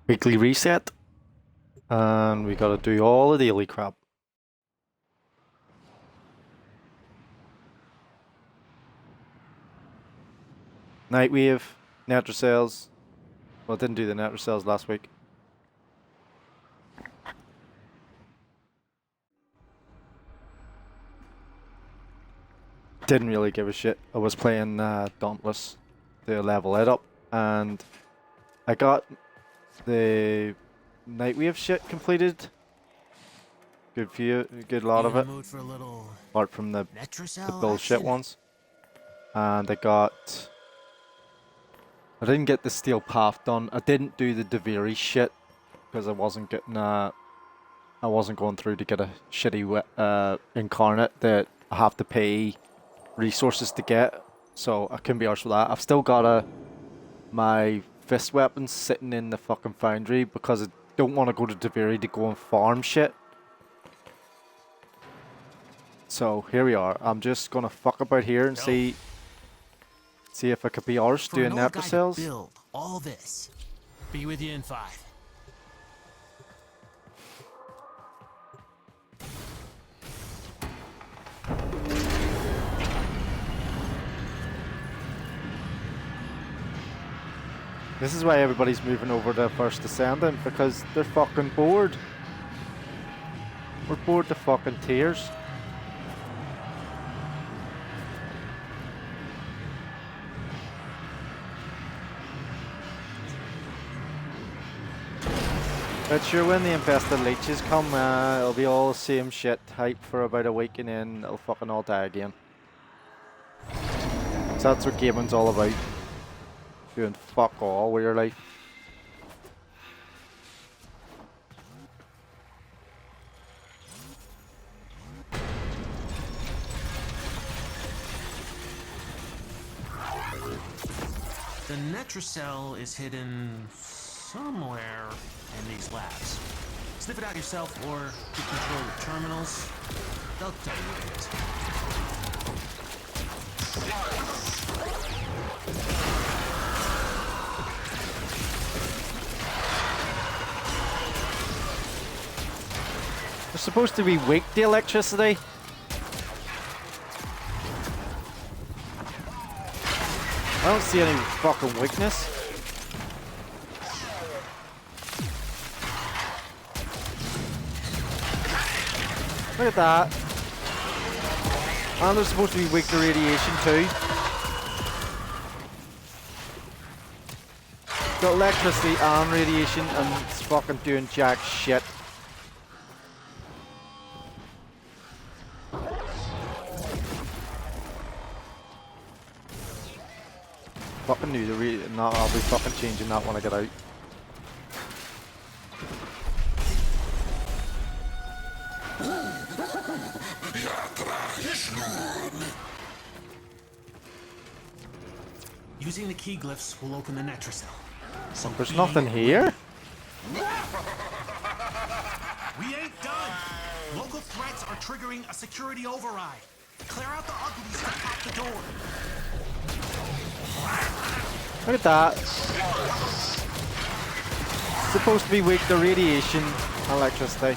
weekly reset, and we gotta do all the daily crap. Nightwave, Nectracells. Well, I didn't do the Nectracells last week. Didn't really give a shit. I was playing Dauntless to level it up, and I got the Nightwave shit completed. Good few, good lot of it. Apart from the bullshit ones. And I didn't get the Steel Path done. I didn't do the Deviri shit because I wasn't getting I wasn't going through to get a shitty incarnate that I have to pay resources to get. So I couldn't be arsed with that. I've still got my fist weapons sitting in the fucking foundry because I don't want to go to Deviri to go and farm shit. So here we are. I'm just gonna fuck about here and see if I could be arsed doing Nectracells. Build all this. Be with you in 5. This is why everybody's moving over to First Ascendant, because they're fucking bored. We're bored to fucking tears. But sure, when the infested leeches come, it'll be all the same shit, hype for about a week, and then it'll fucking all die again. So that's what gaming's all about. Doing fuck all with your life. The Nectracell is hidden somewhere in these labs. Sniff it out yourself or get control of terminals. They'll tell you where it is. They're supposed to be weak to electricity. I don't see any fucking weakness. Look at that. And they're supposed to be weak to radiation too. Got electricity and radiation and it's fucking doing jack shit. Fucking knew the no, I'll be fucking changing that when I get out. Using the key glyphs will open the Nectracell. There's nothing here. We ain't done. Local threats are triggering a security override. Clear out the uglies to pop the door. Look at that. It's supposed to be weak to radiation and electricity.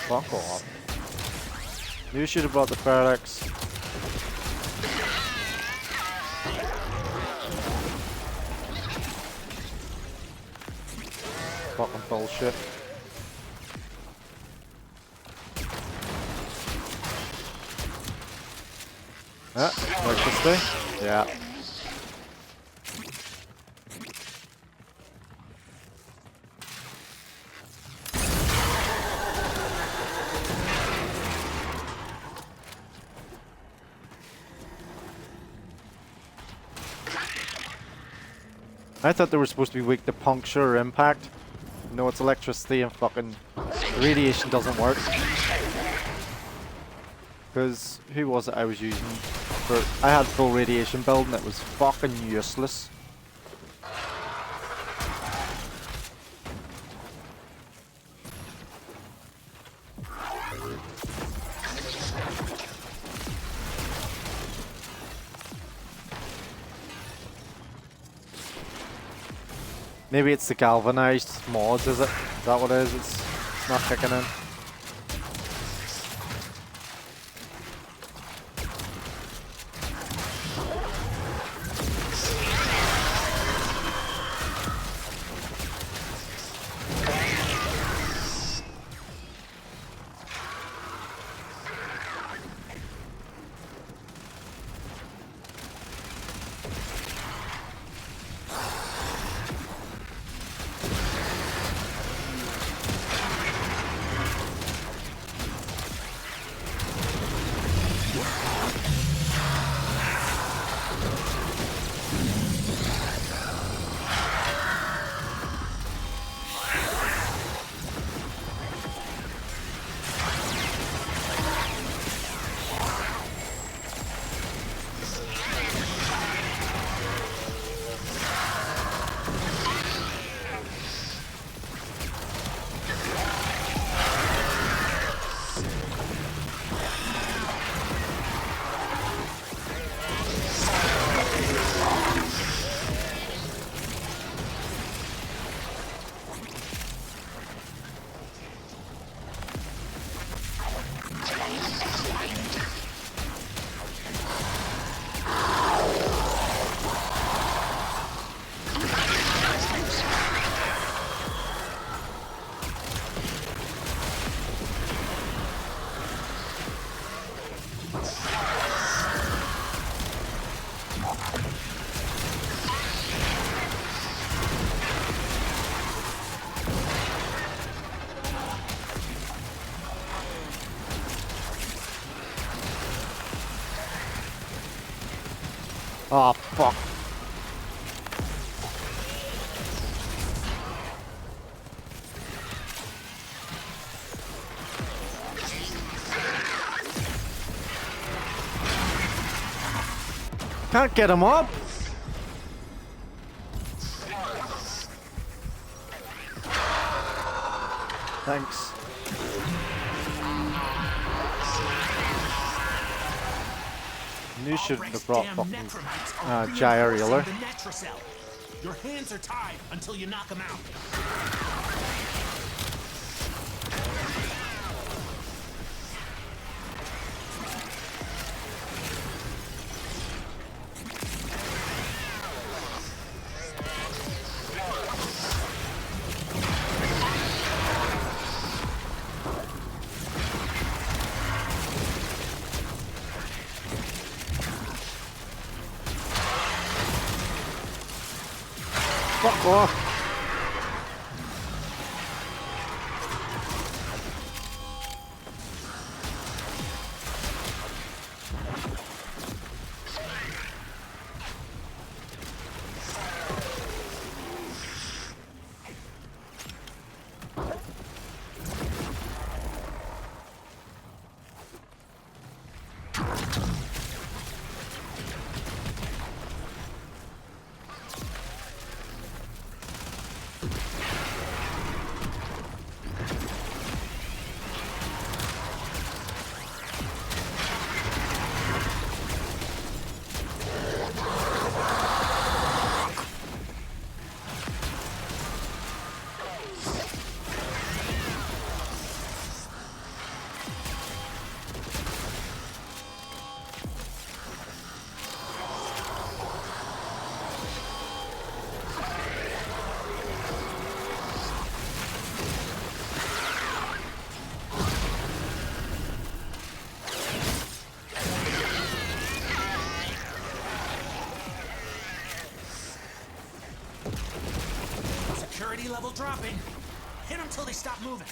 Fuck off. You should have brought the Parallax. Fucking bullshit. Electricity? Yeah. I thought they were supposed to be weak to puncture or impact. No, it's electricity and fucking radiation doesn't work. Because who was it I was using? I had full radiation build and it was fucking useless. Maybe it's the galvanized mods, is it? Is that what it is? It's not kicking in. Oh, fuck. Can't get him up. Thanks. You shouldn't have brought fucking Gyre healer. Your hands are tied until you knock him out. Fuck off. Security level dropping. Hit them till they stop moving.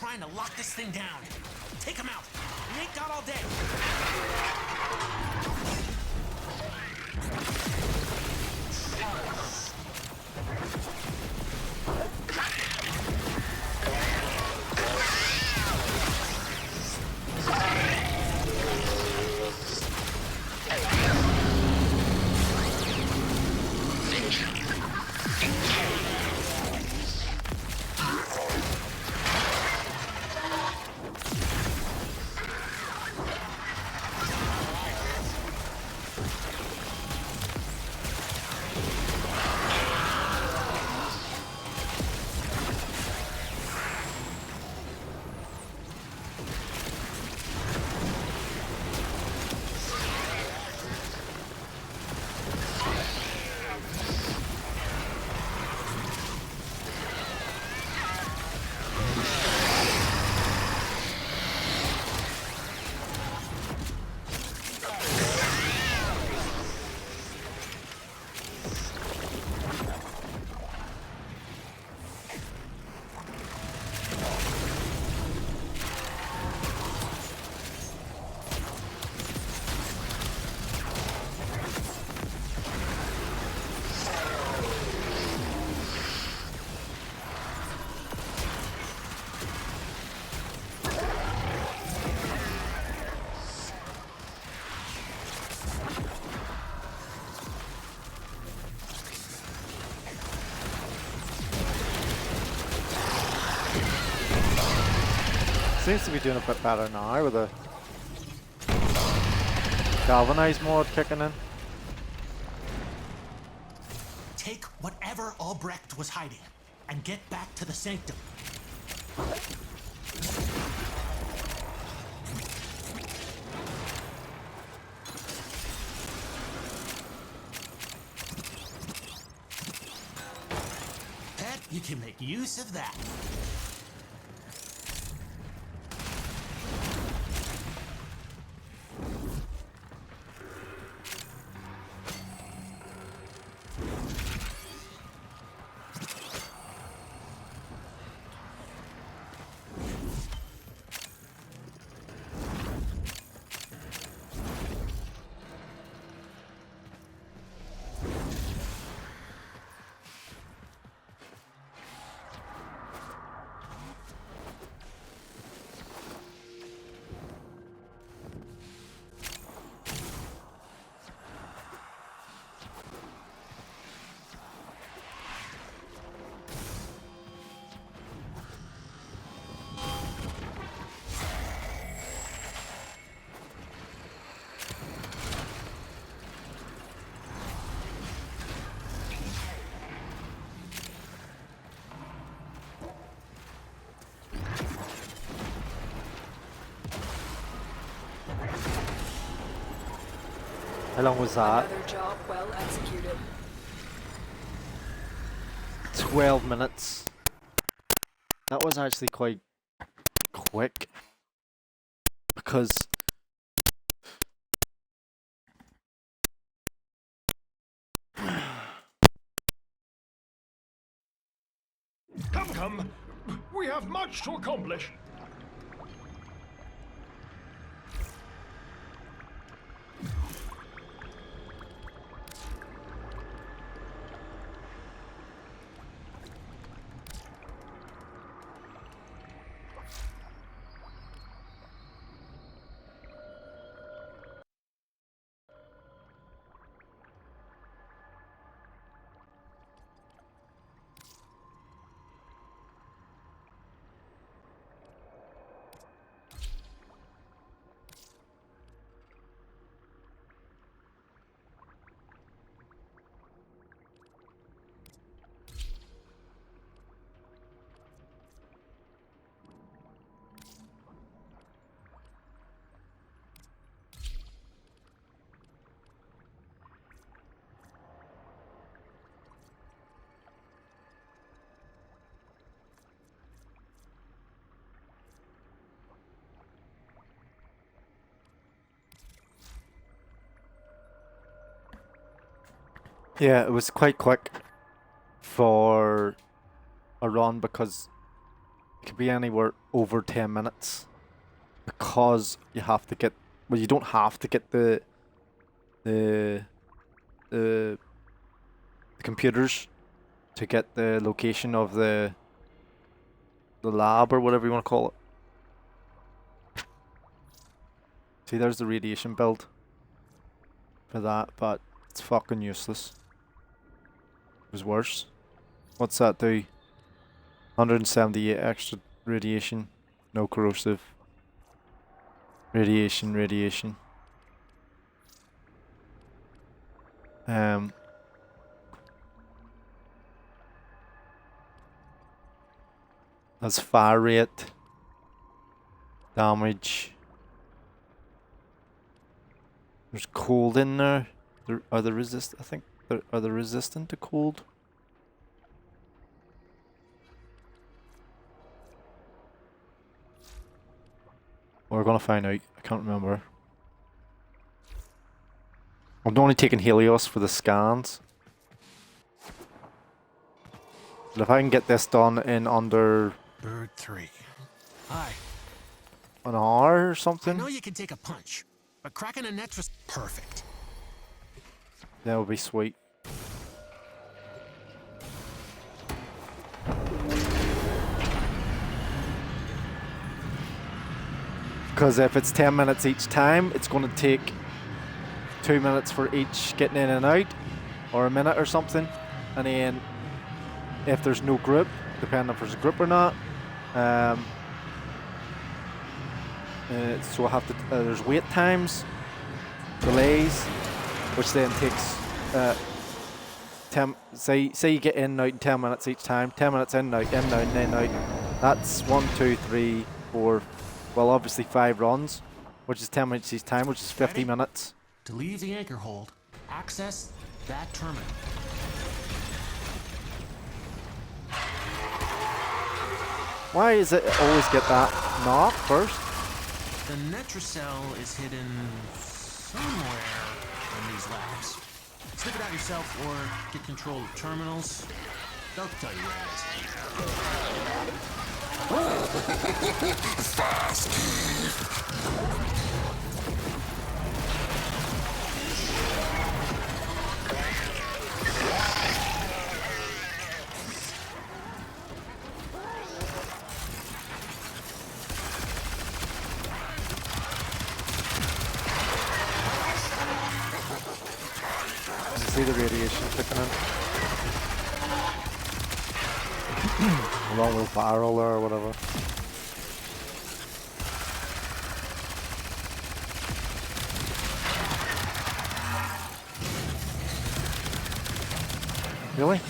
trying to lock this thing down. Take him out. We ain't got all day. Seems to be doing a bit better now with the galvanized mod kicking in. Take whatever Albrecht was hiding and get back to the sanctum. Bet you can make use of that. How long was that? Another job well executed. 12 minutes. That was actually quite quick. Because Come, we have much to accomplish. yeah, it was quite quick for a run because It could be anywhere over 10 minutes. Because you have to get... Well, you don't have to get the computers to get the location of the lab or whatever you want to call it. See, there's the radiation build for that, but it's fucking useless. It was worse. What's that do? 178 extra radiation, no corrosive. Radiation. That's fire rate, damage. There's cold in there. Are they resist? I think are they resistant to cold? We're gonna find out. I can't remember. I'm only taking Helios for the scans. But if I can get this done in under Bird 3. Hi. an hour or I something, know you can take a punch, but cracking a Nectracells perfect. that would be sweet. Because if it's 10 minutes each time, it's going to take 2 minutes for each getting in and out, or a minute or something. And then if there's no group, depending if there's a group or not, so I have to, there's wait times, delays, which then takes 10, say you get in and out in 10 minutes each time, 10 minutes in, out, and then out. That's 1, 2, 3, 4, well obviously 5 runs, which is 10 minutes each time, which is 50 minutes. To leave the anchor hold, access that terminal. Why is it always get that knock first? The Nectracell is hidden somewhere in these labs. Sniff it out yourself or get control of terminals. They'll tell you where See the radiation kicking in. Along with barrel there or whatever. Really?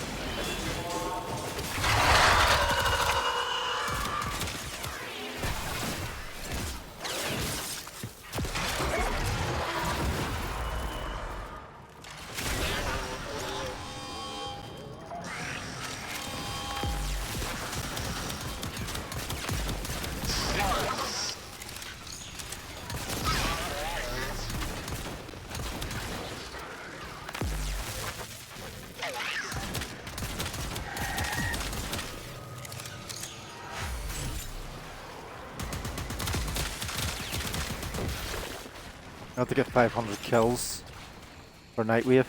I have to get 500 kills for Nightwave.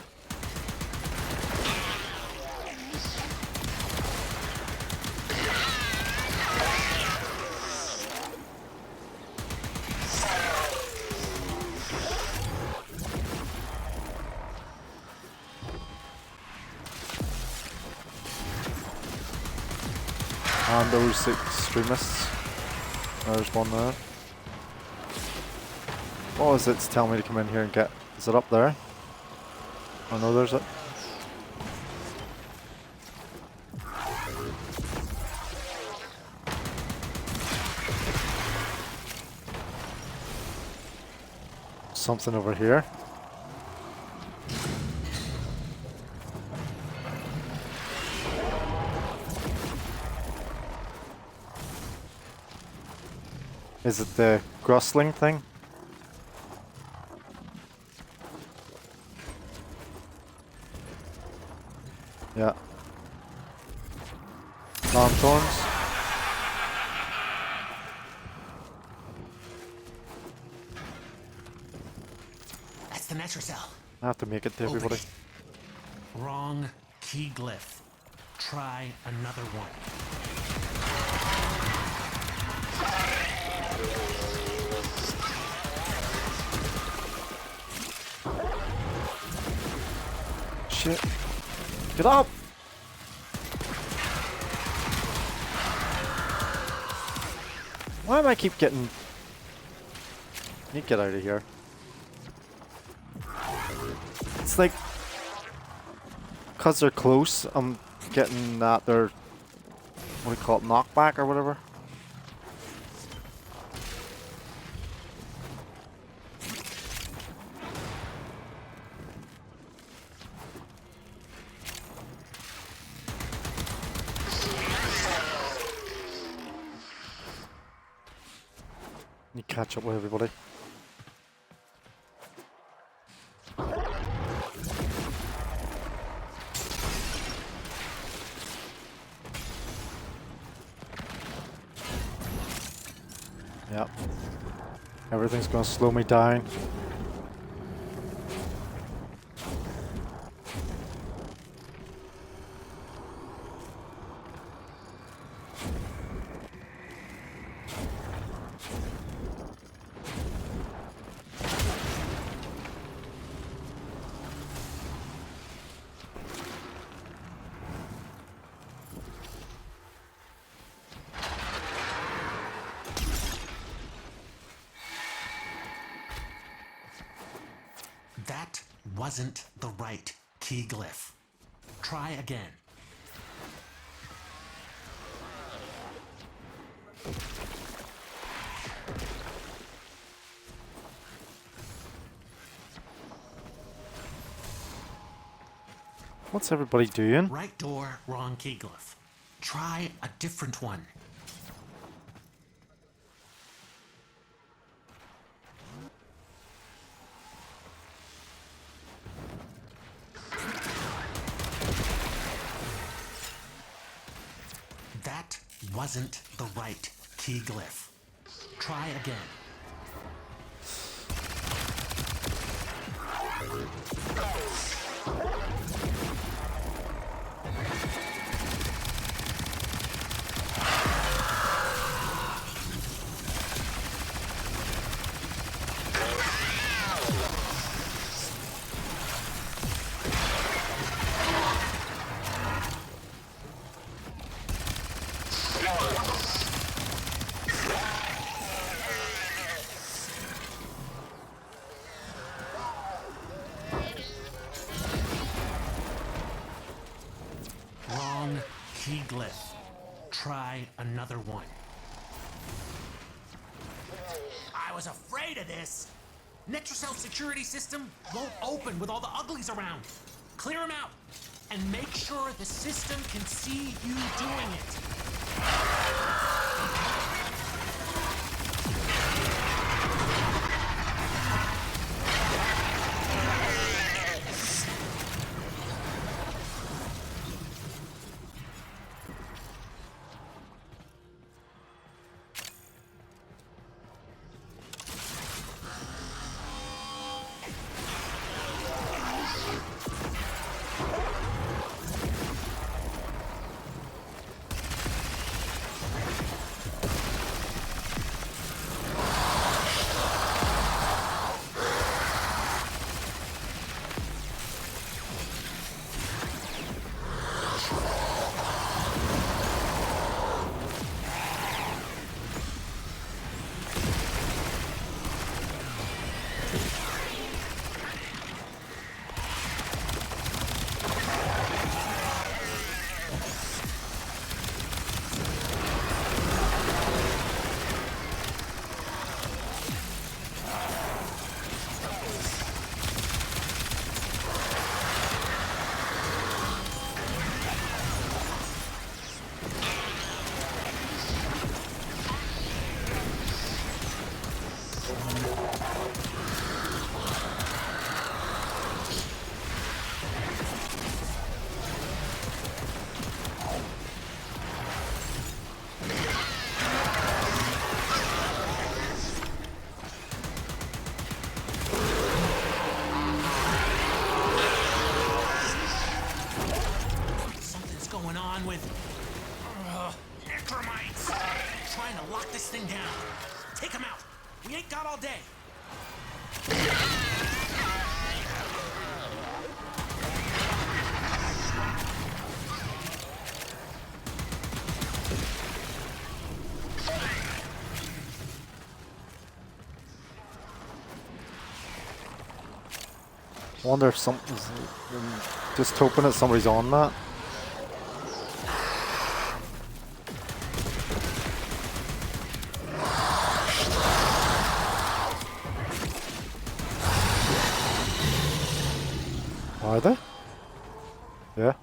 And those extremists. There's one there. What is it to tell me to come in here and get? Is it up there? Oh no, there's it. Something over here. Is it the Grustling thing? Yeah. Lanthorns. Nectracell. I have to make it to Open everybody. it. Wrong key glyph. Try another one. Shit. Get up! Why am I keep getting... You get out of here. It's like... Because they're close, I'm getting that they're... What do you call it? Knockback or whatever? You catch up with everybody. Yep. Everything's gonna slow me down. That wasn't the right key glyph. Try again. What's everybody doing? Right door, wrong key glyph. Try a different one. That wasn't the right key glyph. Try again. Wrong key glyph. Try another one. I was afraid of this. Nectracell security system won't open with all the uglies around. Clear them out and make sure the system can see you doing it. all day. I wonder if something's just hoping that somebody's on that. Are they? Yeah.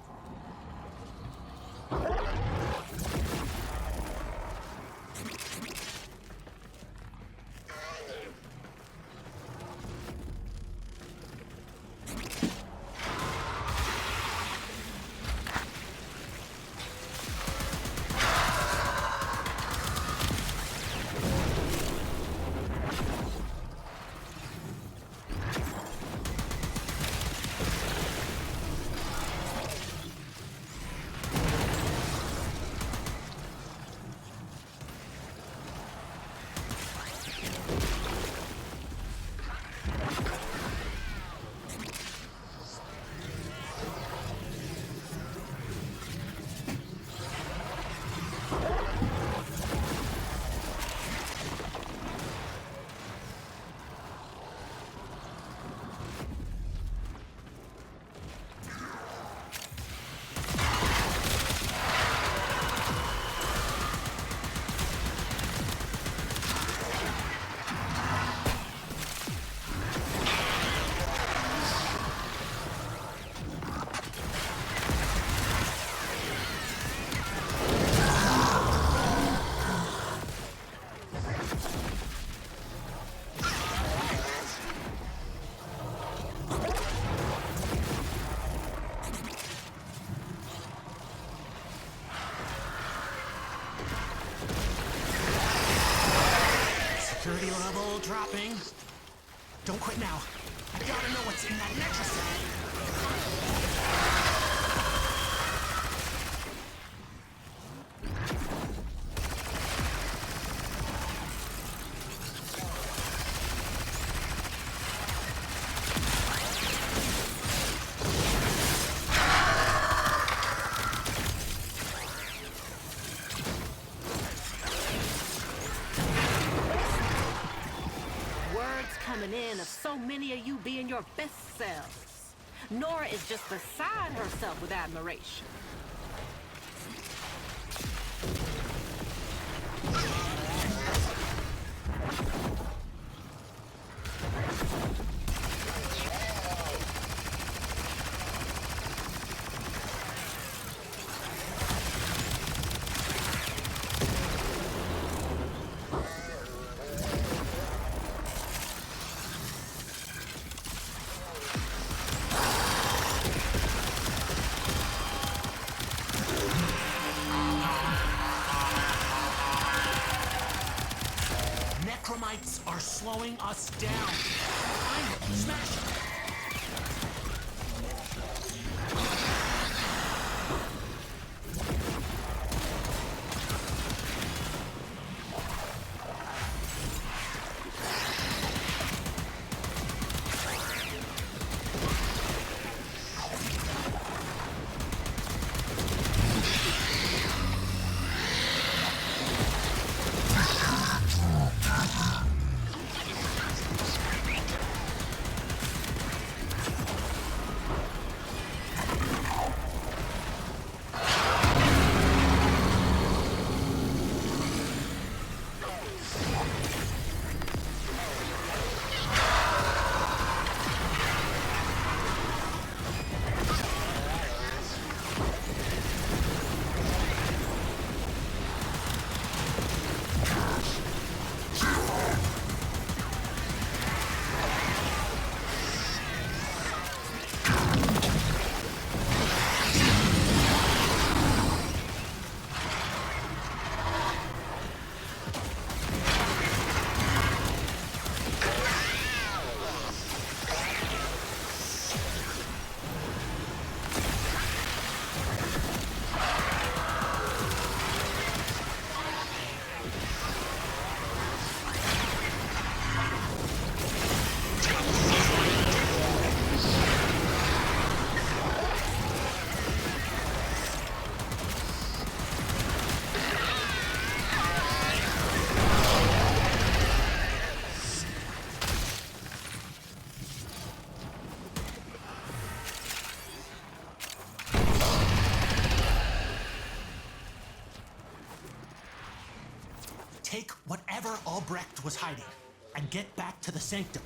Security level dropping. Don't quit now. I gotta know what's in that Nectracell. Coming in of so many of you being your best selves. Nora is just beside herself with admiration. Are slowing us down. I'm smashing. wherever Albrecht was hiding and get back to the sanctum.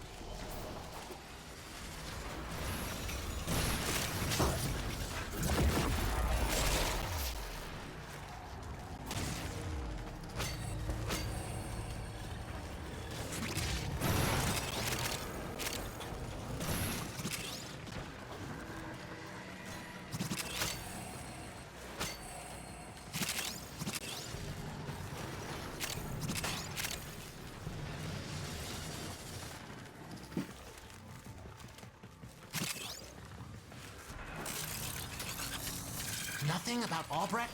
Nothing about Albrecht?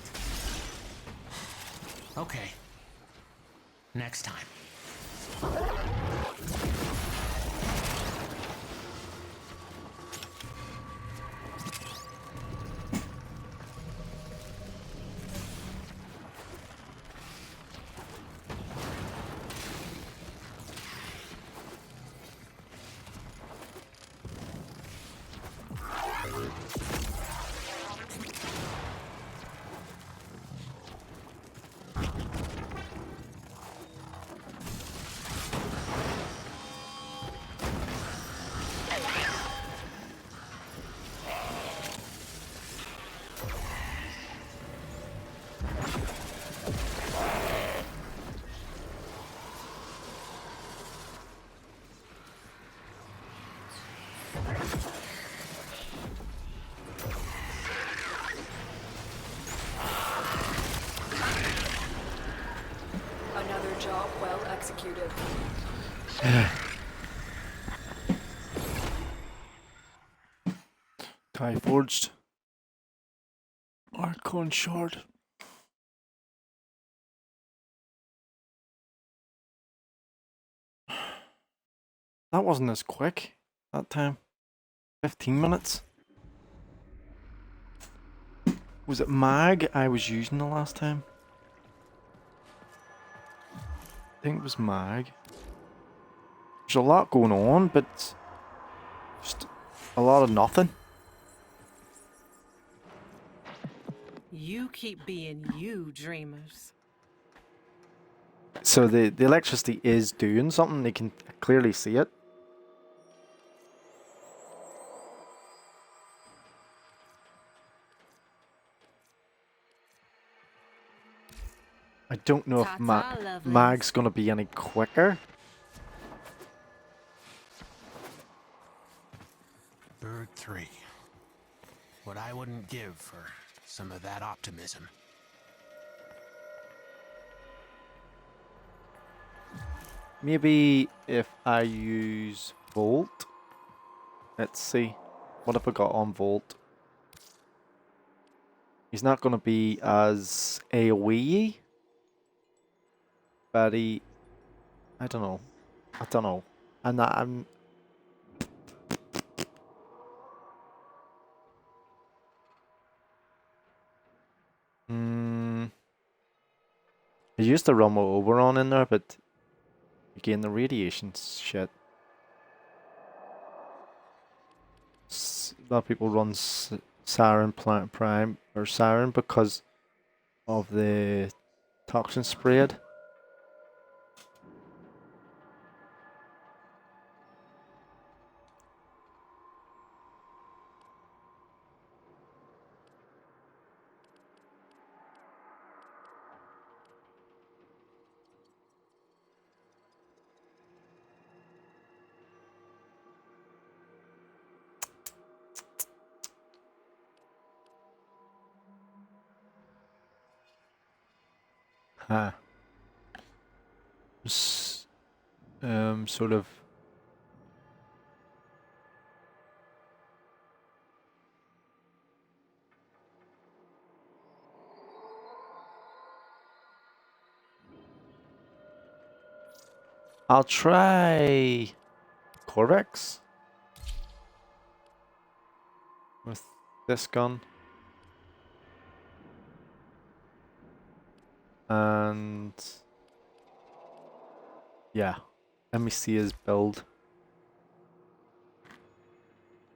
Okay. Next time. Another job well executed. Tie forged. Archon shard. That wasn't as quick that time. 15 minutes. Was it mag I was using the last time? I think it was mag. There's a lot going on, but just a lot of nothing. You keep being you, dreamers. So the electricity is doing something, they can clearly see it. I don't know if Ta-ta, lovelies. mag's gonna be any quicker. Bird 3. What I wouldn't give for some of that optimism. Maybe if I use Volt. Let's see. What have I got on Volt? He's not going to be as AoE-y. But he... I don't know. I don't know. And I'm... I used to run my Oberon in there, but... Again, the radiation's shit. A lot of people run Siren Prime or Siren because of the toxin spread. Huh. Sort of. I'll try Qorvex with this gun. And yeah, let me see his build.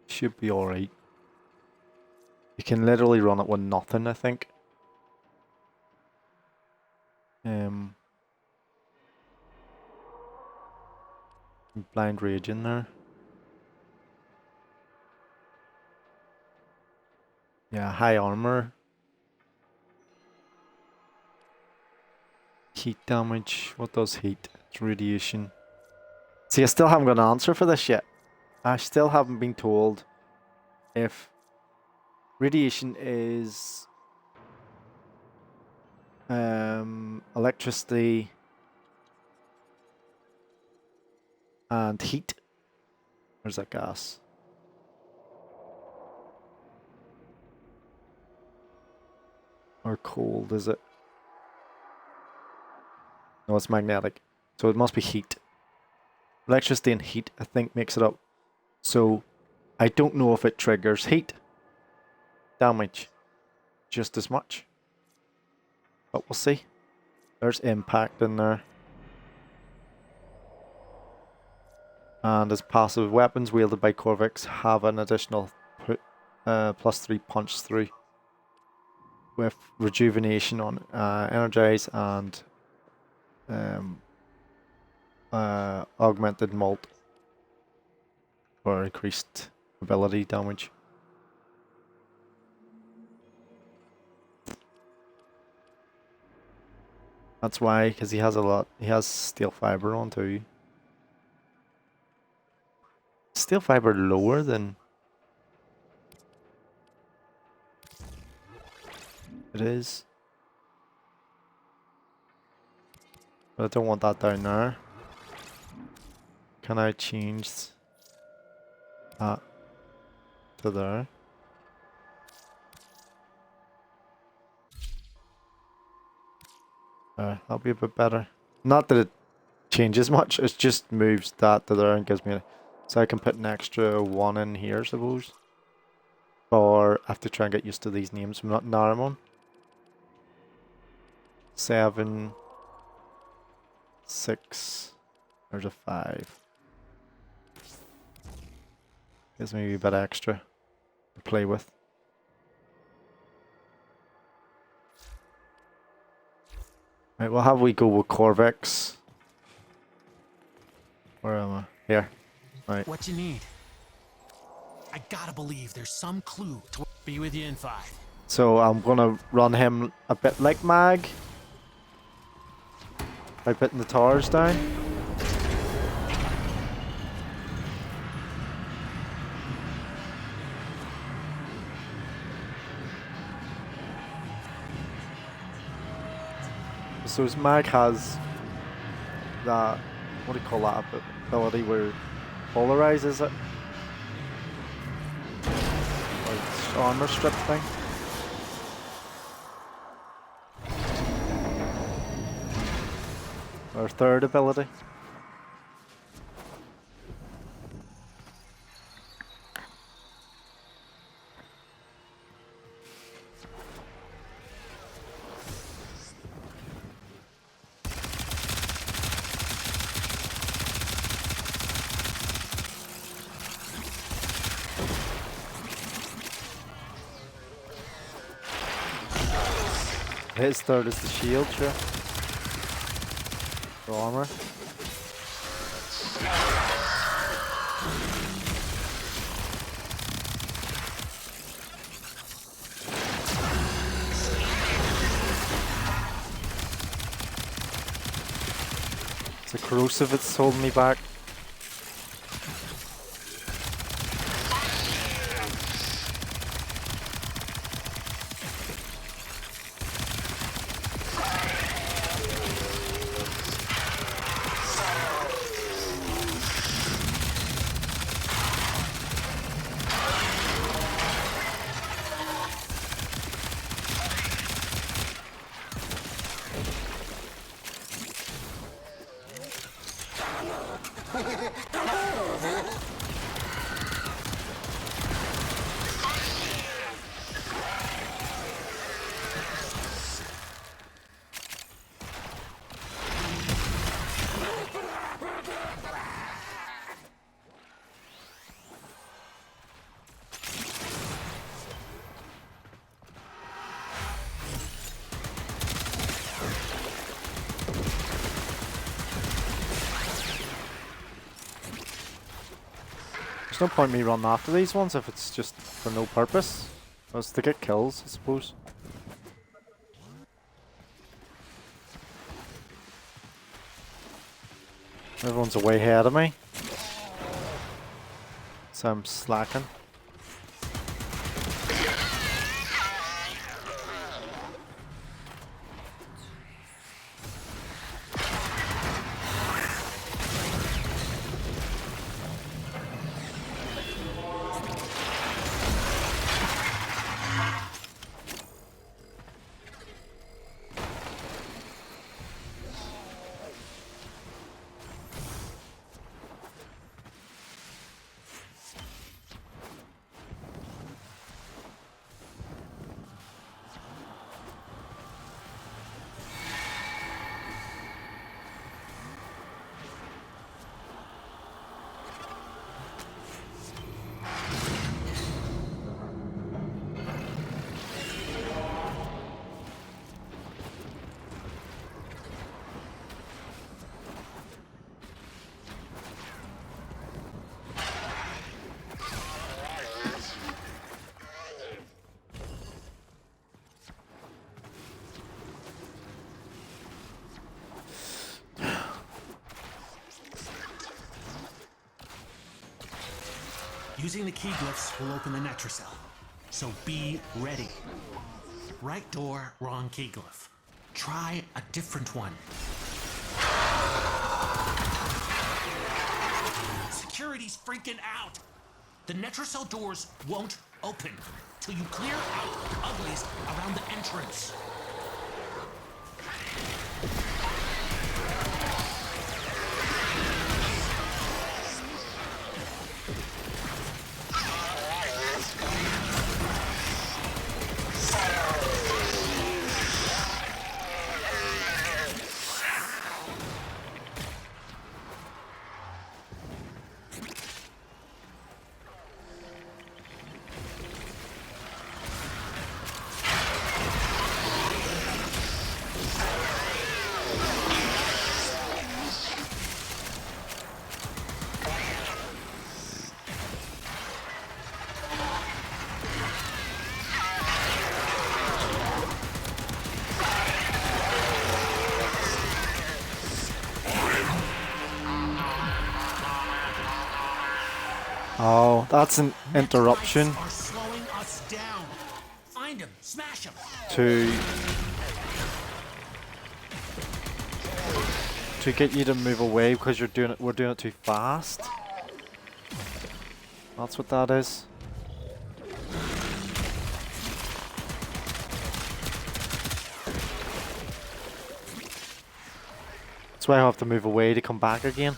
Should be alright. You can literally run it with nothing, I think. Blind Rage in there. Yeah, high armor. Heat damage. What does heat? It's radiation. See, I still haven't got an answer for this yet. I still haven't been told if radiation is electricity and heat. Where's that gas? Or cold, is it? No, it's magnetic. So it must be heat. Electricity and heat, I think, makes it up. So I don't know if it triggers heat damage just as much. But we'll see. There's impact in there. And as passive, weapons wielded by Qorvex have an additional +3 punch through with rejuvenation on energize and augmented mult for increased ability damage. That's why, because he has a lot. He has steel fiber on too. Steel fiber lower than it is. But I don't want that down there. Can I change that to there? That'll be a bit better. Not that it changes much, it just moves that to there and gives me a... So I can put an extra 1 in here, I suppose. Or I have to try and get used to these names. I'm not Naramon. 7, 6. There's a 5. Gives me a bit extra to play with. Right, well, have we go with Qorvex? Where am I? Here. Right. What you need? I gotta believe there's some clue to be with you in 5. So I'm gonna run him a bit like Mag by putting the towers down. So his Mag has that, what do you call that ability where polarize, is it? Or armor strip thing. Our third ability. His third is the shield, sure. The armor. It's a corrosive that's holding me back. There's no point me running after these ones if it's just for no purpose. It's to get kills, I suppose. Everyone's way ahead of me, so I'm slacking. Using the key glyphs will open the Nectracell, so be ready. Right door, wrong key glyph. Try a different one. Security's freaking out. The Nectracell doors won't open till you clear out the uglies around the entrance. Oh, that's an interruption Are slowing us down. Find him, smash him. to get you to move away because we're doing it too fast. That's what that is. That's why I have to move away to come back again.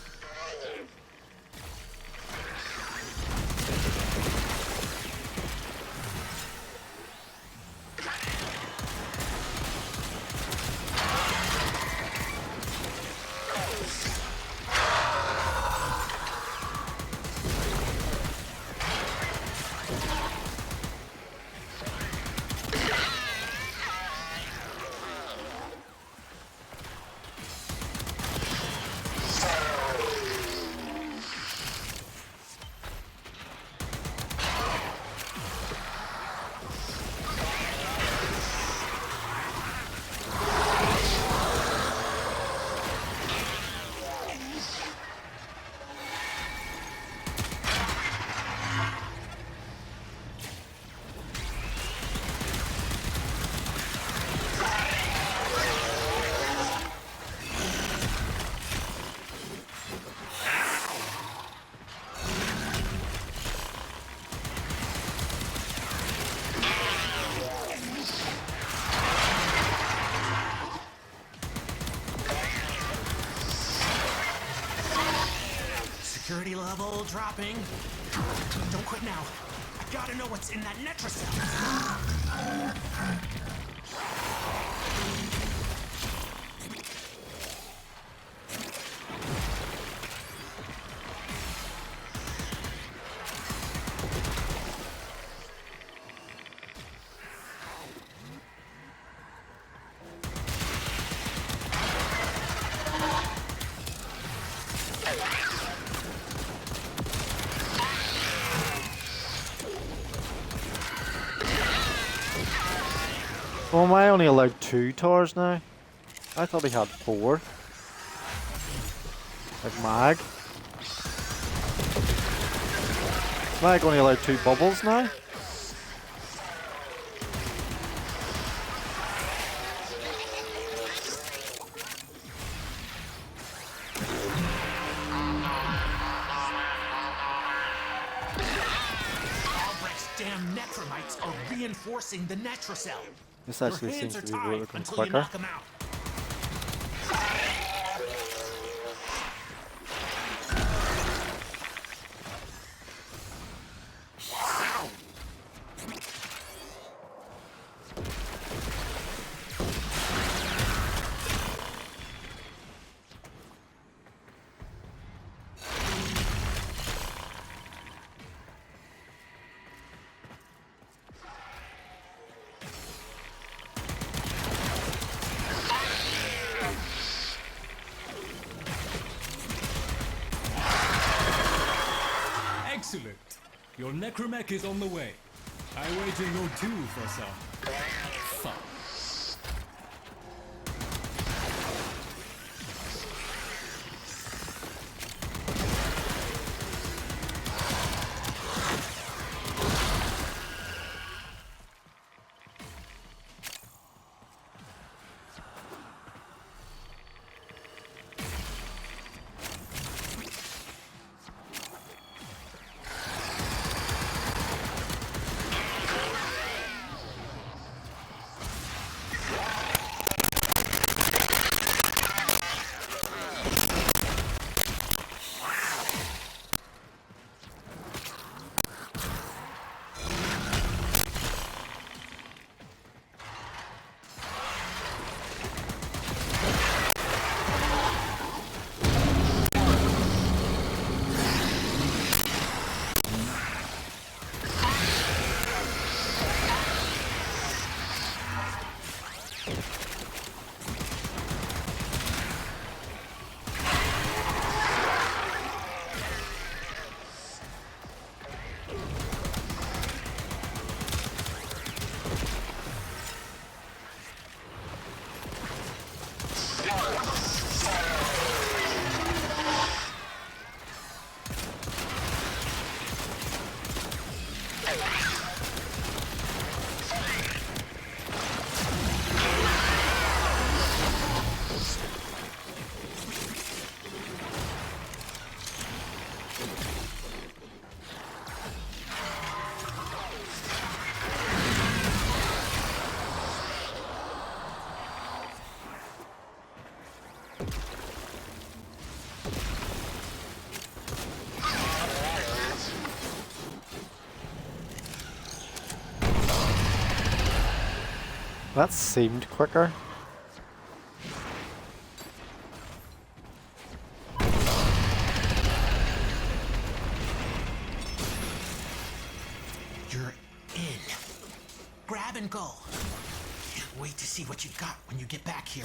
Security level dropping. Don't quit now. I gotta know what's in that Nectracell. Oh, am I only allowed 2 towers now? I thought he had 4. Like Mag. Is Mag only allowed 2 bubbles now? Qorvex damn necromites are reinforcing the Nectracell. This Your actually hands seems are to be tied working until you quicker. knock them out. Excellent. Your necromech is on the way. I wager you're due for some fun. That seemed quicker. You're in. Grab and go. Can't wait to see what you've got when you get back here.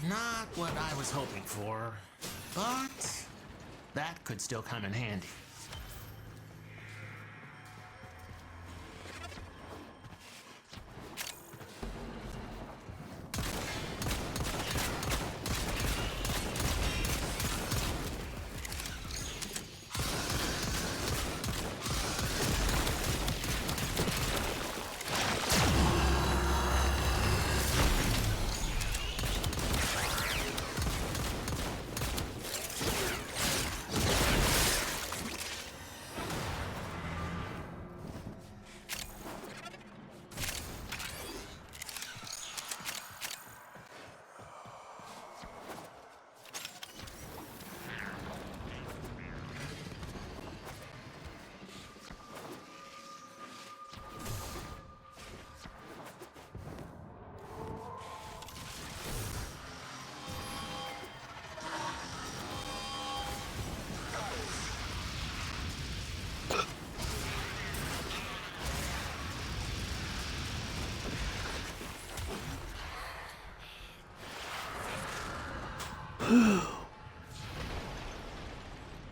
Not what I was hoping for, but that could still come in handy.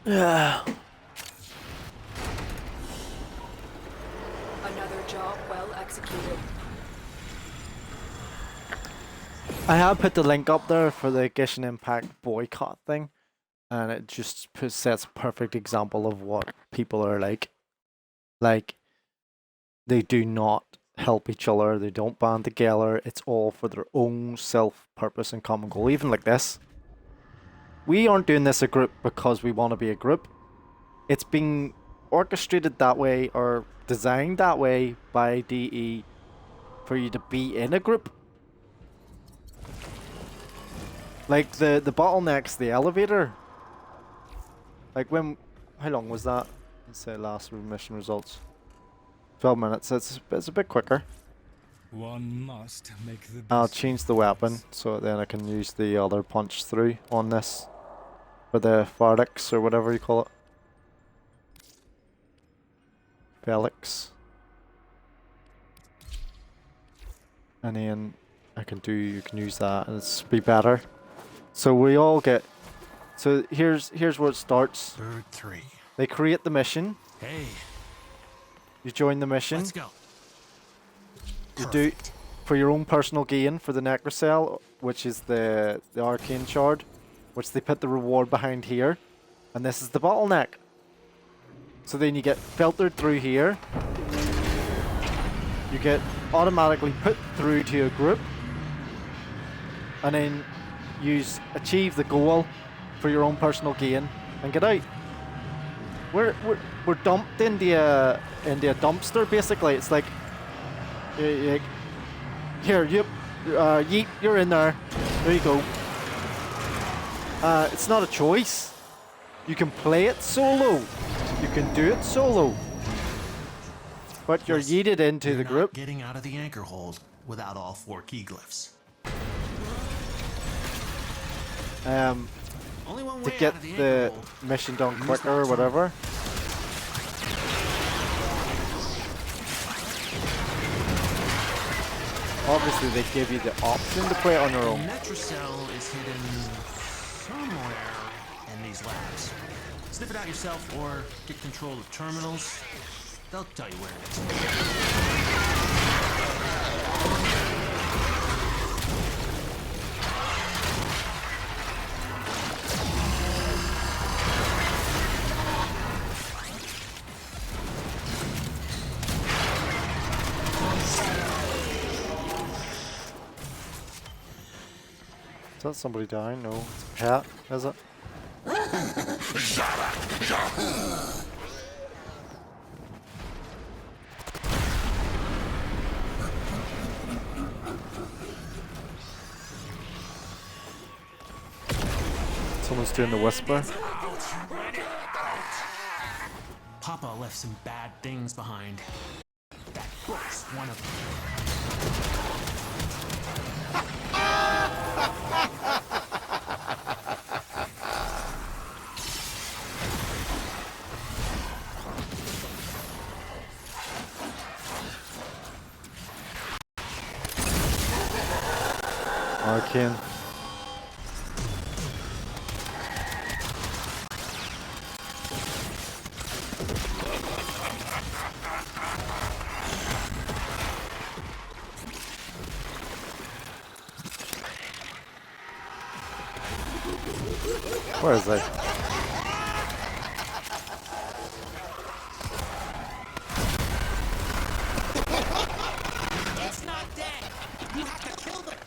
Yeah. Another job well executed. I have put the link up there for the Genshin Impact boycott thing, and it just sets a perfect example of what people are like. Like, they do not help each other, they don't band together, it's all for their own self-purpose and common goal. Even like this. We aren't doing this a group because we want to be a group. It's being orchestrated that way or designed that way by DE for you to be in a group. Like the bottlenecks, the elevator. Like how long was that? Let's say last mission results. 12 minutes. It's a bit quicker. One must make the best. I'll change the weapon so then I can use the other punch through on this. For the Fardex or whatever you call it. Felix. And then you can use that and it's be better. So we all get, so here's where it starts. Bird 3. They create the mission. Hey, You join the mission. let's go. You do for your own personal gain for the Nectracell, which is the arcane shard, which they put the reward behind here, and this is the bottleneck. So then you get filtered through here. You get automatically put through to a group, and then achieve the goal for your own personal gain and get out. We're dumped into a dumpster basically. It's like, here yeet, you're in there. There you go. It's not a choice. You can play it solo. You can do it solo. But you're yeeted into the Not group. getting out of the anchor hold without all 4 key glyphs. Only one To way get out of the the anchor hold. mission done Use quicker or that whatever. Obviously they give you the option to play it on your The own. Nectracell is hidden somewhere in these labs. Sniff it out yourself or get control of terminals. They'll tell you where it is. Is that somebody dying? No. It's a cat, is it? Someone's doing the whisper. Papa left some bad things behind. That book's one of them. Arcane. Where is it? It's not dead. You have to kill them.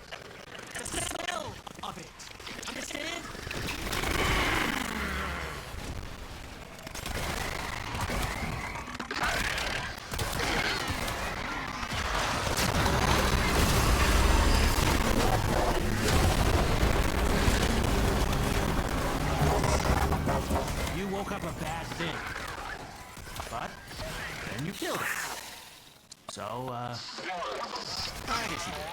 The smell of it. Understand? You woke up a bad thing. But then you killed it. So, I guess you did.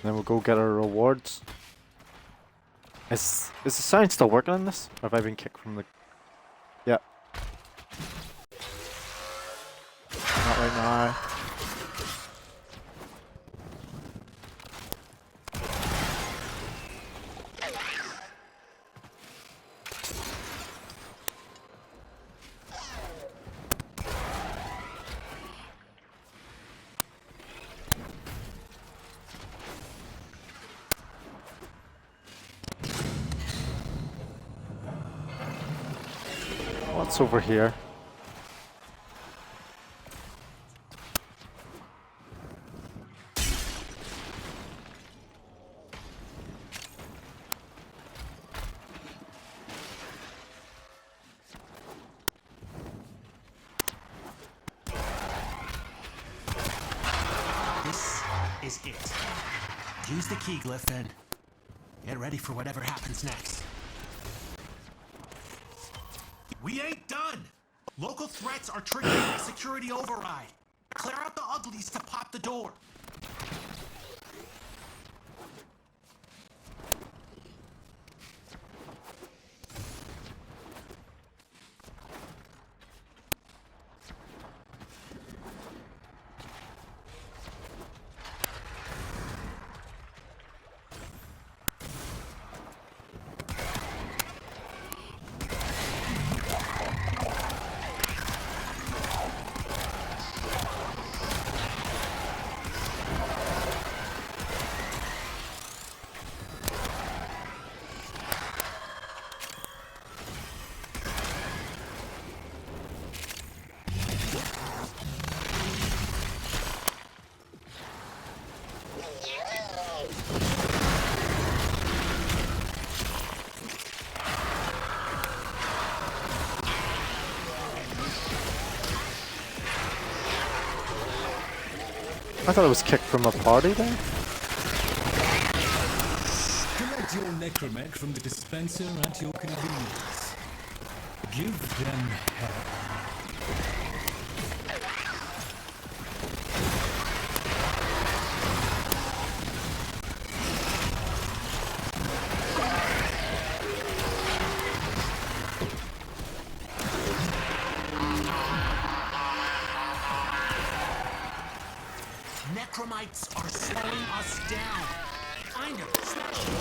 Then we'll go get our rewards. Is the sound still working on this? Or have I been kicked from the... Yeah. Not right now. What's over here? This is it. Use the key glyph and get ready for whatever happens next. We ain't done! Local threats are triggering a security override. Clear out the uglies to pop the door. I thought it was kicked from a party there. Collect your necromech from the dispenser at your convenience. Give them hell. Necromites are slowing us down. Find them, smash them.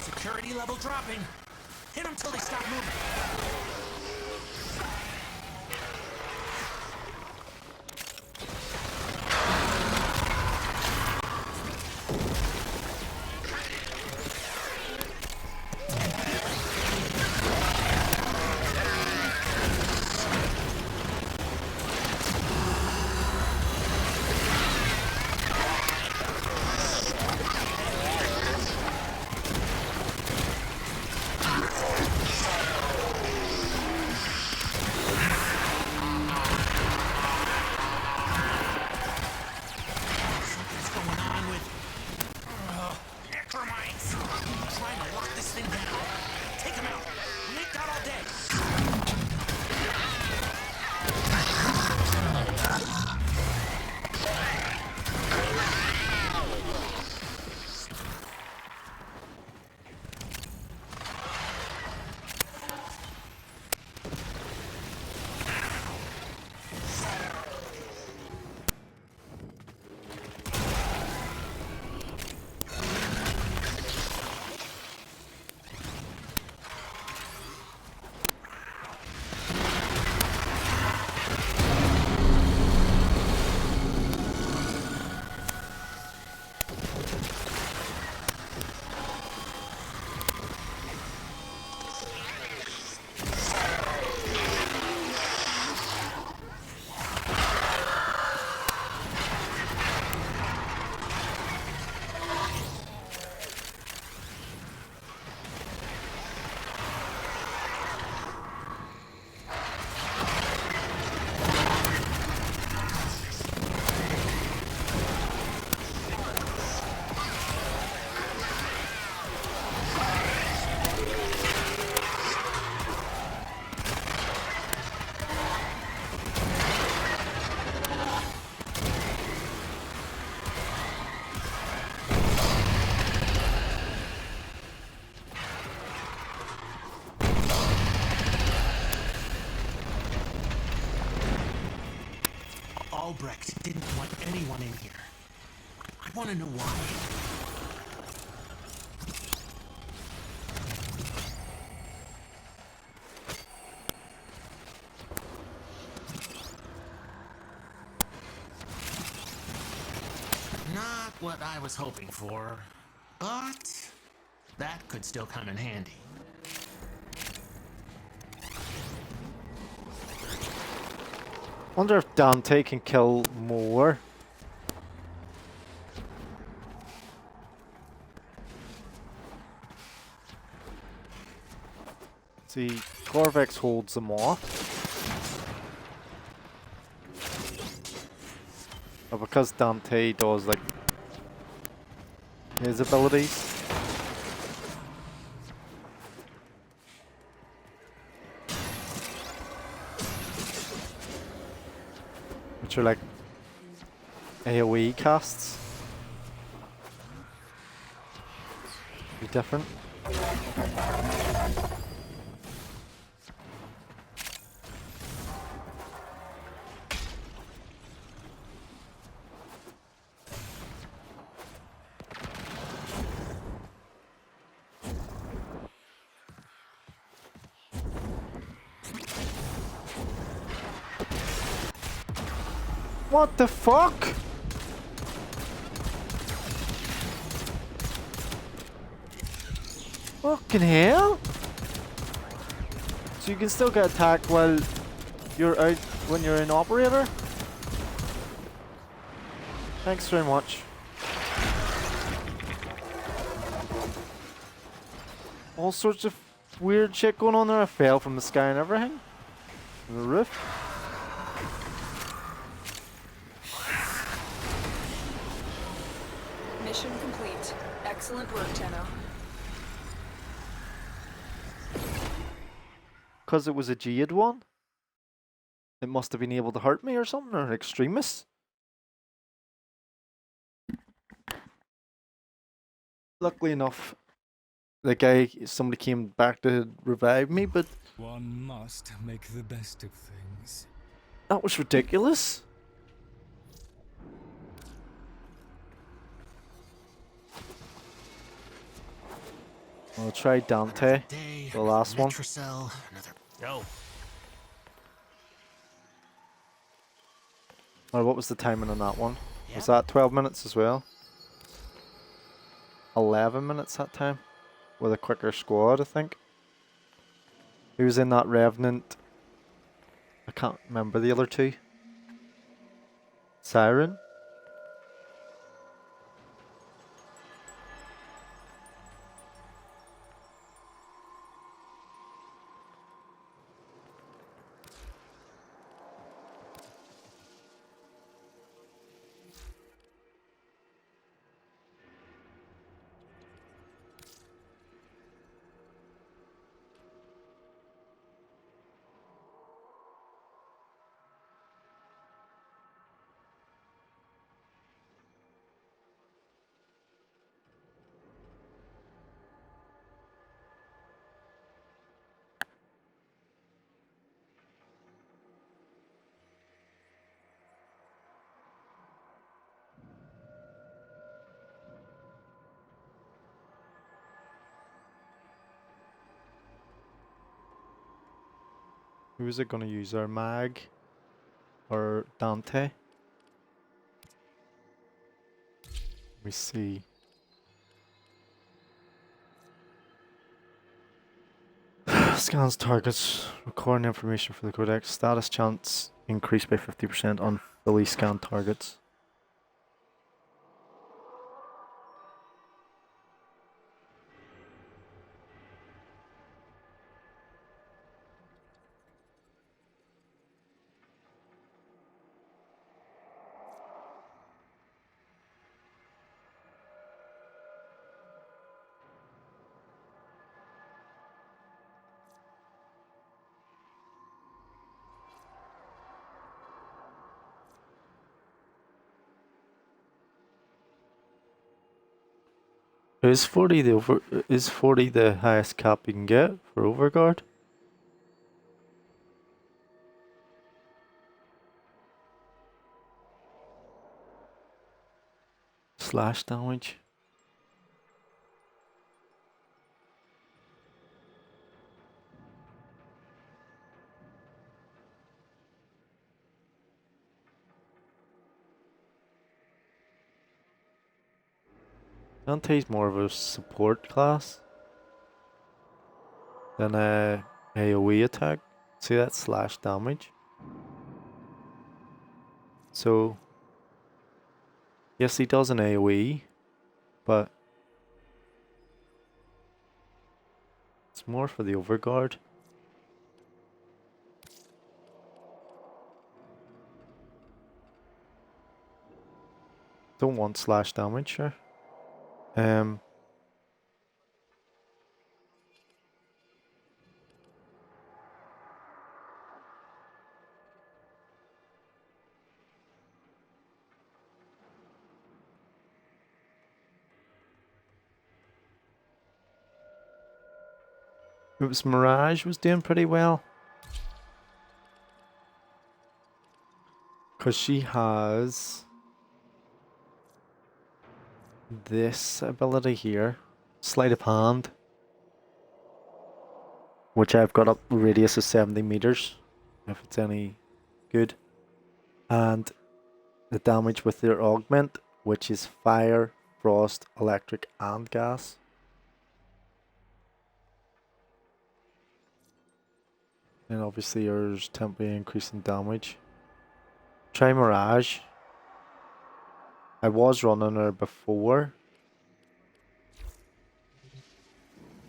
Security level dropping. Hit them till they stop moving. Albrecht didn't want anyone in here. I want to know why. Not what I was hoping for, but that could still come in handy. Wonder if Dante can kill more. See, Qorvex holds them off. But because Dante does like his abilities, which are like AoE casts, be different. What the fuck? Fucking hell! So you can still get attacked while you're out when you're in operator? Thanks very much. All sorts of weird shit going on there. I fell from the sky and everything. From the roof. Mission complete. Excellent work, Tenno. Because it was a Jade one? It must have been able to hurt me or something, or an extremist? Luckily enough, somebody came back to revive me, but One must make the best of things. that was ridiculous. I'll try Dante, the last one. Nectracell, another. Yo. Or what was the timing on that one? Yeah. Was that 12 minutes as well? 11 minutes that time? With a quicker squad, I think. Who was in that Revenant? I can't remember the other two. Siren? Who is it going to use? Our Mag? Or Dante? Let me see. Scans targets, recording information for the codex. Status chance increased by 50% on fully scanned targets. Is 40 the highest cap you can get for Overguard? slash damage. Dante's more of a support class than a AoE attack. See that slash damage? So, yes, he does an AoE, but it's more for the overguard. Don't want slash damage, sure. It was Mirage was doing pretty well. Because she has this ability here, sleight of hand, which I've got up a radius of 70 meters, if it's any good, and the damage with their augment, which is fire, frost, electric, and gas. And obviously yours temporary increase in damage. Try Mirage. I was running her before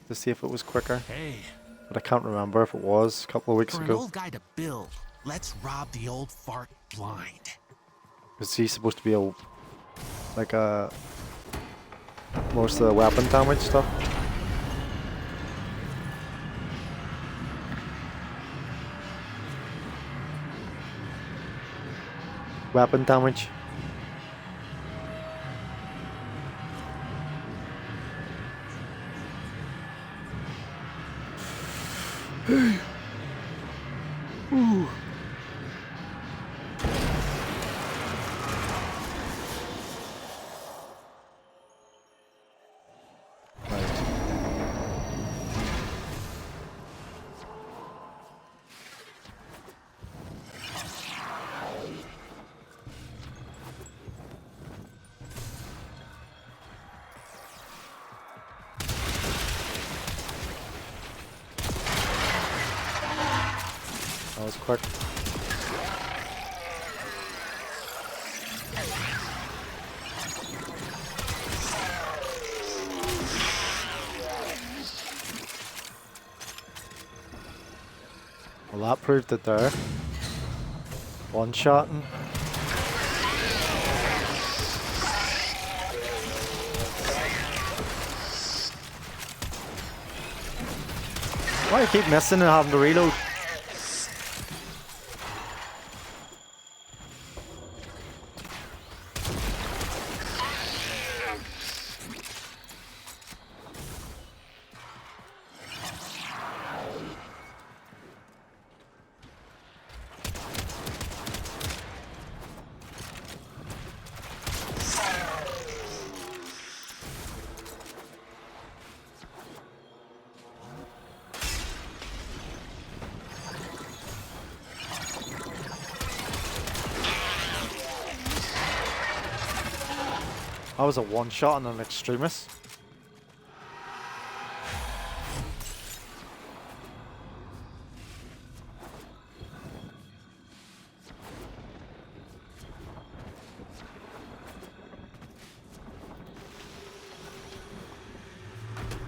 to see if it was quicker, Hey, but I can't remember if it was a couple of weeks for an ago. old guy to build, let's rob the old fart blind. Is he supposed to be a like a most of the weapon damage stuff? Weapon damage. Ooh. That was quick. Well, that proved it there. One-shotting. Why do I keep missing and having to reload? I was a one-shot on an extremist.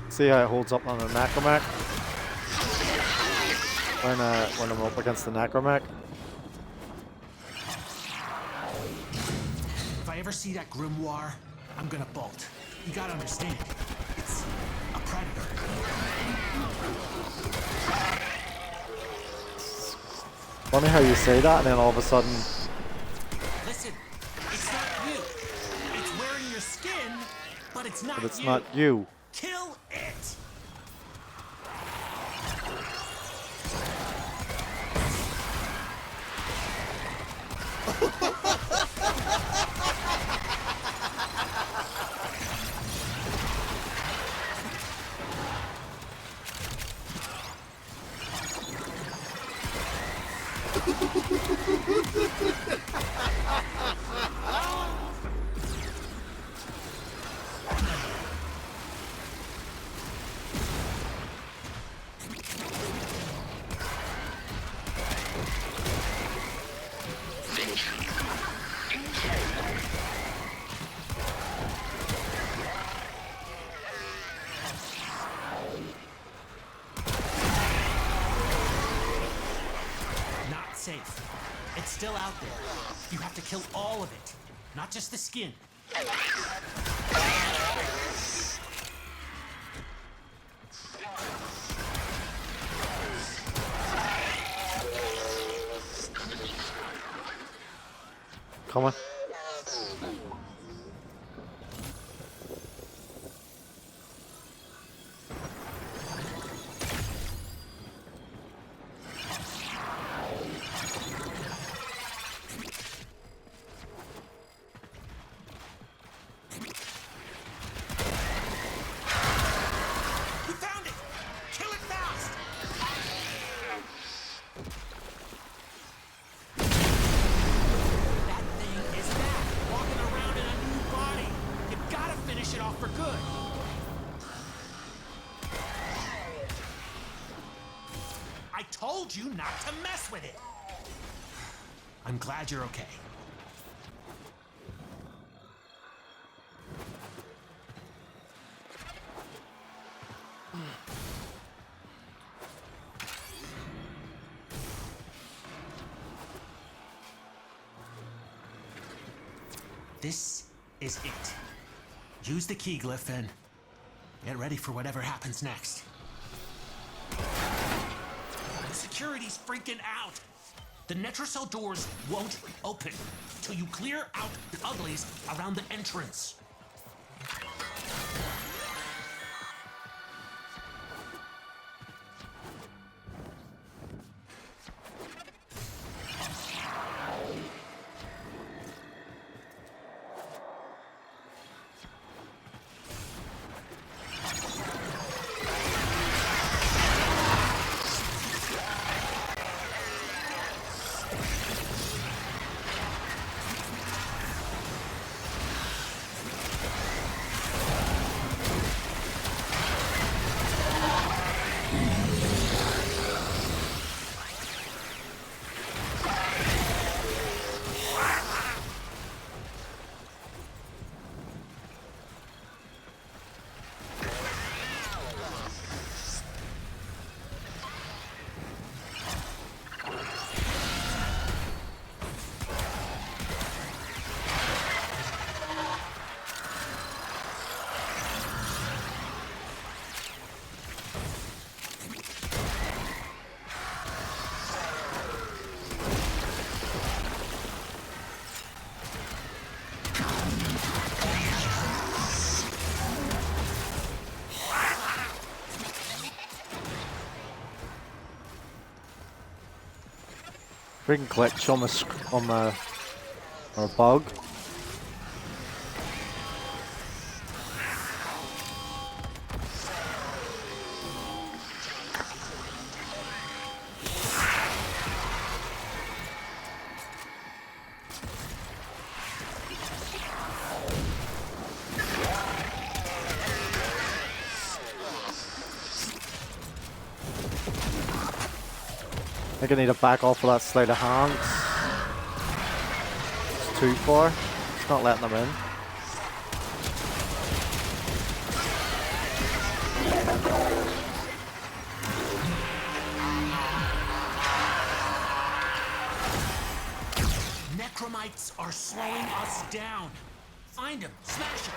See how it holds up on the necromac when I'm up against the necromac. If I ever see that grimoire, I'm gonna bolt. You gotta understand, it's a predator. Funny how you say that and then all of a sudden... Listen, it's not you. It's wearing your skin, but it's not you. But it's not you. Kill it! still out there. You have to kill all of it, not just the skin. Come on. We found it! Kill it fast! That thing is back, walking around in a new body. You gotta finish it off for good. I told you not to mess with it. I'm glad you're okay. This is it. Use the key glyph and get ready for whatever happens next. The security's freaking out. The Nectracell doors won't open till you clear out the uglies around the entrance. Freaking glitch on the or bug. I think I need to back off of that sleight of hand. It's too far. It's not letting them in. Necromites are slowing us down. Find him, smash him.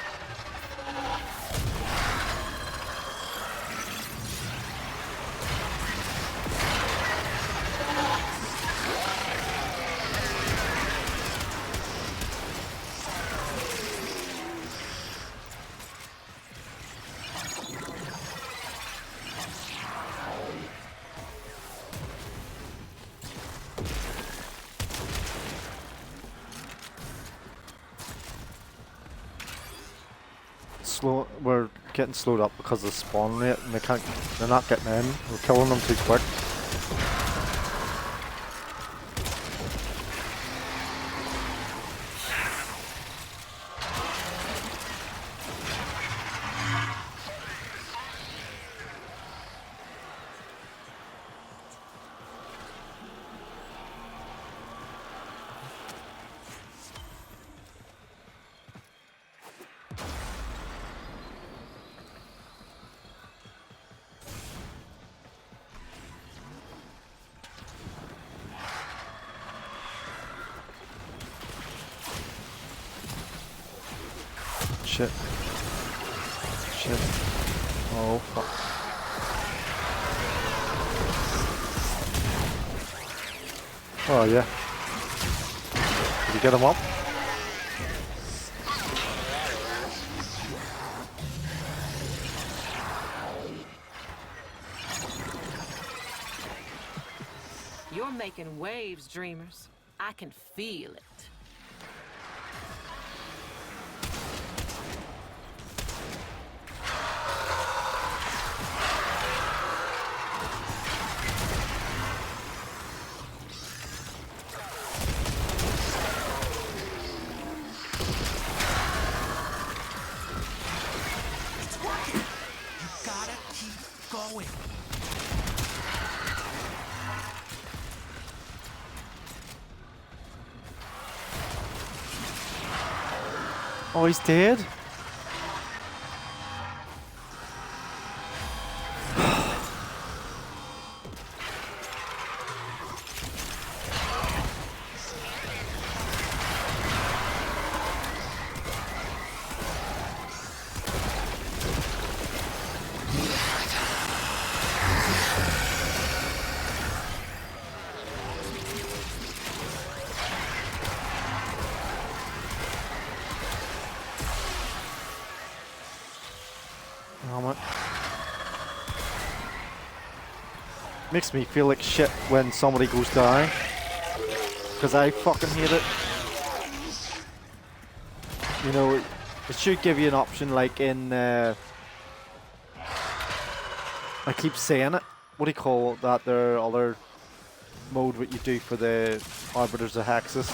We're getting slowed up because of the spawn rate, and they're not getting in. We're killing them too quick. shit. Shit. Oh, fuck. Oh, yeah. Did you get him up? You're making waves, dreamers. I can feel it. It's working! You gotta keep going. Oh, he's dead? Helmet. Makes me feel like shit when somebody goes down. Because I fucking hate it. You know, it should give you an option like in... I keep saying it. What do you call that? Their other mode what you do for the Arbiters of Hexus.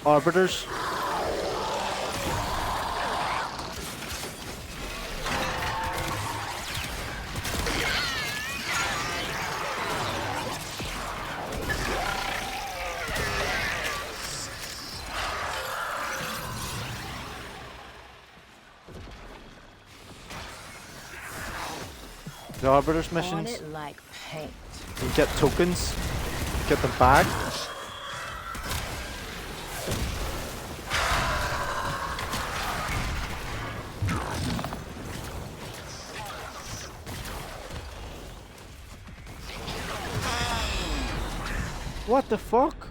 Arbiters. The Arbiters On missions, it like paint. you get tokens, get them back. What the fuck?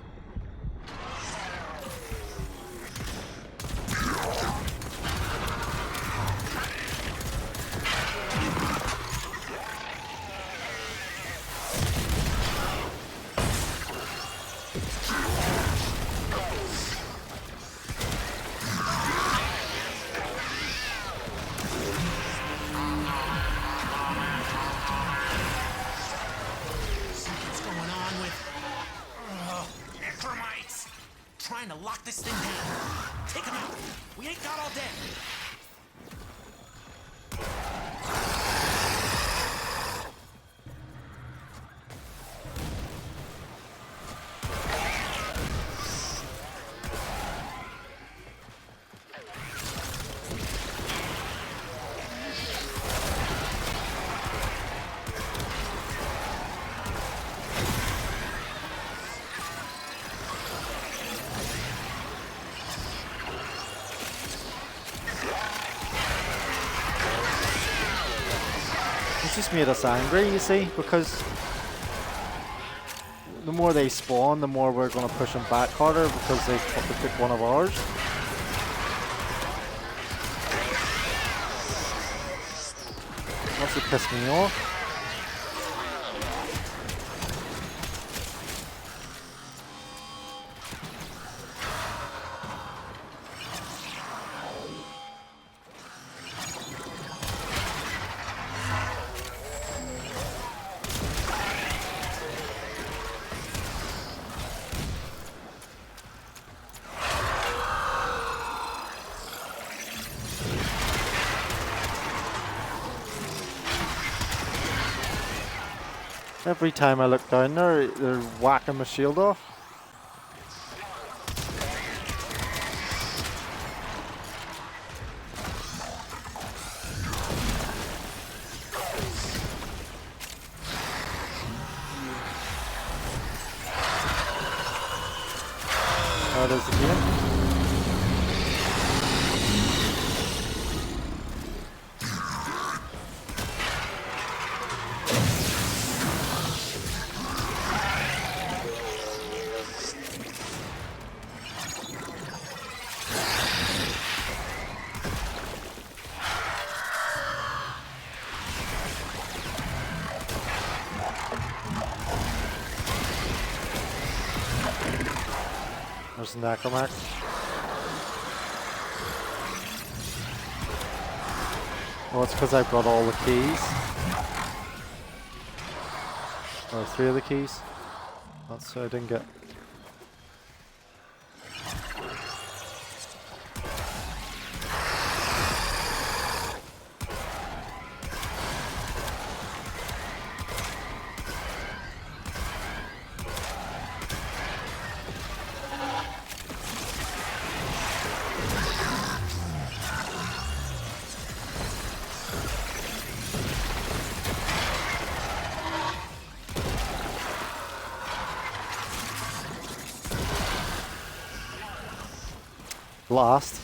Something's going on with... Necromites! Trying to lock this thing down. Take them out. We ain't got all day. It's just made us angry, you see, because the more they spawn, the more we're going to push them back harder because they fucking took one of ours. That's what pissed me off. Every time I look down there, they're whacking my shield off. There it is again. There's the Necromax. Well, it's because I've got all the keys. Or 3 of the keys. That's what I didn't get. Blast.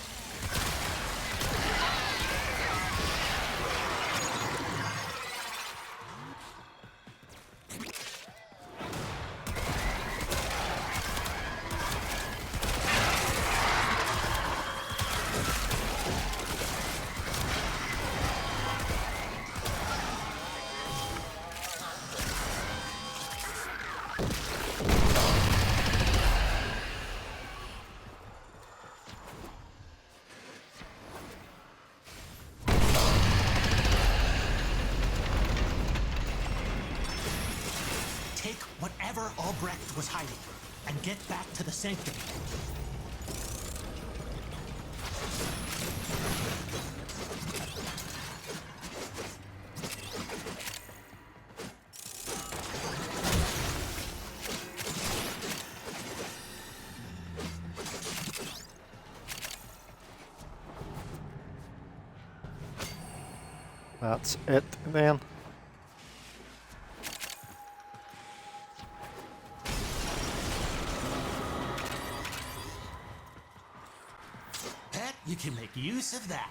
Take whatever Albrecht was hiding and get back to the sanctum. That's it then. Bet you can make use of that.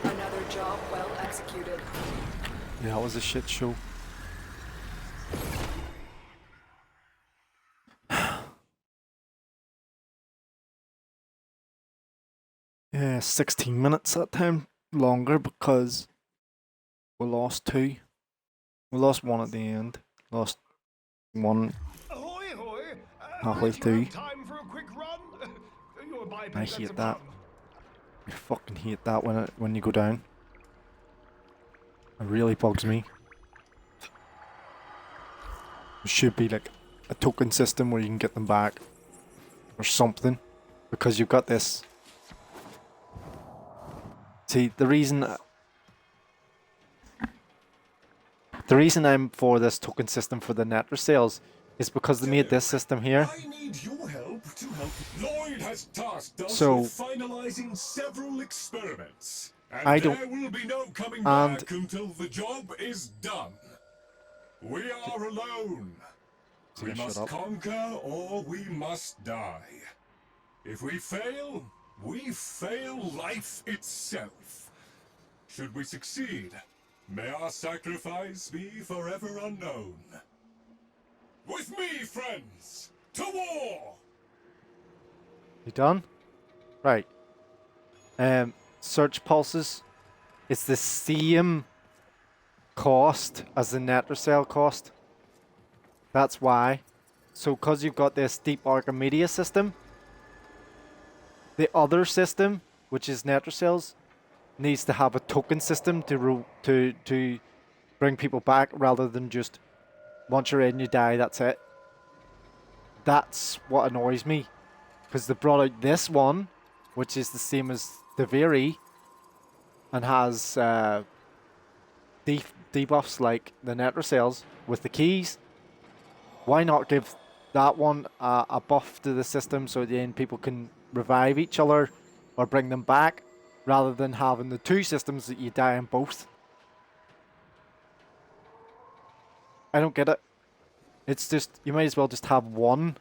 Another job well executed. Yeah, that was a shit show. Yeah, 16 minutes that time. Longer because we lost 2. We lost 1 at the end. Lost 1 Ahoy, ahoy! halfway Might you through. have time for a quick run? Your biped, I that's hate a that. pun. I fucking hate that when you go down. It really bugs me. There should be like a token system where you can get them back. Or something. Because you've got this. See, the reason I'm for this token system for the Nectracells is because they made this system here. I need your help to help. Loid has tasked us So- with finalizing several experiments. And I don't- there will be no coming and- back until the job is done. We are alone. We Shut must up. conquer or we must die. If we fail, we fail life itself. Should we succeed, may our sacrifice be forever unknown. With me, friends, to war! You done? Right. Search pulses. It's the same cost as the Nectracell cost. That's why. So because you've got this deep Archimedia system, the other system, which is Nectracells, needs to have a token system to bring people back rather than just once you're in you die, that's it. That's what annoys me. Because they brought out this one, which is the same as the Viri, and has debuffs like the Nectracells with the keys. Why not give that one a buff to the system so then people can revive each other or bring them back, rather than having the two systems that you die in both? I don't get it. It's just, you might as well just have one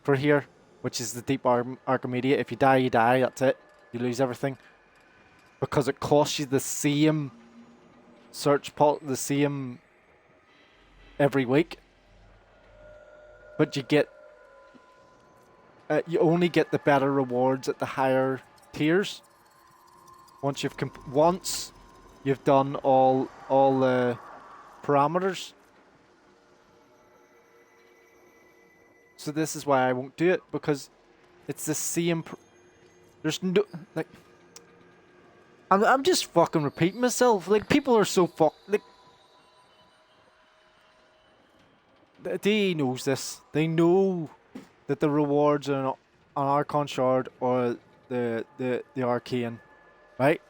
for here, which is the Deep Archimedia. If you die, you die, that's it. You lose everything. Because it costs you the same search pot, the same every week. But you get, you only get the better rewards at the higher tiers. Once you've done all the parameters. So this is why I won't do it, because it's the same. There's no, like, I'm just fucking repeating myself. Like, people are so like, the DE knows this. They know that the rewards are an Archon shard or the arcane, right?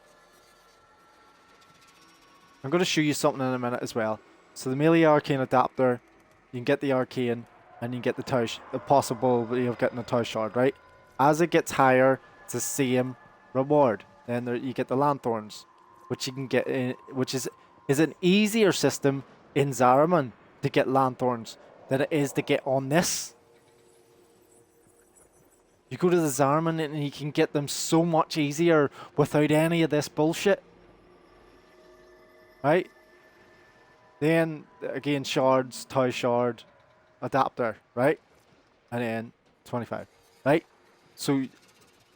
I'm going to show you something in a minute as well. So the melee arcane adapter, you can get the arcane, and you get the possibility of getting a Tau shard, right? As it gets higher, it's the same reward. Then you get the lanthorns, which you can get in, which is an easier system in Zariman to get lanthorns than it is to get on this. You go to the Zariman and you can get them so much easier without any of this bullshit, right? Then again, shards, Tau shard, adapter, right? And then 25, right? So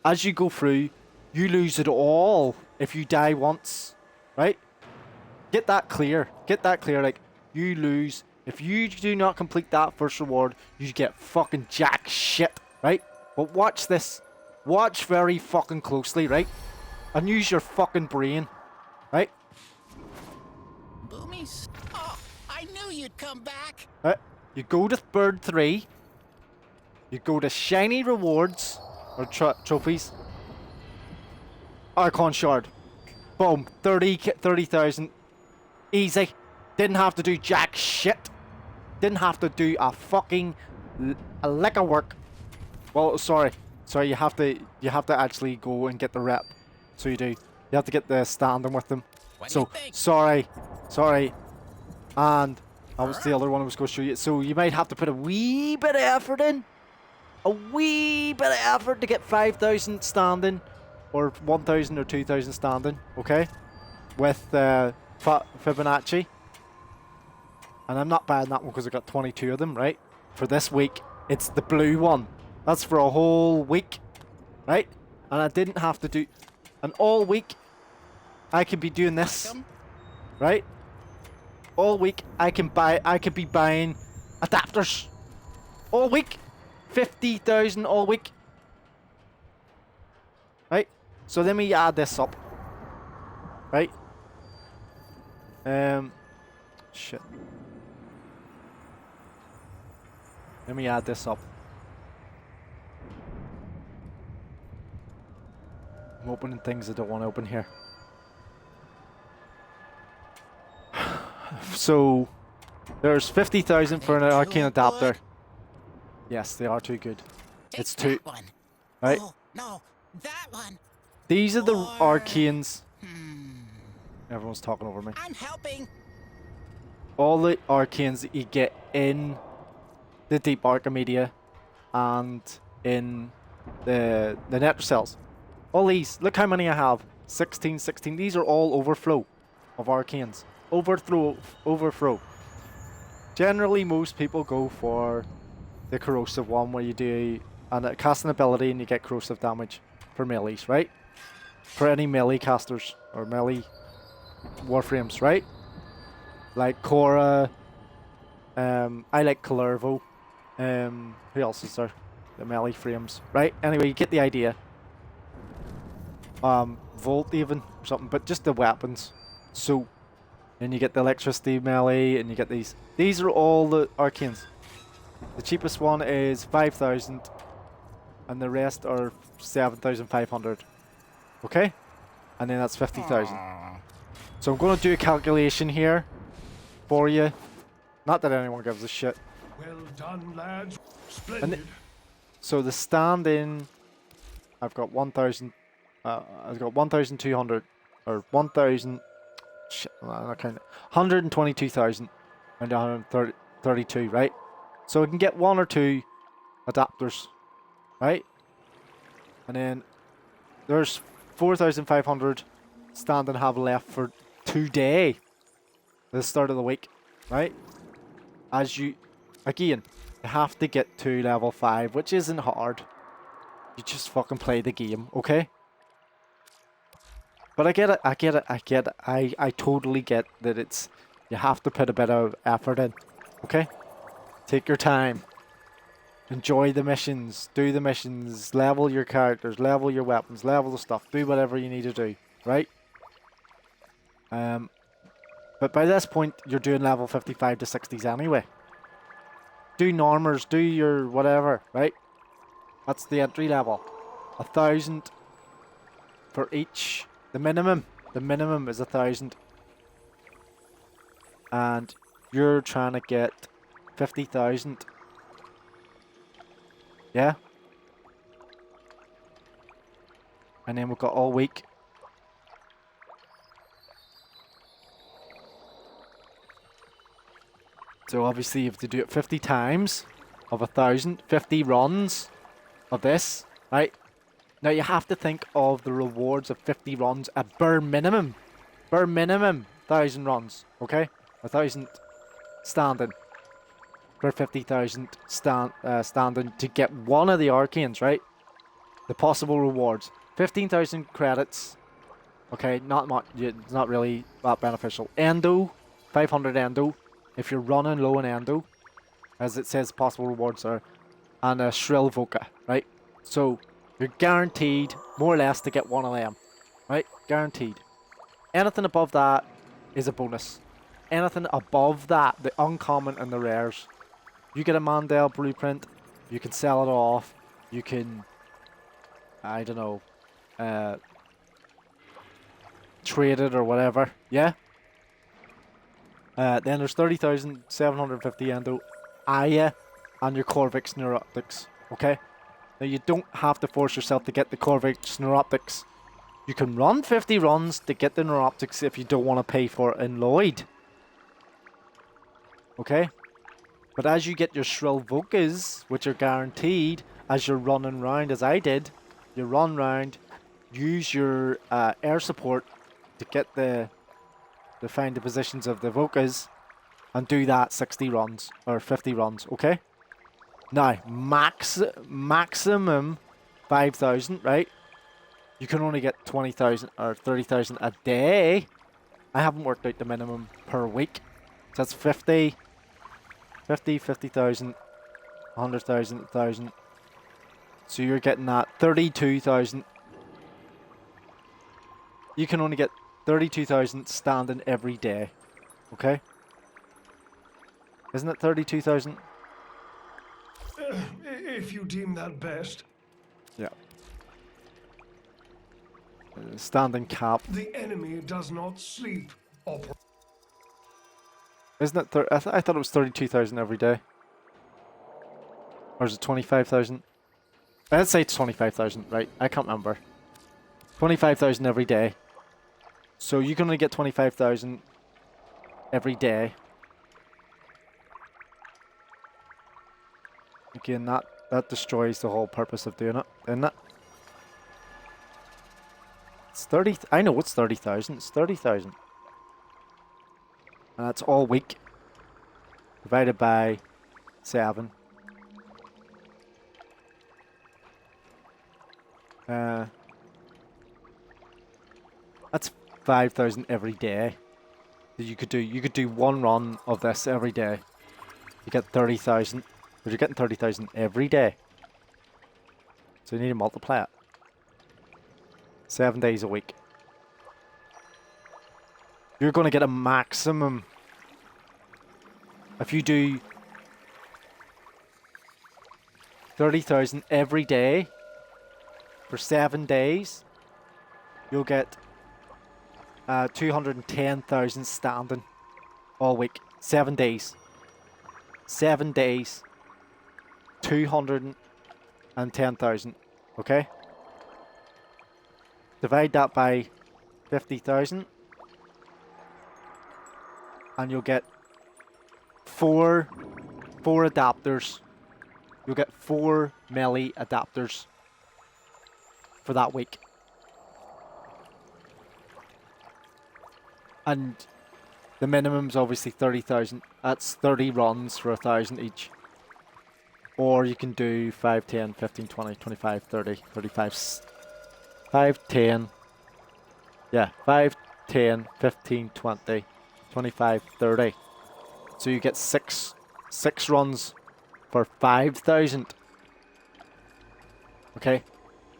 as you go through, you lose it all if you die once, right? Get that clear. Get that clear. Like, you lose. If you do not complete that first reward, you get fucking jack shit, right? But watch this. Watch very fucking closely, right? And use your fucking brain, right? Boomies? Oh, I knew you'd come back. You go to Bird 3. You go to Shiny Rewards, or Trophies. Archon Shard. Boom. 30,000. Easy. Didn't have to do jack shit. Didn't have to do a fucking a lick of work. Well, sorry. You have to actually go and get the rep. So you do. You have to get the standing with them. So sorry. And that was the other one I was going to show you. So you might have to put a wee bit of effort in. A wee bit of effort to get 5,000 standing. Or 1,000 or 2,000 standing. Okay? With Fibonacci. And I'm not buying that one because I got 22 of them, right? For this week, it's the blue one. That's for a whole week. Right? And I didn't have to do... And all week, I could be doing this. Right? All week, I could be buying adapters. All week. 50,000 all week. Right? So let me add this up. Right? Shit. Let me add this up. I'm opening things I don't want to open here. So, there's 50,000 for an arcane adapter. Yes, they are too good. It's two. One. Right? Oh, no, that one. These are the Or- arcanes. Everyone's talking over me. I'm helping. All the arcanes that you get in the Deep Archimedia and in the Nectracells. All these. Look how many I have. 16. These are all overflow of arcanes. Overthrow. Generally, most people go for the corrosive one, where you do cast an ability and you get corrosive damage for melees, right? For any melee casters or melee Warframes, right? Like Cora. I like Calervo. Who else is there? The melee frames, right? Anyway, you get the idea. Volt even or something, but just the weapons. So. Then you get the electricity melee, and you get these. These are all the arcanes. The cheapest one is 5,000. and the rest are 7,500. Okay? And then that's 50,000. So I'm going to do a calculation here for you. Not that anyone gives a shit. Well done, lads. And Splendid. so the stand-in, I've got 1,000. I've got 1,200 or 1,000. Shit, I'm not counting. 122,000 and 132, right? So I can get 1 or 2 adapters, right? And then there's 4,500 stand and have left for today, the start of the week, right? As you, again, you have to get to level 5, which isn't hard. You just fucking play the game, okay? But I get it, I get it, I get it. I totally get that it's, you have to put a bit of effort in, okay? Take your time. Enjoy the missions, do the missions, level your characters, level your weapons, level the stuff, do whatever you need to do, right? But by this point, you're doing level 55 to 60s anyway. Do normers, do your whatever, right? That's the entry level. 1,000 for each. The minimum is 1,000. And you're trying to get 50,000. Yeah? And then we've got all week. So obviously you have to do it 50 times of 1,000, 50 runs of this, right? Now you have to think of the rewards of 50 runs at bare minimum. Bare minimum 1,000 runs, okay? 1,000 standing for 50,000 standing to get one of the arcanes, right? The possible rewards. 15,000 credits. Okay, not much. It's not really that beneficial. Endo, 500 endo. If you're running low in endo, as it says, possible rewards are, and a shrill voca, right? So you're guaranteed more or less to get one of them, right? Guaranteed. Anything above that is a bonus. Anything above that, the uncommon and the rares, you get a Mandel blueprint, you can sell it off, you can, I don't know, trade it or whatever, yeah? Then there's 30,750 endo, Aya, and your Qorvex neuroptics, okay? Now you don't have to force yourself to get the Qorvex neuroptics. You can run 50 runs to get the neuroptics if you don't want to pay for it in Loid. Okay? But as you get your shrill vocas, which are guaranteed, as you're running round, as I did, you run round, use your air support to get to find the positions of the vocas, and do that 60 runs, or 50 runs, okay? Now, maximum 5,000, right? You can only get 20,000 or 30,000 a day. I haven't worked out the minimum per week. So that's 50, 50,000, 100,000, 1,000. So you're getting that 32,000. You can only get 32,000 standing every day. Okay? Isn't it 32,000? If you deem that best. Yeah. Standing cap. The enemy does not sleep. Isn't it? I thought it was 32,000 every day. Or is it 25,000? I'd say it's 25,000, right? I can't remember. 25,000 every day. So you can only get 25,000 every day. Again, that destroys the whole purpose of doing it, isn't it? It's 30. I know it's 30,000. It's 30,000. And that's all week. Divided by 7. That's 5,000 every day. That you could do. You could do one run of this every day. You get 30,000. But you're getting 30,000 every day. So you need to multiply it. 7 days a week. You're going to get a maximum. If you do 30,000 every day, for 7 days, you'll get 210,000 standing all week. 7 days. 7 days. 210,000. Okay? Divide that by 50,000. And you'll get four adapters. You'll get 4 melee adapters for that week. And the minimum's obviously 30,000. That's 30 runs for 1,000 each. Or you can do 5, 10, 15, 20, 25, 30, 35, 5, 10. Yeah, 5, 10, 15, 20, 25, 30. So you get six runs for 5,000. Okay?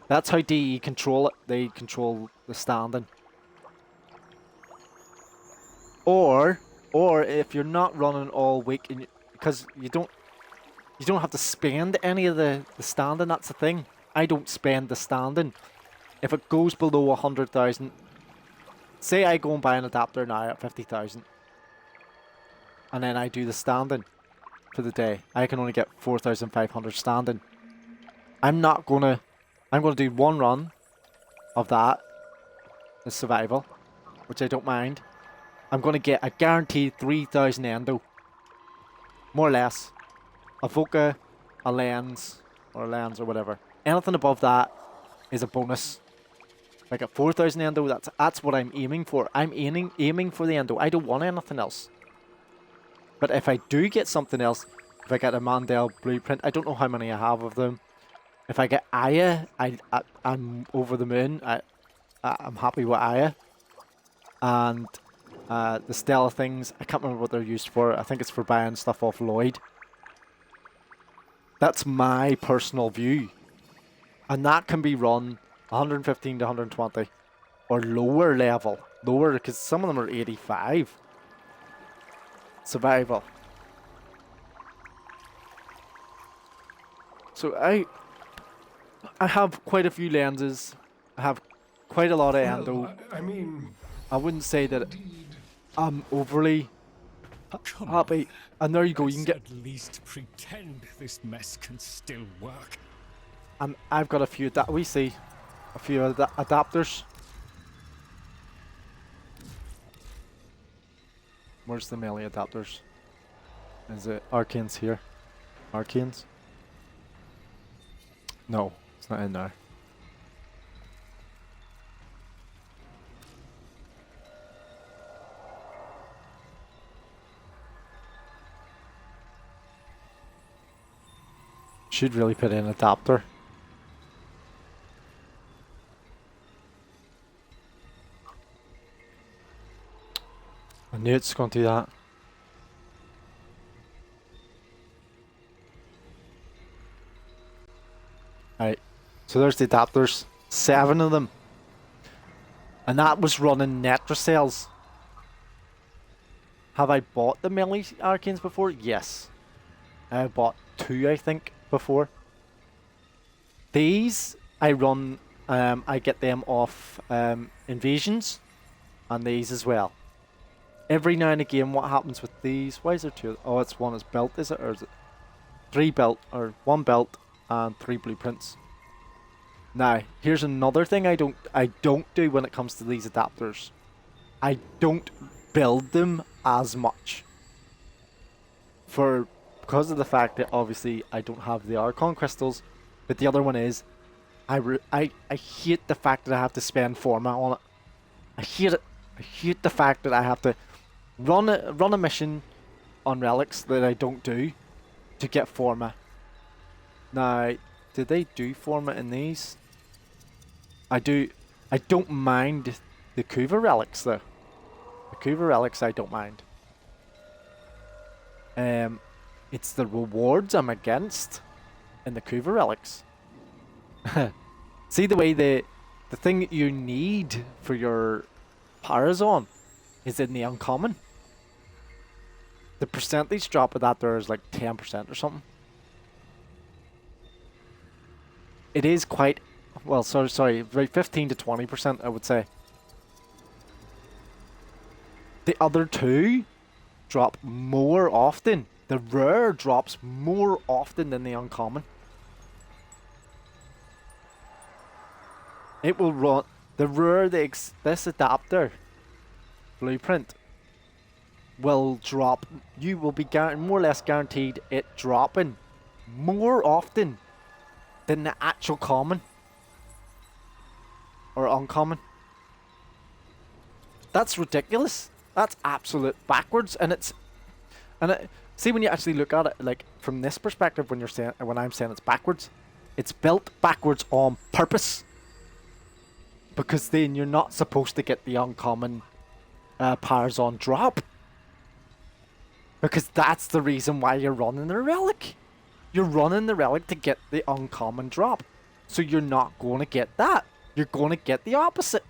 That's how DE control it. They control the standing. Or if you're not running all week, because you don't have to spend any of the standing. That's the thing. I don't spend the standing. If it goes below 100,000, say I go and buy an adapter now at 50,000, and then I do the standing for the day, I can only get 4,500 standing. I'm gonna do 1 run of that, the survival, which I don't mind. I'm gonna get a guaranteed 3,000 endo, more or less. A Voca, a lens or whatever. Anything above that is a bonus. Like at 4,000 endo, that's what I'm aiming for. I'm aiming for the endo. I don't want anything else. But if I do get something else, if I get a Mandel blueprint, I don't know how many I have of them. If I get Aya, I'm over the moon. I'm happy with Aya. And the Stella things, I can't remember what they're used for. I think it's for buying stuff off Loid. That's my personal view. And that can be run 115 to 120. Or lower level. Lower, because some of them are 85. Survival. So I have quite a few lenses. I have quite a lot of endo. Well, I mean, I wouldn't say that indeed. I'm overly happy. And there you go, you can get... At least pretend this mess can still work. And I've got a few that we see. A few adapters. Where's the melee adapters? Is it arcanes here? Arcanes? No, it's not in there. Should really put in an adapter. I knew it's going to do that. Right, so there's the adapters. 7 of them. And that was running Nectracells. Have I bought the melee arcanes before? Yes. I bought 2, I think, before. These I run, I get them off invasions, and these as well. Every now and again, what happens with these? Why is there 2? Oh, it's 1 is built, is it? Or is it 3 built, or 1 built and 3 blueprints? Now, here's another thing I don't do when it comes to these adapters. I don't build them as much. Because of the fact that obviously I don't have the Archon crystals, but the other one is, I hate the fact that I have to spend format on it. I hate it. I hate the fact that I have to run a mission on relics that I don't do to get format. Now, did they do format in these? I do. I don't mind the Kuva relics though. The Kuva relics I don't mind. It's the rewards I'm against in the Kuva relics. See the way the thing that you need for your Parazon is in the uncommon. The percentage drop of that there is like 10% or something. It is quite well, sorry, about 15 to 20%, I would say. The other two drop more often. The rare drops more often than the uncommon. It will run the rare. This adapter blueprint will drop. You will be more or less guaranteed it dropping more often than the actual common or uncommon. That's ridiculous. That's absolute backwards, and see, when you actually look at it, like from this perspective, when I'm saying it's backwards, it's built backwards on purpose, because then you're not supposed to get the uncommon powers on drop, because that's the reason why you're running the relic. You're running the relic to get the uncommon drop, so you're not going to get that. You're going to get the opposite.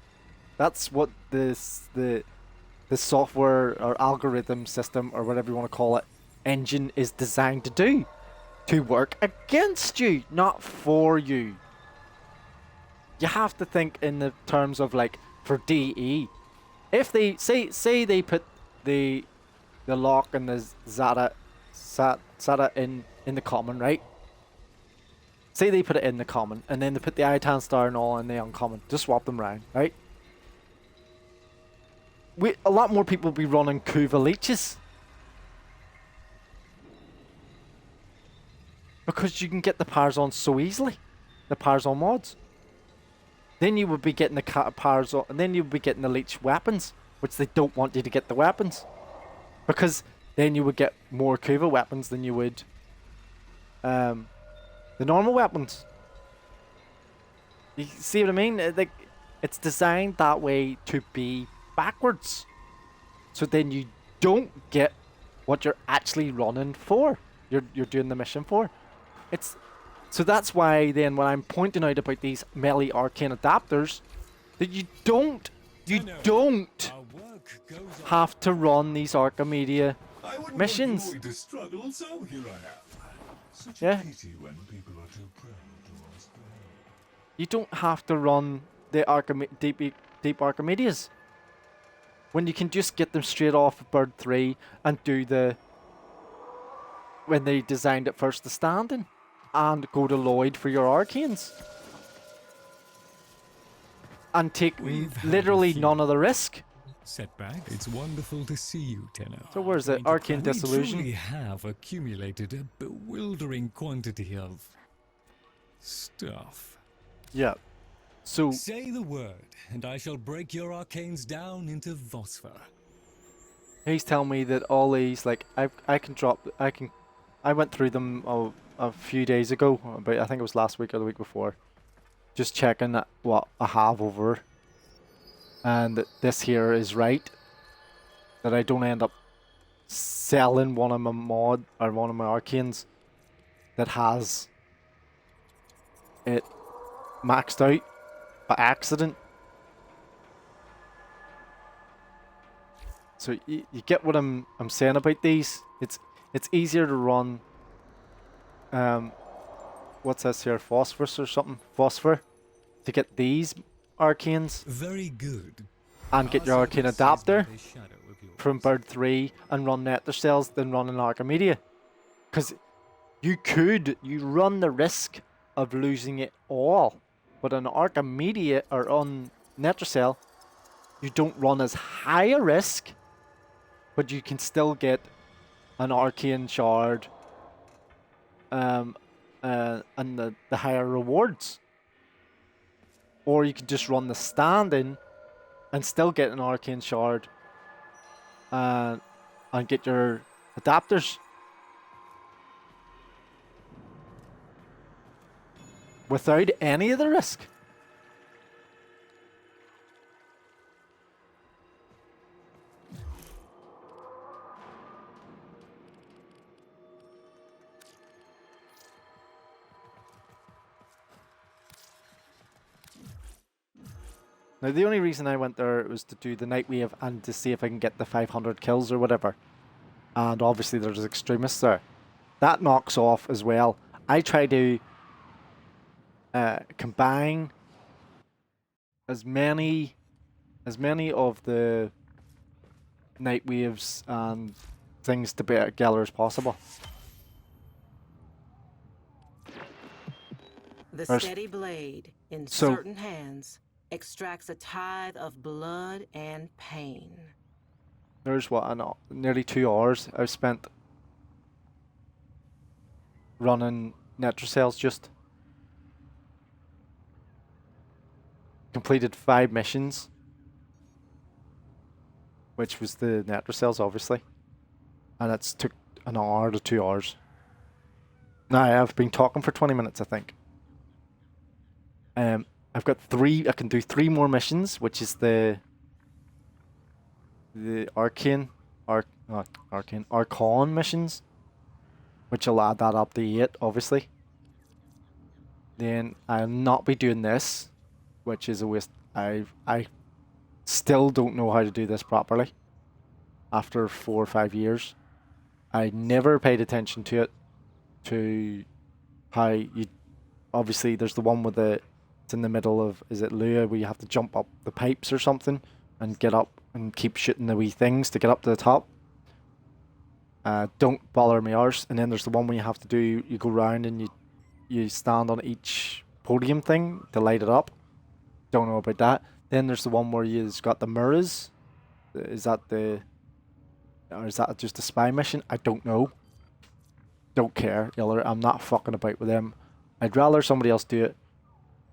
That's what the software or algorithm system, or whatever you want to call it, engine is designed to do. To work against you, not for you. You have to think in the terms of, like, for DE. If they say they put the lock and the Zata in the common, right? Say they put it in the common, and then they put the Itan Star and all in the uncommon. Just swap them around, right? A lot more people will be running Kuva leeches, because you can get the powers on so easily, the powers on mods. Then you would be getting the powers on, and then you would be getting the leech weapons, which they don't want you to get the weapons, because then you would get more Kuva weapons than you would the normal weapons. You see what I mean? Like, it's designed that way to be backwards, so then you don't get what you're actually running for. You're doing the mission for. So that's why then when I'm pointing out about these melee arcane adapters, that you don't have to run these Archimedia missions. To struggle, so here I am. Such Yeah. a pity when people are too proud to ask for help. You don't have to run the deep Archimedias, when you can just get them straight off of Bird 3 and do when they designed it first, the standing, and go to Loid for your arcanes. And take literally none of the risk. Setback. It's wonderful to see you, Tenor. So where's the Arcane We Disillusion? truly have accumulated a bewildering quantity of stuff. Yeah. So Say the word, and I shall break your arcanes down into phosphor. he's telling me that all these, like, I went through them a few days ago, I think it was last week or the week before, just checking that what I have over, and that this here is right, that I don't end up selling one of my one of my arcanes that has it maxed out by accident. So you get what I'm saying about these. It's easier to run what's this here, phosphorus or something, phosphor, to get these arcanes Very good. and get your Our arcane service adapter is but a shadow of yours. from Bird 3 and run Nectracells, then run an Archimedia. Because you run the risk of losing it all. But on Archimedia or on Nectracell, you don't run as high a risk, but you can still get an arcane shard and the higher rewards. Or you could just run the stand-in and still get an arcane shard and get your adapters without any of the risk. Now, the only reason I went there was to do the Nightwave and to see if I can get the 500 kills or whatever. And obviously there's extremists there. That knocks off as well. I try to combine as many of the Nightwaves and things to be together as possible. The There's- steady blade in So- certain hands extracts a tithe of blood and pain. There's what, nearly 2 hours I've spent running Nectracells. Just completed 5 missions, which was the Nectracells, obviously, and it's took an hour to 2 hours. Now I've been talking for 20 minutes, I think. I've got 3. I can do 3 more missions, which is the Arcane missions, which will add that up to 8, obviously. Then I'll not be doing this, which is a waste. I still don't know how to do this properly. After 4 or 5 years, I never paid attention to it. To how you, obviously, there's the one with the, it's in the middle of, is it Lua, where you have to jump up the pipes or something and get up and keep shooting the wee things to get up to the top. Don't bother me arse. And then there's the one where you have to do, you go round and you stand on each podium thing to light it up. Don't know about that. Then there's the one where you've got the mirrors. Is that or is that just a spy mission? I don't know. Don't care. I'm not fucking about with them. I'd rather somebody else do it.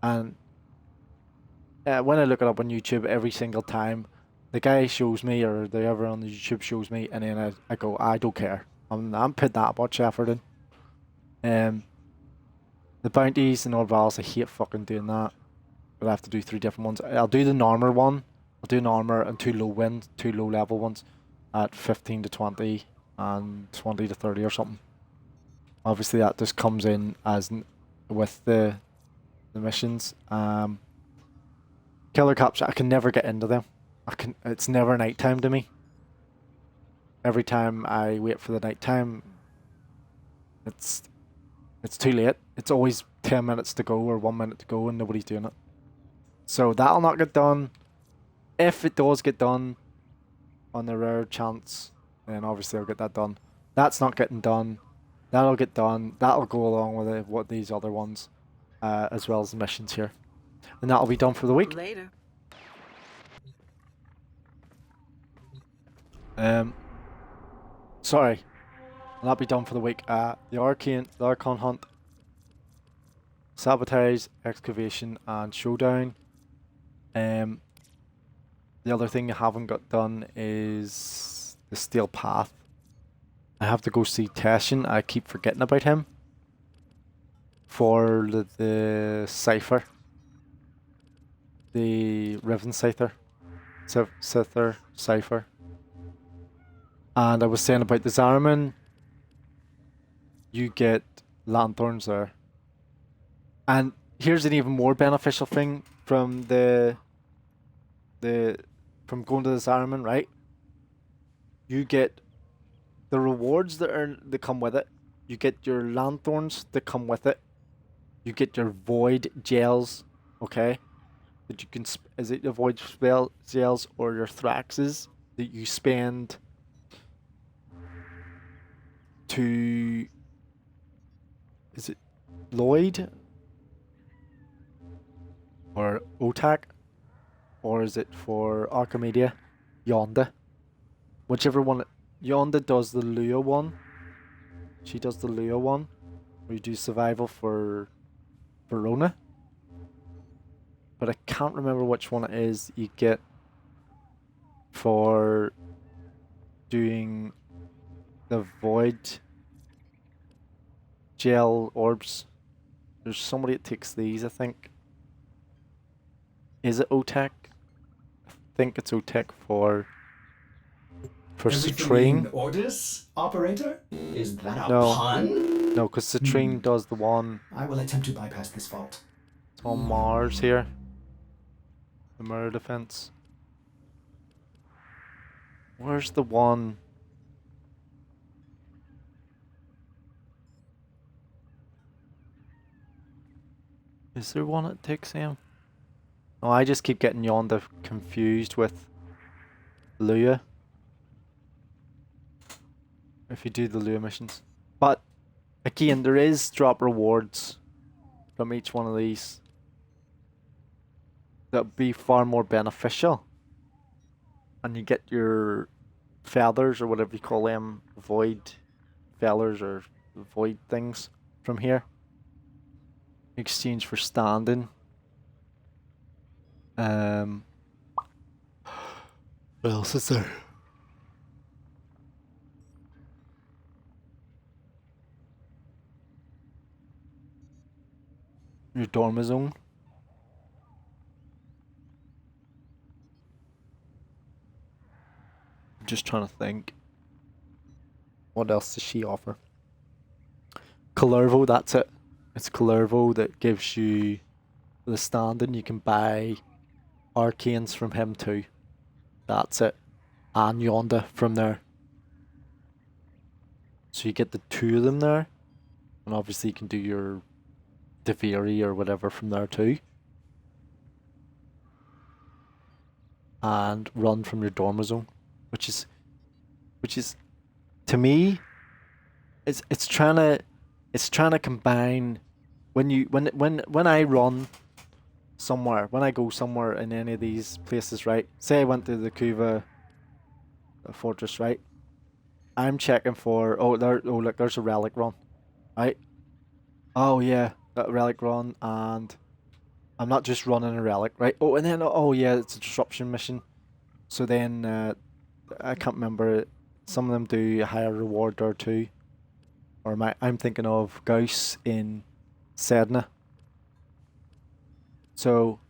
And when I look it up on YouTube every single time, the guy shows me, or the ever on the YouTube shows me, and then I go, I don't care. I'm putting that much effort in. The bounties and all vals, I hate fucking doing that. But I have to do 3 different ones. I'll do the armor one. I'll do an armor and 2 low level ones at 15 to 20 and 20 to 30 or something. Obviously that just comes in as with the missions. Killer capture, I can never get into them. It's never nighttime to me. Every time I wait for the nighttime, it's too late. It's always 10 minutes to go or 1 minute to go and nobody's doing it. So that'll not get done. If it does get done, on the rare chance, then obviously I'll get that done. That's not getting done. That'll get done. That'll go along with what these other ones, as well as the missions here. And that'll be done for the week. Later. Sorry. That'll be done for the week. The Archon Hunt, Sabotage, Excavation, and Showdown. The other thing I haven't got done is the Steel Path. I have to go see Teshin. I keep forgetting about him. For the Cypher. The Riven Cypher. Cypher. And I was saying about the Zariman. You get lanthorns there. And here's an even more beneficial thing from from going to the Zariman, right? You get the rewards that come with it. You get your lanthorns that come with it. You get your void gels, okay? That you can is it your void spell gels or your thraxes that you spend to, is it Loid or Otak, or is it for Arcamedia? Yonda, whichever one. Yonda does the Lua one. She does the Lua one, where you do survival for Verona. But I can't remember which one it is you get for doing the void gel orbs. There's somebody that takes these, I think. Is it Otek? I think it's Otek for Citrine. Orders, operator? Is that a No. pun? No, because Citrine does the one. I will attempt to bypass this fault. It's on Mars here. The mirror defense. Where's the one? Is there one that takes him? Oh, I just keep getting Yonda confused with Lua. If you do the Lua missions. But, again, there is drop rewards from each one of these that would be far more beneficial. And you get your feathers, or whatever you call them, void feathers or void things from here. In exchange for standing. What else is there? Your dorma zone. I'm just trying to think. What else does she offer? Qorvex, that's it. It's Qorvex that gives you the standing. You can buy arcanes from him too. That's it. And Yonda from there. So you get the two of them there. And obviously you can do your Deviri or whatever from there too. And run from your dorma zone. Which is to me it's trying to combine when I run somewhere, when I go somewhere in any of these places, right? Say I went to the Kuva fortress, right? I'm checking for look, there's a relic run, right? Oh yeah, that relic run, and I'm not just running a relic, right? Oh, and then oh yeah, it's a disruption mission. So then I can't remember. Some of them do a higher reward or two. Or I'm thinking of Gauss in Sedna. So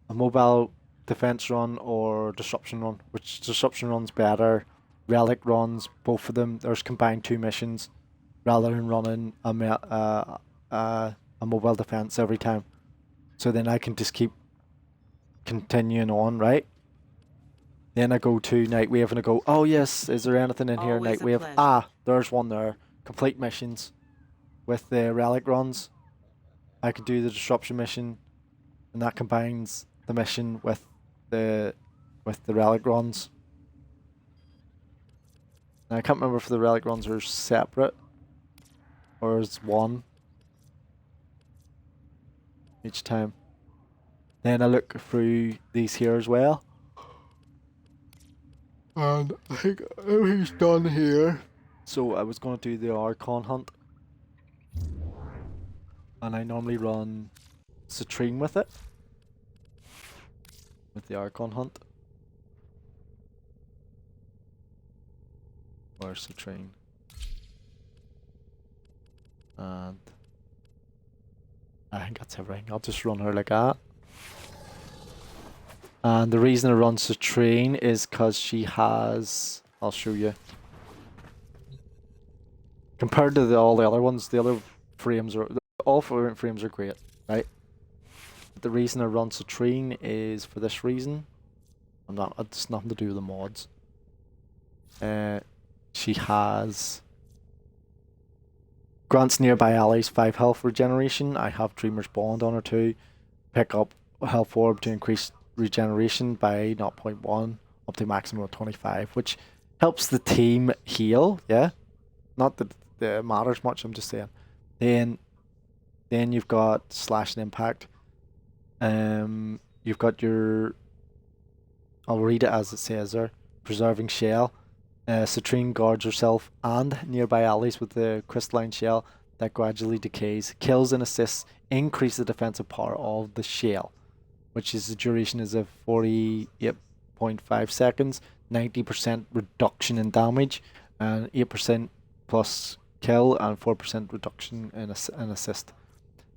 a mobile defense run or disruption run. Which disruption run's better? Relic runs, both of them. There's combined 2 missions, rather than running a mobile defense every time. So then I can just keep continuing on, right? Then I go to Nightwave and I go, oh yes, is there anything in here, Always a Nightwave? pleasure. Ah, there's one there. Complete missions with the relic runs. I could do the disruption mission, and that combines the mission with the relic runs. And I can't remember if the relic runs are separate or is one each time. Then I look through these here as well. And I think everything's done here. So I was going to do the Archon Hunt. And I normally run Citrine with it. With the Archon Hunt. Or Citrine. And I think that's everything. I'll just run her like that. And the reason I run Citrine is because she has... I'll show you. Compared to all the other ones, the other frames are... All frames are great, right? But the reason I run Citrine is for this reason. It's nothing to do with the mods. She has... Grants nearby allies 5 health regeneration. I have Dreamer's Bond on her too. Pick up a health orb to increase regeneration by 0.1 up to maximum of 25, which helps the team heal, yeah? Not that it matters much, I'm just saying. Then you've got Slash and Impact. You've got your... I'll read it as it says there. Preserving Shell. Citrine guards herself and nearby allies with the crystalline shell that gradually decays. Kills and assists increase the defensive power of the shell, which is the duration is of 48.5 seconds, 90% reduction in damage, and 8% plus kill, and 4% reduction in assist.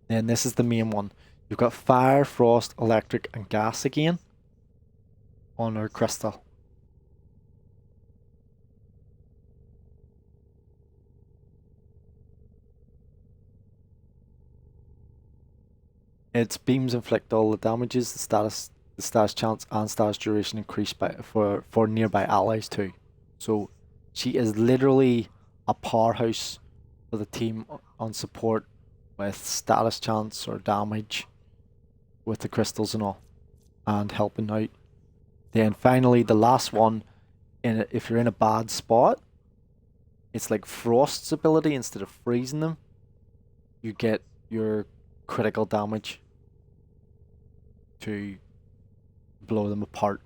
Then this is the main one. You've got fire, frost, electric, and gas again on her crystal. Its beams inflict all the damages, the status chance, and status duration increase for nearby allies too. So she is literally a powerhouse for the team on support with status chance or damage. with the crystals and all, and helping out. Then finally, the last one, if you're in a bad spot, it's like Frost's ability. Instead of freezing them, you get your critical damage to blow them apart.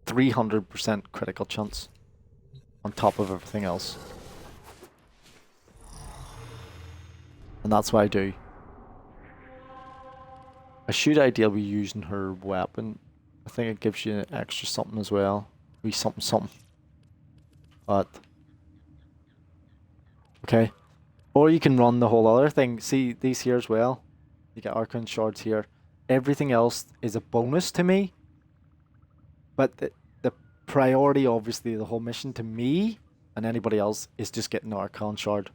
300% critical chance on top of everything else. And that's what I do. I should ideally be using her weapon. I think it gives you an extra something as well. Be something. But okay. Or you can run the whole other thing. See these here as well. You get Archon shards here. Everything else is a bonus to me. But the priority, obviously, the whole mission to me and anybody else is just getting the Archon shard.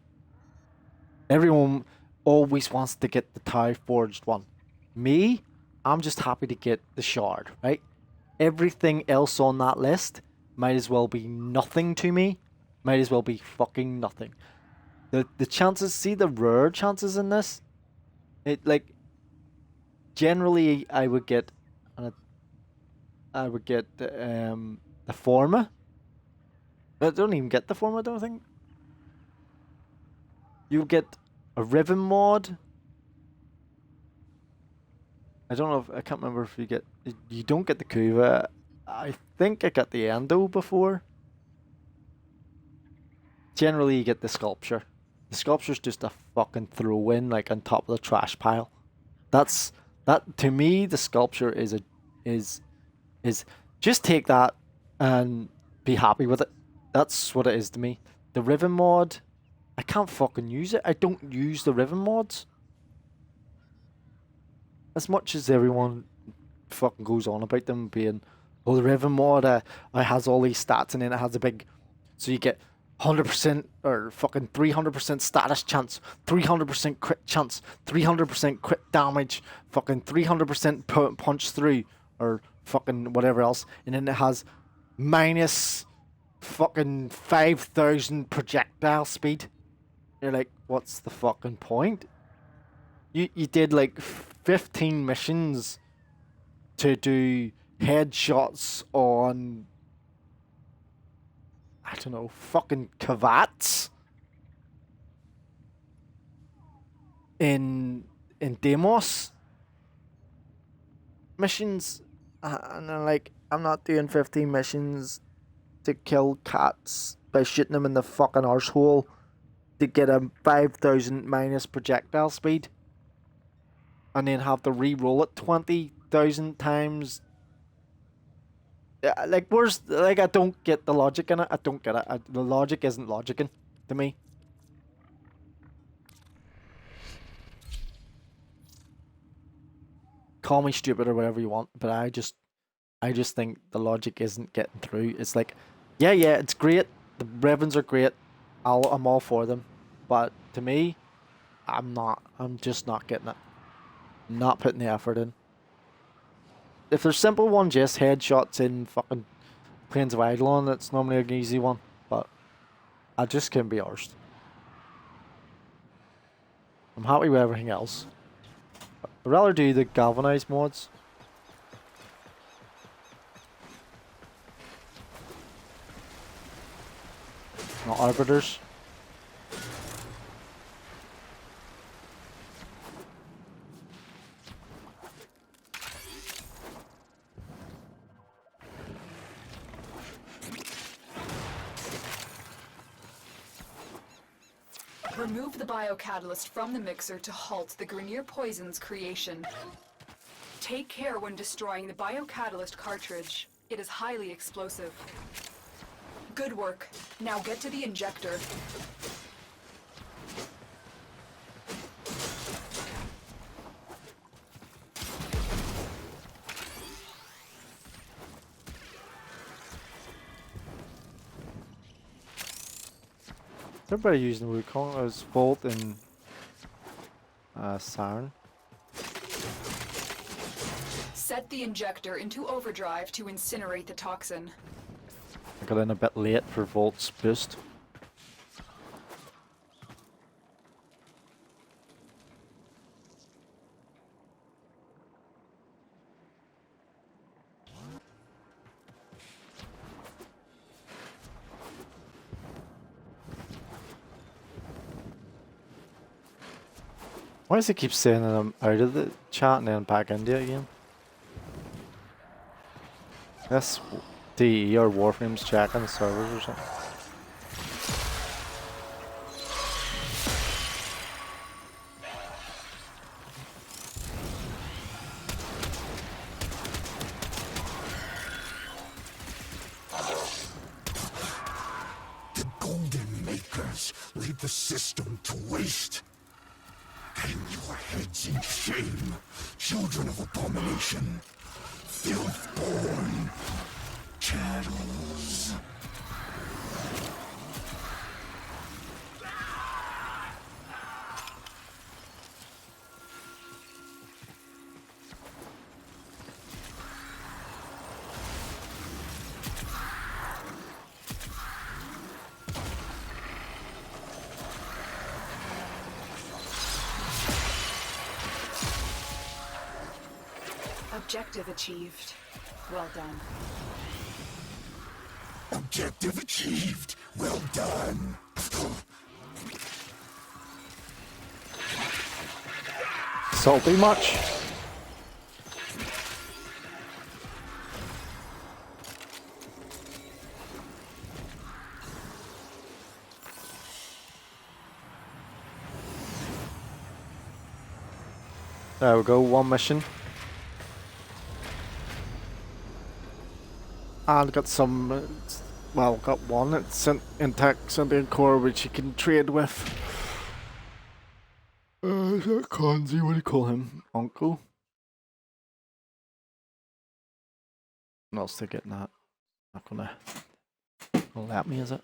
Everyone always wants to get the Tie Forged one. Me, I'm just happy to get the shard, right? Everything else on that list might as well be nothing to me. Might as well be fucking nothing. The chances, see the rare chances in this? It like generally I would get the Forma. I don't even get the Forma, I don't think. You get a Riven mod. I don't know if I can't remember if you don't get the Kuva. I think I got the Endo before. Generally you get the Sculpture. The Sculpture's just a fucking throw in like on top of the trash pile. That to me the Sculpture is just take that and be happy with it. That's what it is to me. The Riven mod, I can't fucking use it. I don't use the Riven mods. As much as everyone fucking goes on about them being, oh, the Riven mod has all these stats and then it has a big, so you get 100% or fucking 300% status chance, 300% crit chance, 300% crit damage, fucking 300% punch through, or fucking whatever else, and then it has minus fucking 5,000 projectile speed. You're like, what's the fucking point? You did like 15 missions to do headshots on, I don't know, fucking Kavats in Deimos missions, and I'm like, I'm not doing 15 missions to kill cats by shooting them in the fucking arsehole to get a 5,000 minus projectile speed and then have to re-roll it 20,000 times. Like, where's, like, I don't get the logic in it. I don't get it. The logic isn't logicking to me. Call me stupid or whatever you want, but I just think the logic isn't getting through. It's like, yeah, it's great. The Ravens are great. I'm all for them, but to me, I'm just not getting it. I'm not putting the effort in. If there's simple ones, yes, headshots in fucking Plains of Eidolon, that's normally an easy one, but I just can't be arsed. I'm happy with everything else. I'd rather do the galvanized mods. Not arbiters. Remove the biocatalyst from the mixer to halt the Grenier poison's creation. Take care when destroying the biocatalyst cartridge. It is highly explosive. Good work. Now get to the injector. Everybody using the Wukong. It was Volt and Siren. Set the injector into overdrive to incinerate the toxin. I got in a bit late for Volt's boost. Why does it keep saying that I'm out of the chat and then back into it again? That's DE or Warframes checking the servers or something. The Golden Makers laid the system to waste. Hang your heads in shame, children of abomination, filth-born chattels. Objective achieved. Well done. Objective achieved. Well done. Salty much? There we go, one mission. And got some, well, got one. It's in tech, something core which you can trade with. Is that Kanzi? What do you call him? Uncle? What else to get that? Not gonna let me, is it?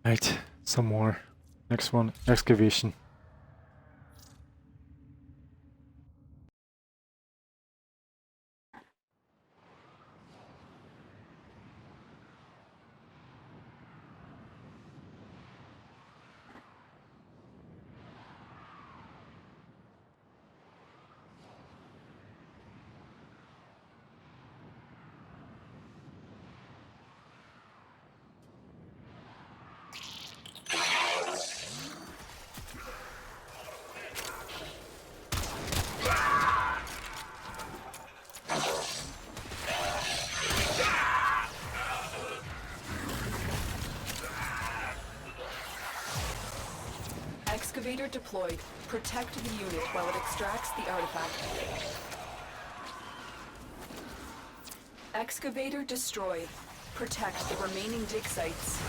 Right, some more. Next one, excavation. Excavator deployed. Protect the unit while it extracts the artifact. Excavator destroyed. Protect the remaining dig sites.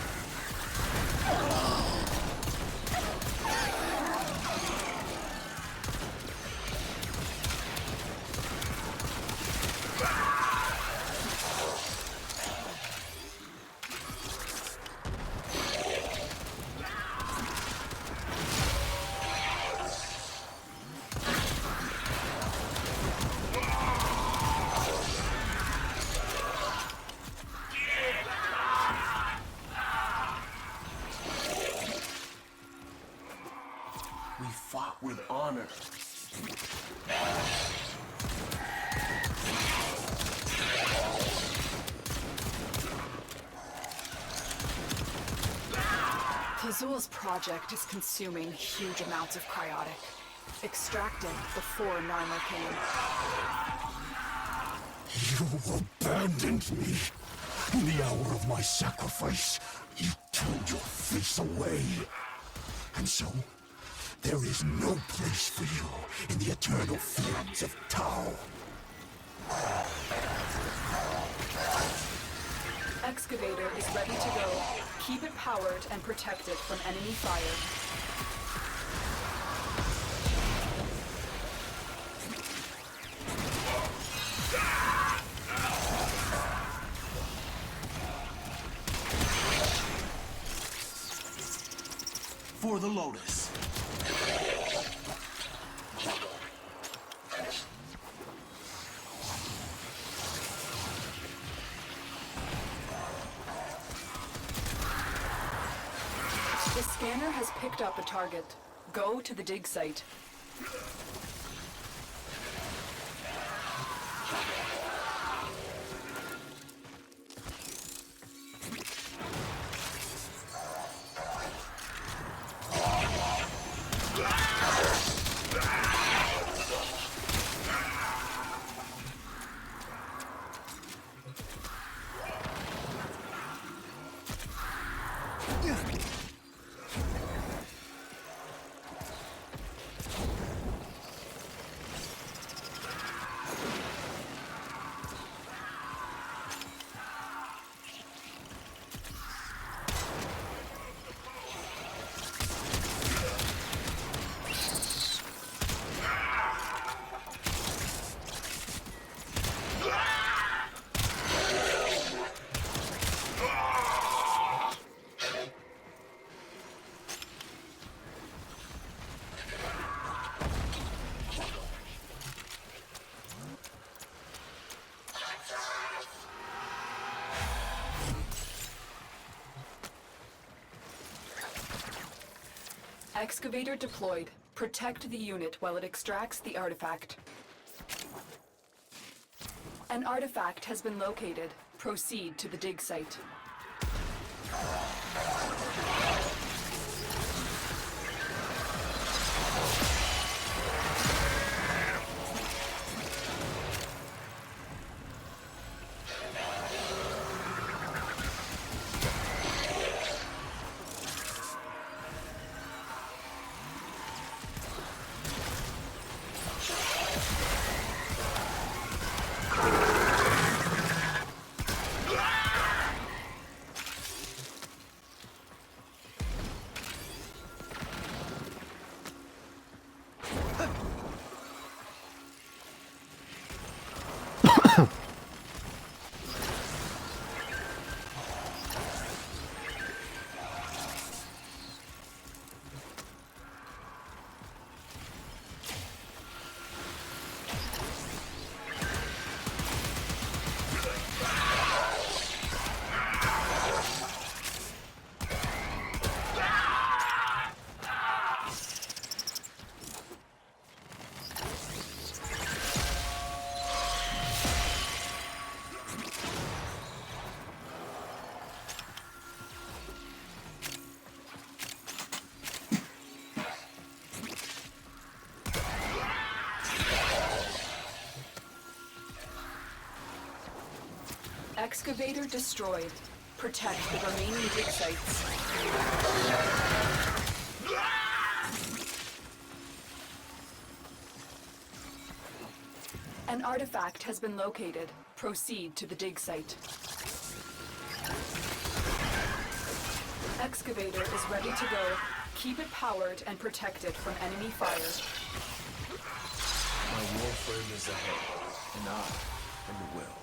We fought with honor. Khazul's project is consuming huge amounts of cryotic. Extract it before Narmer came. You abandoned me. In the hour of my sacrifice, you turned your face away. And so, there is no place for you in the eternal fields of Tau. Excavator is ready to go. Keep it powered and protect it from enemy fire. For the Lotus. The scanner has picked up a target. Go to the dig site. Excavator deployed. Protect the unit while it extracts the artifact. An artifact has been located. Proceed to the dig site. Excavator destroyed. Protect the remaining dig sites. An artifact has been located. Proceed to the dig site. Excavator is ready to go. Keep it powered and protect it from enemy fire. My Warframe is ahead, and I am the will.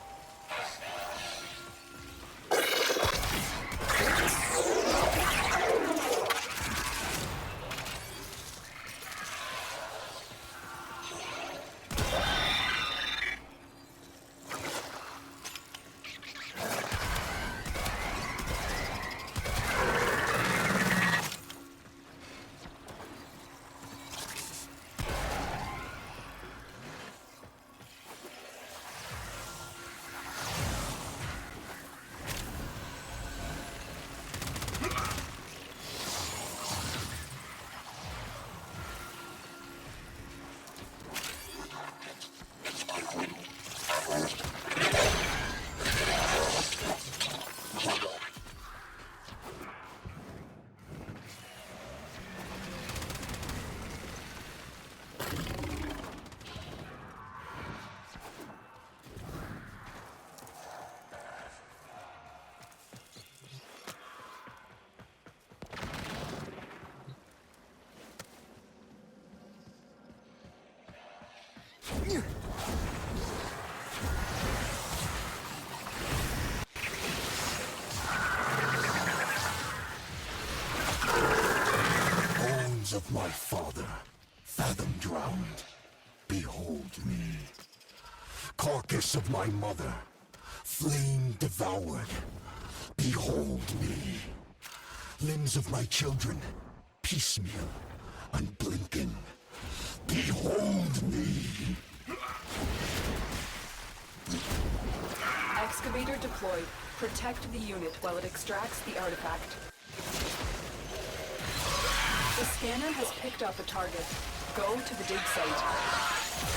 Bones of my father, fathom drowned, behold me. Carcass of my mother, flame devoured, behold me. Limbs of my children, piecemeal, unblinking, behold me. Excavator deployed. Protect the unit while it extracts the artifact. The scanner has picked up a target. Go to the dig site.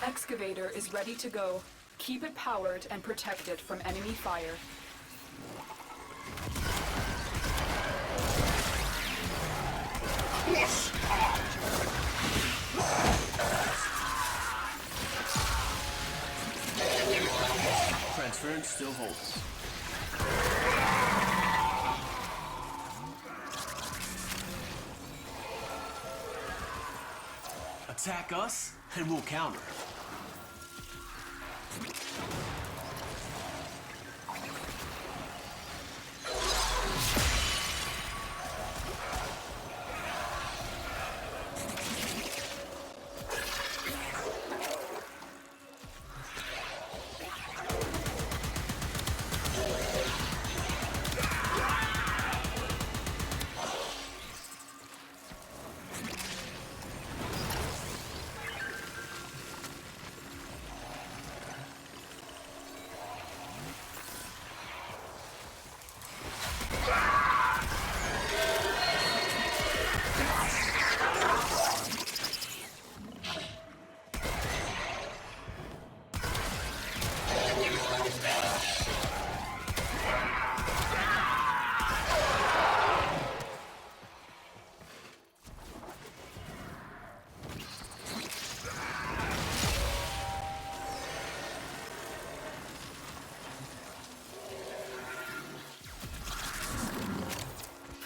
Excavator is ready to go. Keep it powered and protect it from enemy fire. Transference still holds. Attack us, and we'll counter.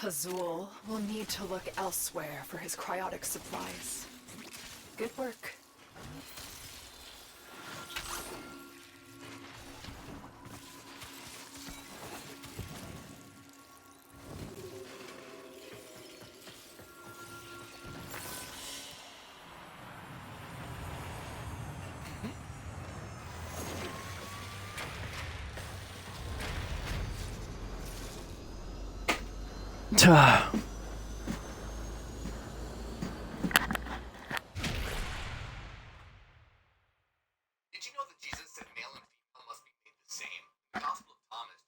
Azul will need to look elsewhere for his cryotic supplies. Good work. Did you know that Jesus said male and female must be made the same? In the Gospel of Thomas.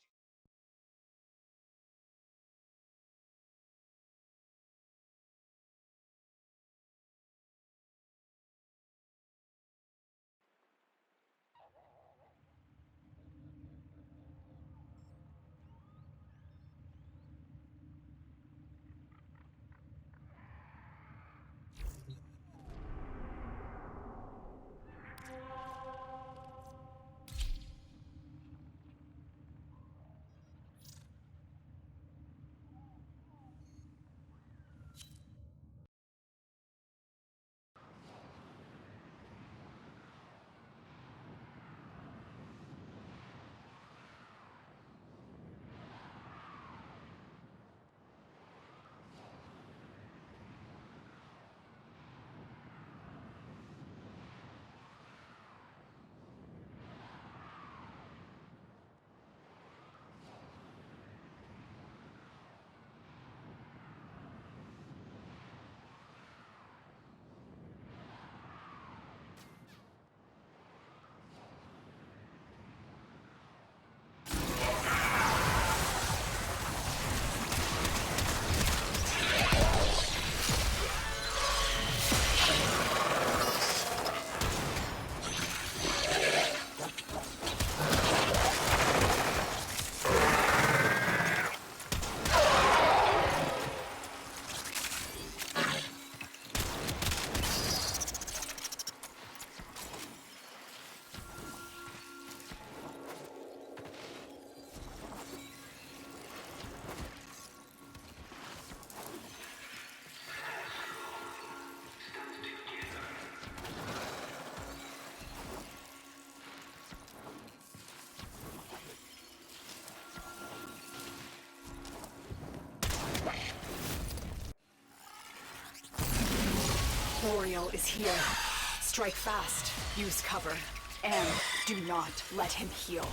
Boreal is here. Strike fast, use cover, and do not let him heal.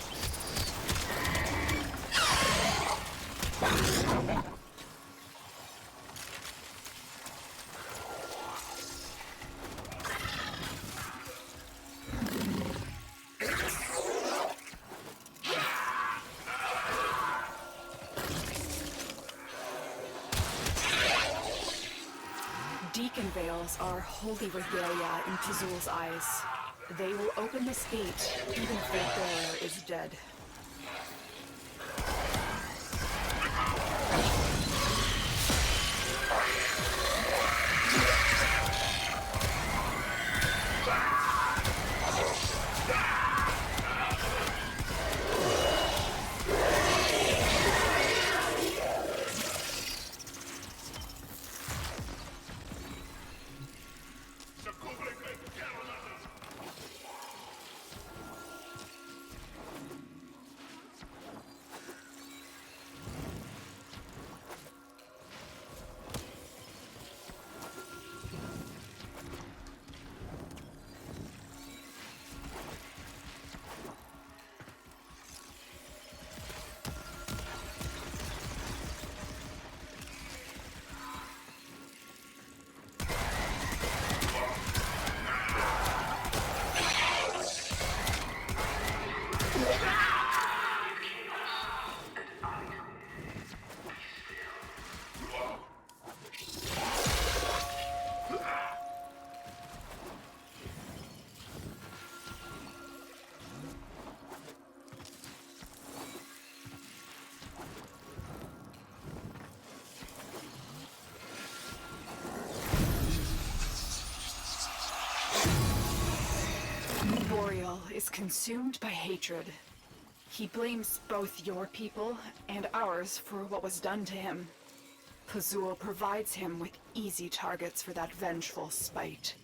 Deacon veils are holy regalia in Tazul's eyes. They will open this gate even if their bearer is dead. Boreal is consumed by hatred. He blames both your people and ours for what was done to him. Pazul provides him with easy targets for that vengeful spite.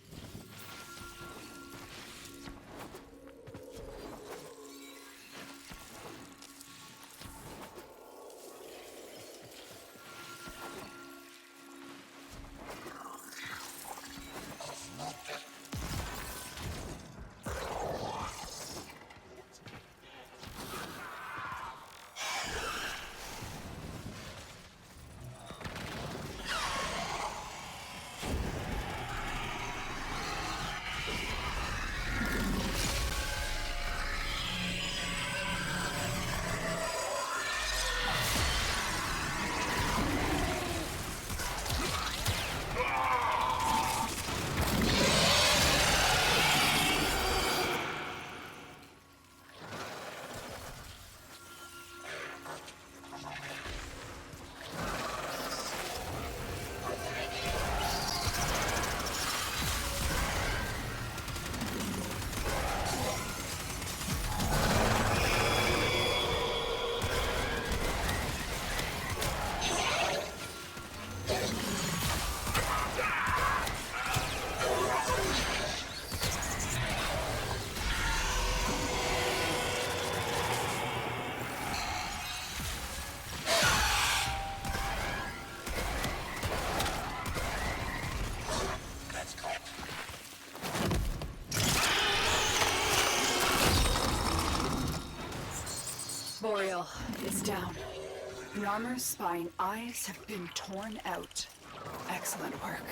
Boreal is down. The armor's spine eyes have been torn out. Excellent work.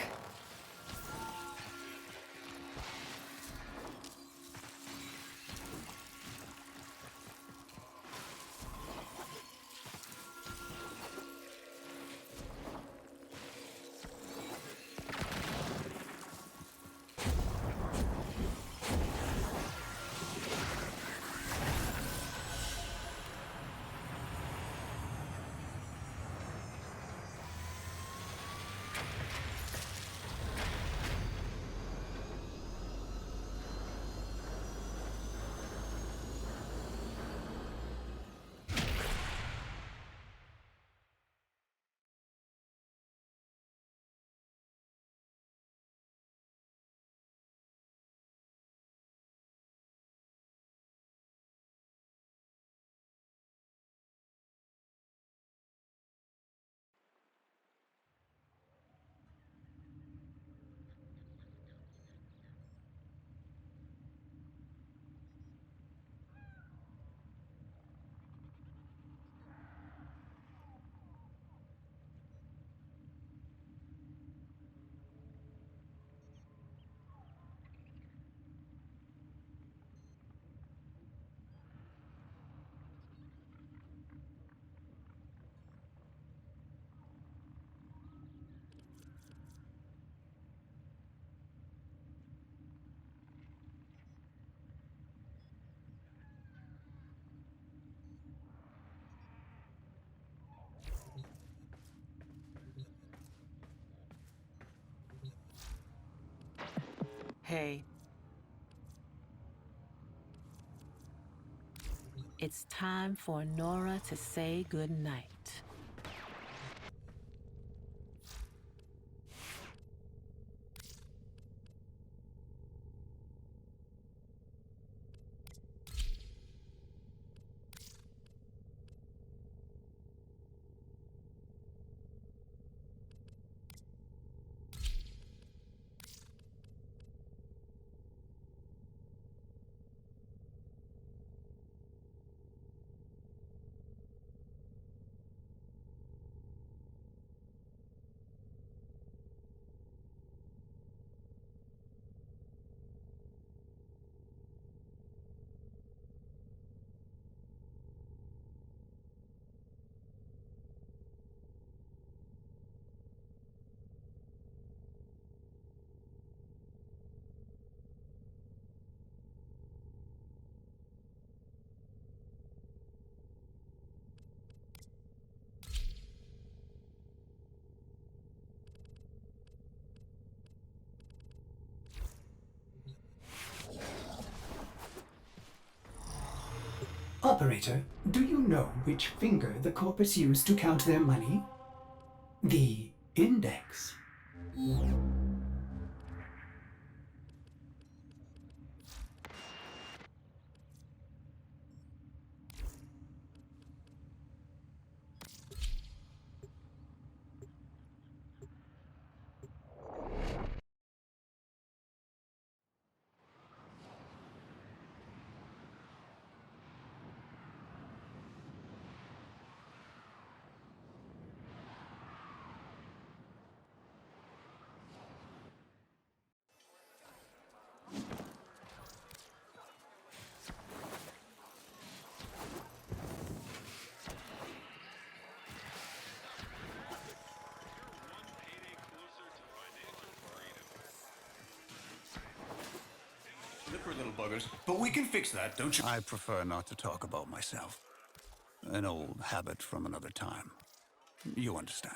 pay. It's time for Nora to say goodnight. Operator, do you know which finger the corpus used to count their money? The index. Slippery little buggers. But we can fix that, don't you? I prefer not to talk about myself. An old habit from another time. You understand.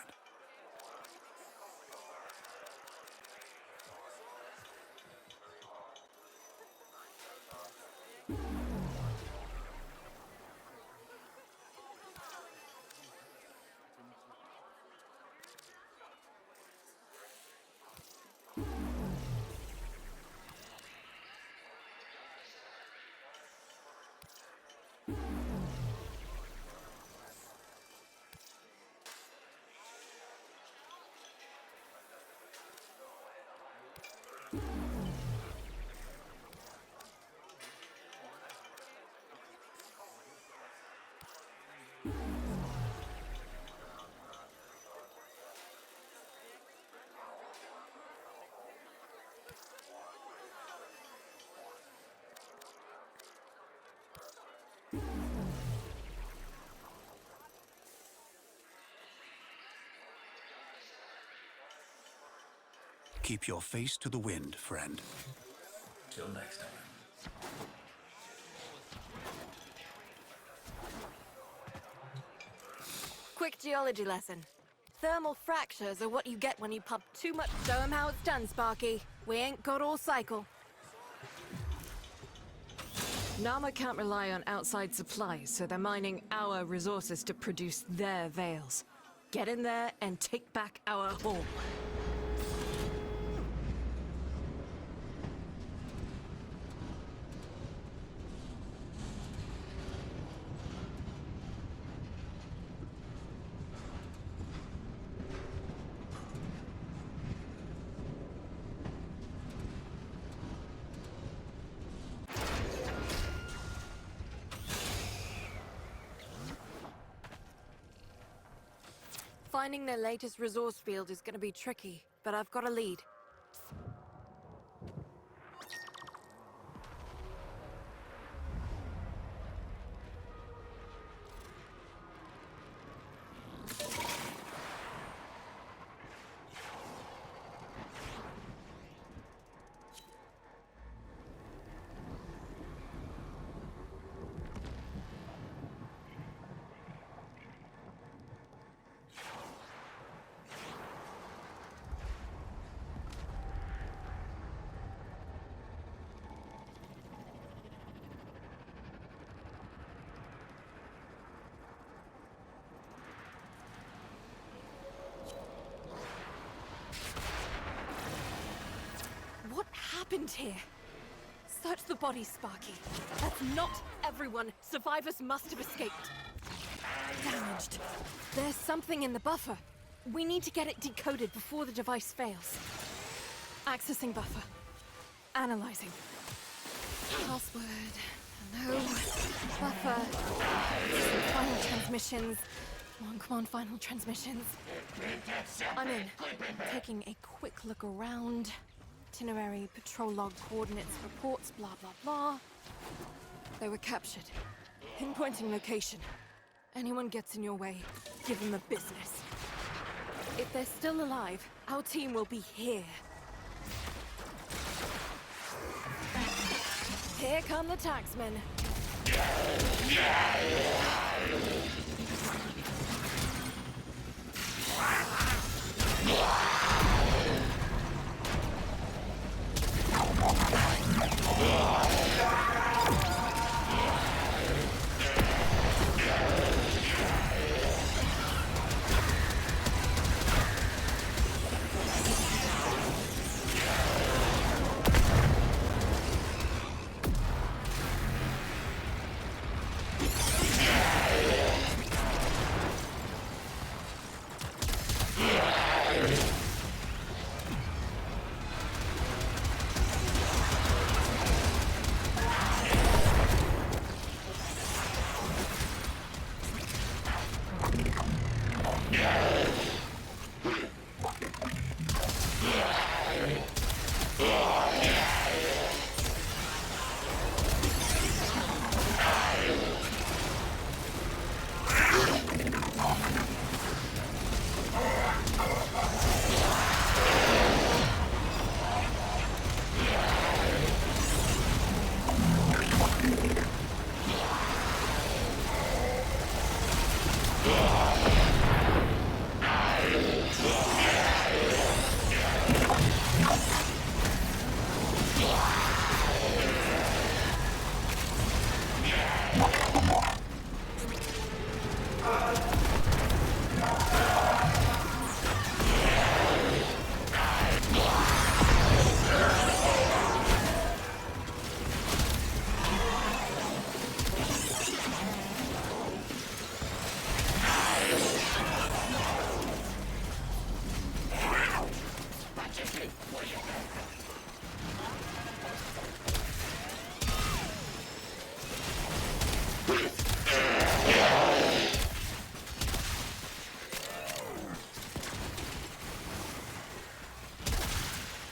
Keep your face to the wind, friend. Till next time. Quick geology lesson. Thermal fractures are what you get when you pump too much. Show 'em how it's done, Sparky. We ain't got all cycle. Nama can't rely on outside supplies, so they're mining our resources to produce their veils. Get in there and take back our home. Finding their latest resource field is gonna be tricky, but I've got a lead. happened here? Search the bodies, Sparky. That's not everyone. Survivors must have escaped. Damaged. There's something in the buffer. We need to get it decoded before the device fails. Accessing buffer. Analyzing. Password. Hello. Buffer. Final transmissions. Come on, final transmissions. I'm in. Taking a quick look around. Itinerary, patrol log, coordinates, reports, blah, blah, blah. They were captured. Pinpointing location. Anyone gets in your way, give them the business. If they're still alive, our team will be here. Here come the taxmen.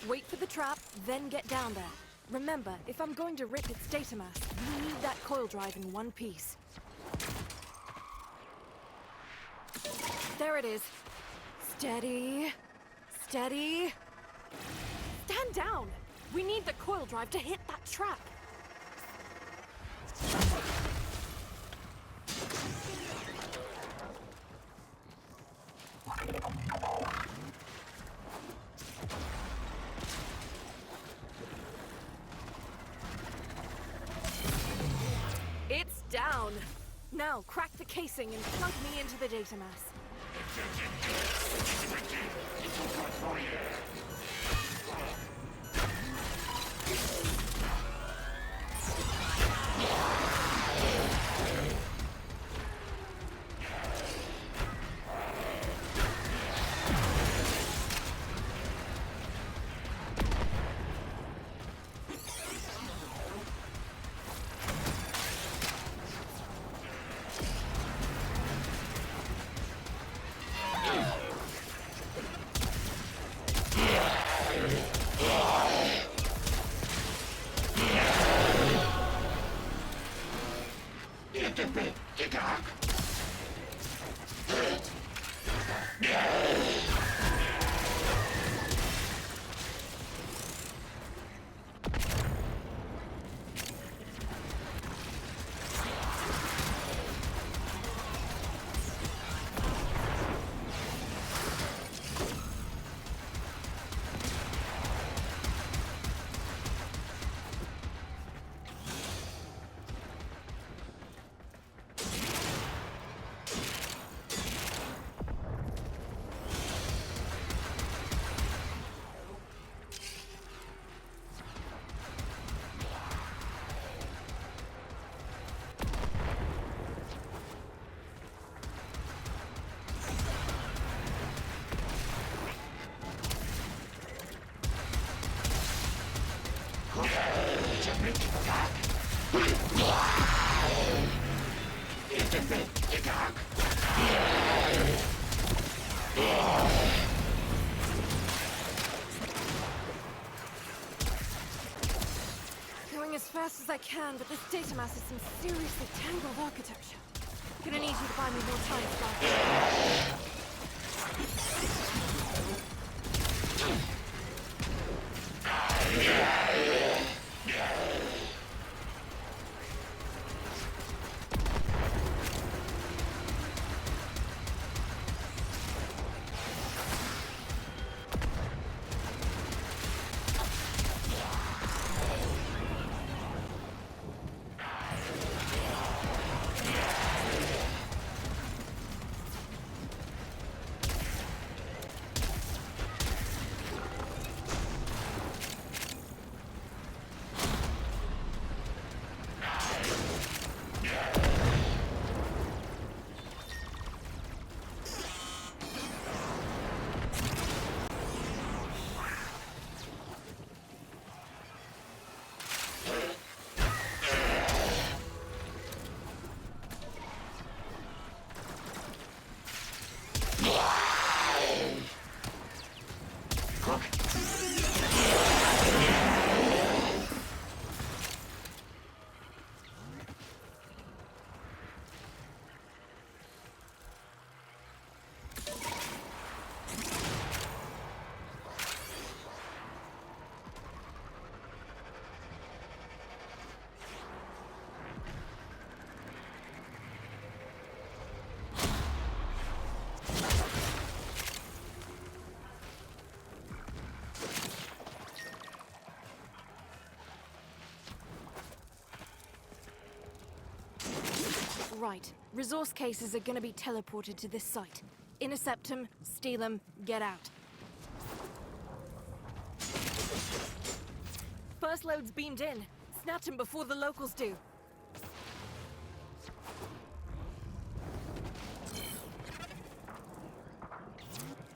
Wait for the trap, then get down there. Remember, if I'm going to rip its data mass, we need that coil drive in one piece. There it is. Steady. Steady. Stand down! We need the coil drive to hit that trap. It's down. Now, crack the casing and plug me into the data mass. Going as fast as I can, but this data mass is some seriously tangled architecture. Gonna need you to buy me more time, Sparky. Right. Resource cases are gonna be teleported to this site. Intercept them, steal them, get out. First load's beamed in. Snatch them before the locals do.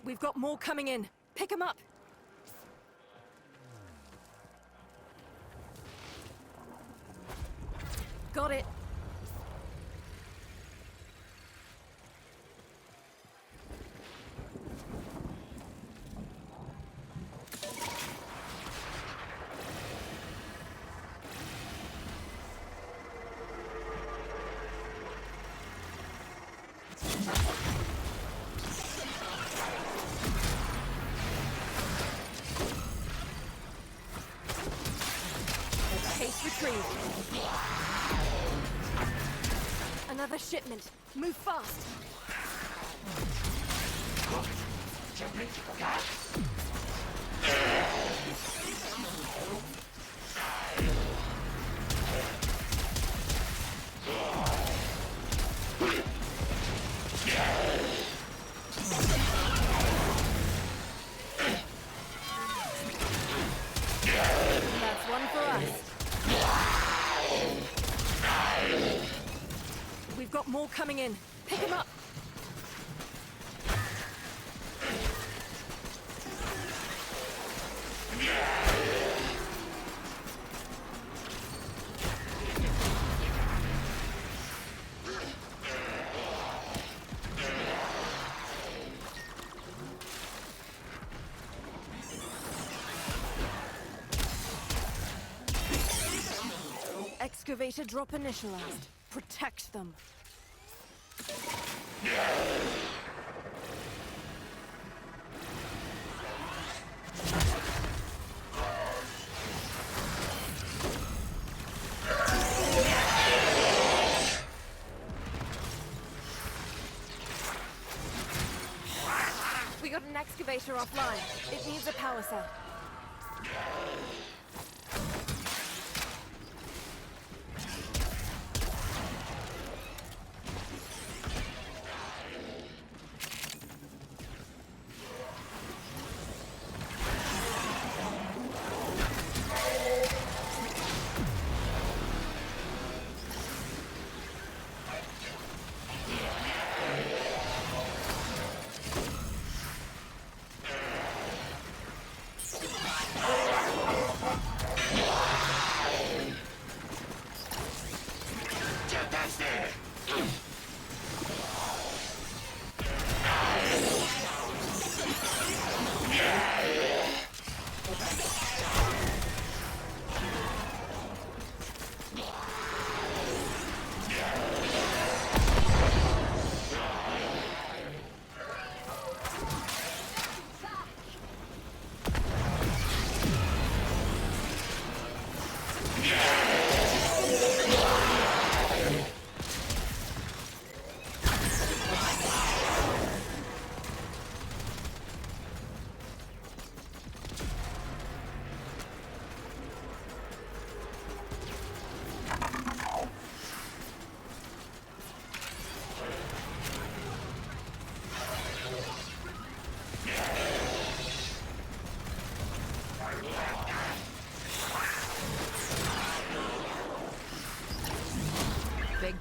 We've got more coming in. Pick them up. Got it. Case retrieved. Another shipment. Move fast. That's one for us. We've got more coming in. Pick them up. Excavator drop initialized. Protect them. We got an excavator offline. It needs a power cell.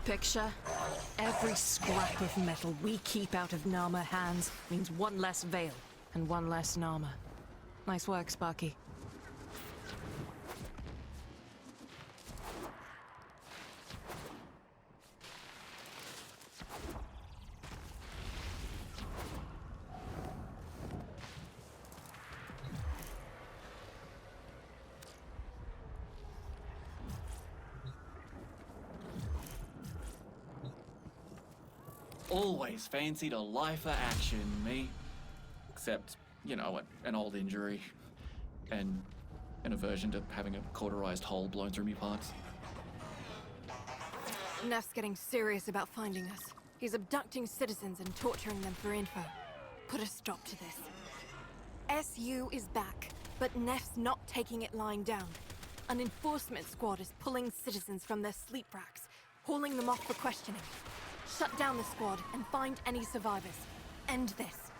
picture? Every scrap of metal we keep out of Nama hands means one less veil and one less Nama. Nice work, Sparky. Always fancied a lifer action, me. Except, you know, an old injury. And an aversion to having a cauterized hole blown through me parts. Neff's getting serious about finding us. He's abducting citizens and torturing them for info. Put a stop to this. SU is back, but Neff's not taking it lying down. An enforcement squad is pulling citizens from their sleep racks, hauling them off for questioning. Shut down the squad and find any survivors. End this.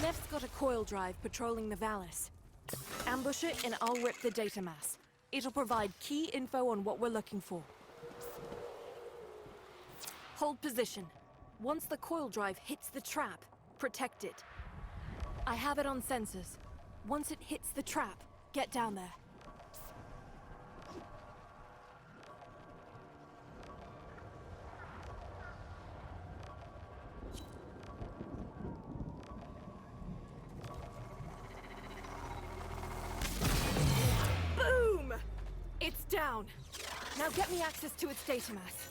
Neff's got a coil drive patrolling the Valis. Ambush it and I'll rip the data mass. It'll provide key info on what we're looking for. Hold position. Once the coil drive hits the trap, protect it. I have it on sensors. Once it hits the trap, get down there. Boom! It's down. Now get me access to its data mass.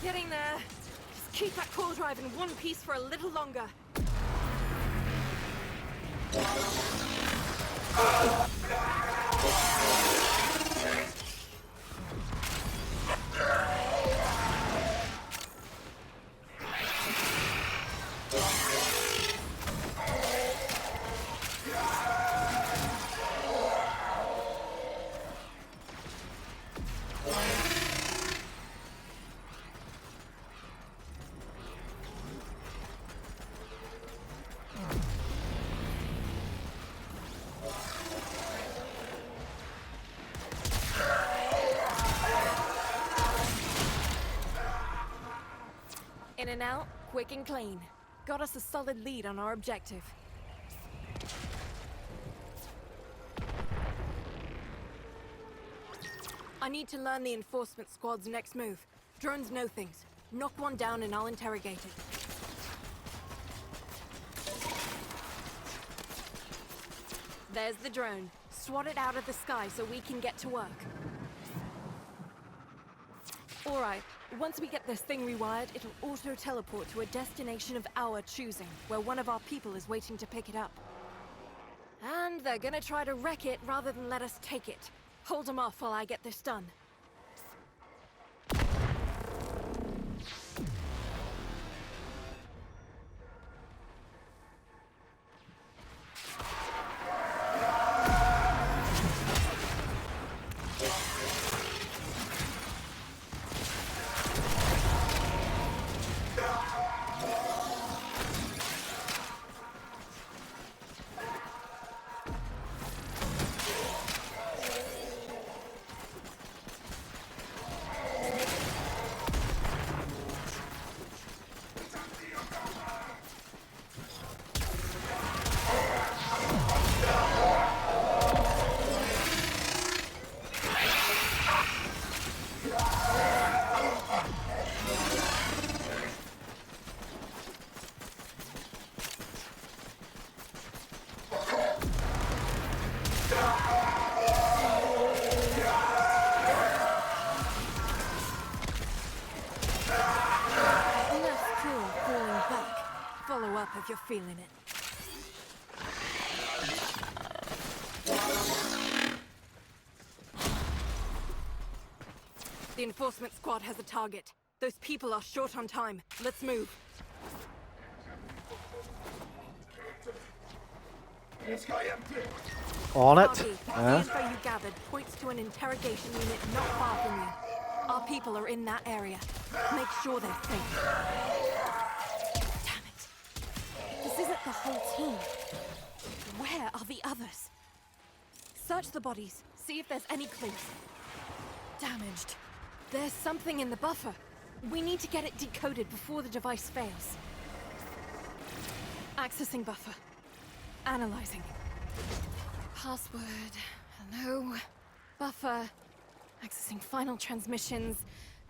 Getting there. Just keep that core drive in one piece for a little longer. In and out, quick and clean. Got us a solid lead on our objective. I need to learn the enforcement squad's next move. Drones know things. Knock one down and I'll interrogate it. There's the drone. Swat it out of the sky so we can get to work. Alright, once we get this thing rewired, it'll auto-teleport to a destination of our choosing, where one of our people is waiting to pick it up. And they're gonna try to wreck it rather than let us take it. Hold them off while I get this done. If you're feeling it. The enforcement squad has a target. Those people are short on time. Let's move. On it. Sparky, the info you gathered points to an interrogation unit not far from you. Our people are in that area. Make sure they're safe. This isn't the whole team. Where are the others? Search the bodies. See if there's any clues. Damaged. There's something in the buffer. We need to get it decoded before the device fails. Accessing buffer. Analyzing. Password. Hello. Buffer. Accessing final transmissions.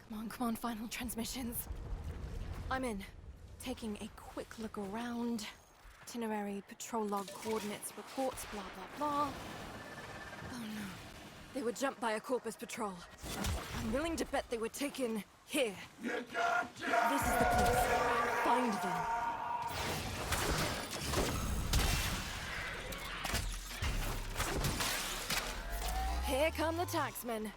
Come on, final transmissions. I'm in. Taking a quick look around. Itinerary, patrol log, coordinates, reports, blah, blah, blah. Oh no. They were jumped by a Corpus patrol. I'm willing to bet they were taken here. This is the place. Find them. Here come the taxmen.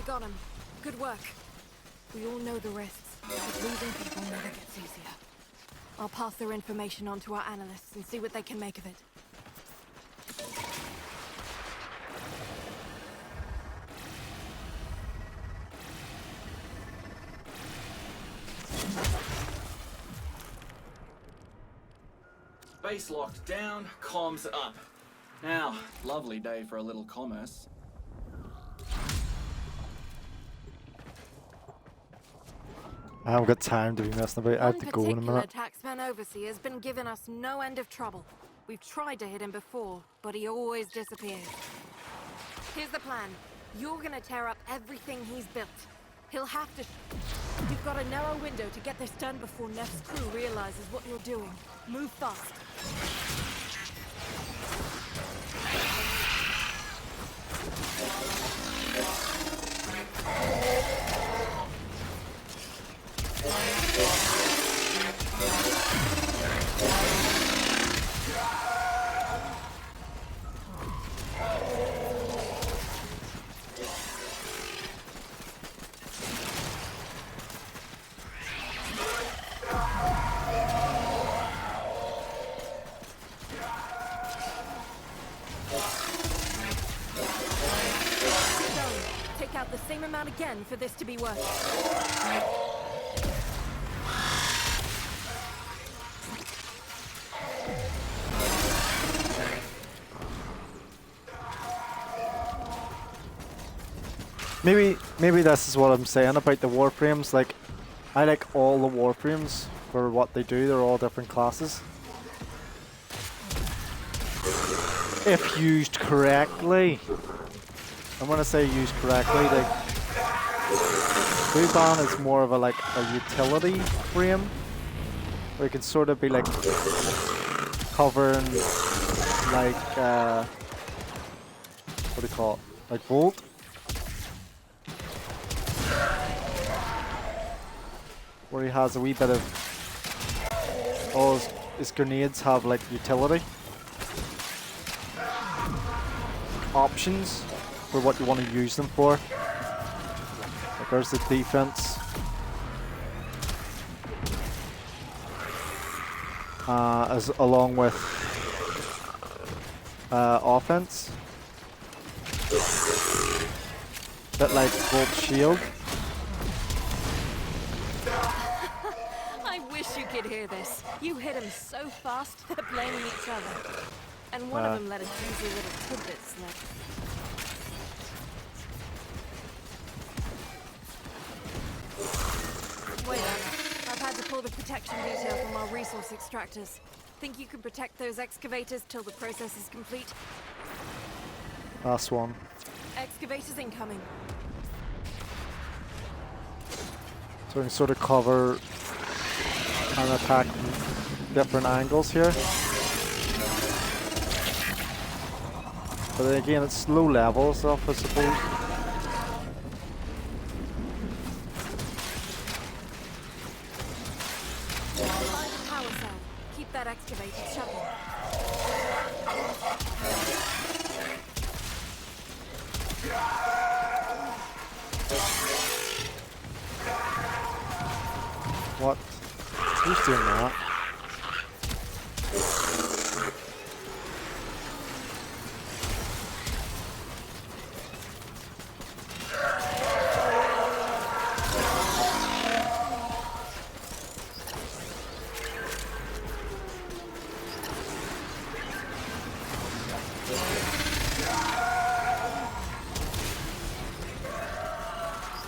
Got him. Good work. We all know the risks, but losing people never gets easier. I'll pass their information on to our analysts and see what they can make of it. Base locked down, comms up. Now, lovely day for a little commerce. I haven't got time to be messing about. I have to go in a minute. Taxman Overseer's been giving us no end of trouble. We've tried to hit him before, but he always disappears. Here's the plan. You're gonna tear up everything he's built. He'll have to... You've got a narrow window to get this done before Neff's crew realizes what you're doing. Move fast. Take out the same amount again for this to be worth it. Maybe this is what I'm saying about the Warframes. Like, I like all the Warframes for what they do. They're all different classes. If used correctly. I'm gonna say used correctly. Like, Vauban is more of a utility frame, where it can sort of be like covering like what do you call it? Like Bolt. Where he has a wee bit of all his grenades have like utility options for what you want to use them for. Like there's the defense. As along with offense. Bit like Bolt Shield. I wish you could hear this. You hit him so fast, they're blaming each other. And one of them let a juicy little tidbit slip. Wait up. I've had to pull the protection detail from our resource extractors. Think you can protect those excavators till the process is complete? Last one. Excavators incoming. So we can sort of cover and attack different angles here. But then again, it's low level stuff, I suppose. Power cell. Keep that excavator shoving. What? Who's doing that?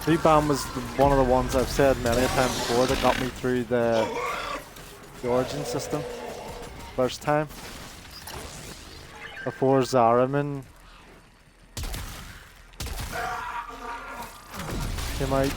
Vauban was one of the ones I've said many times before that got me through the origin system first time. Before Zariman came out.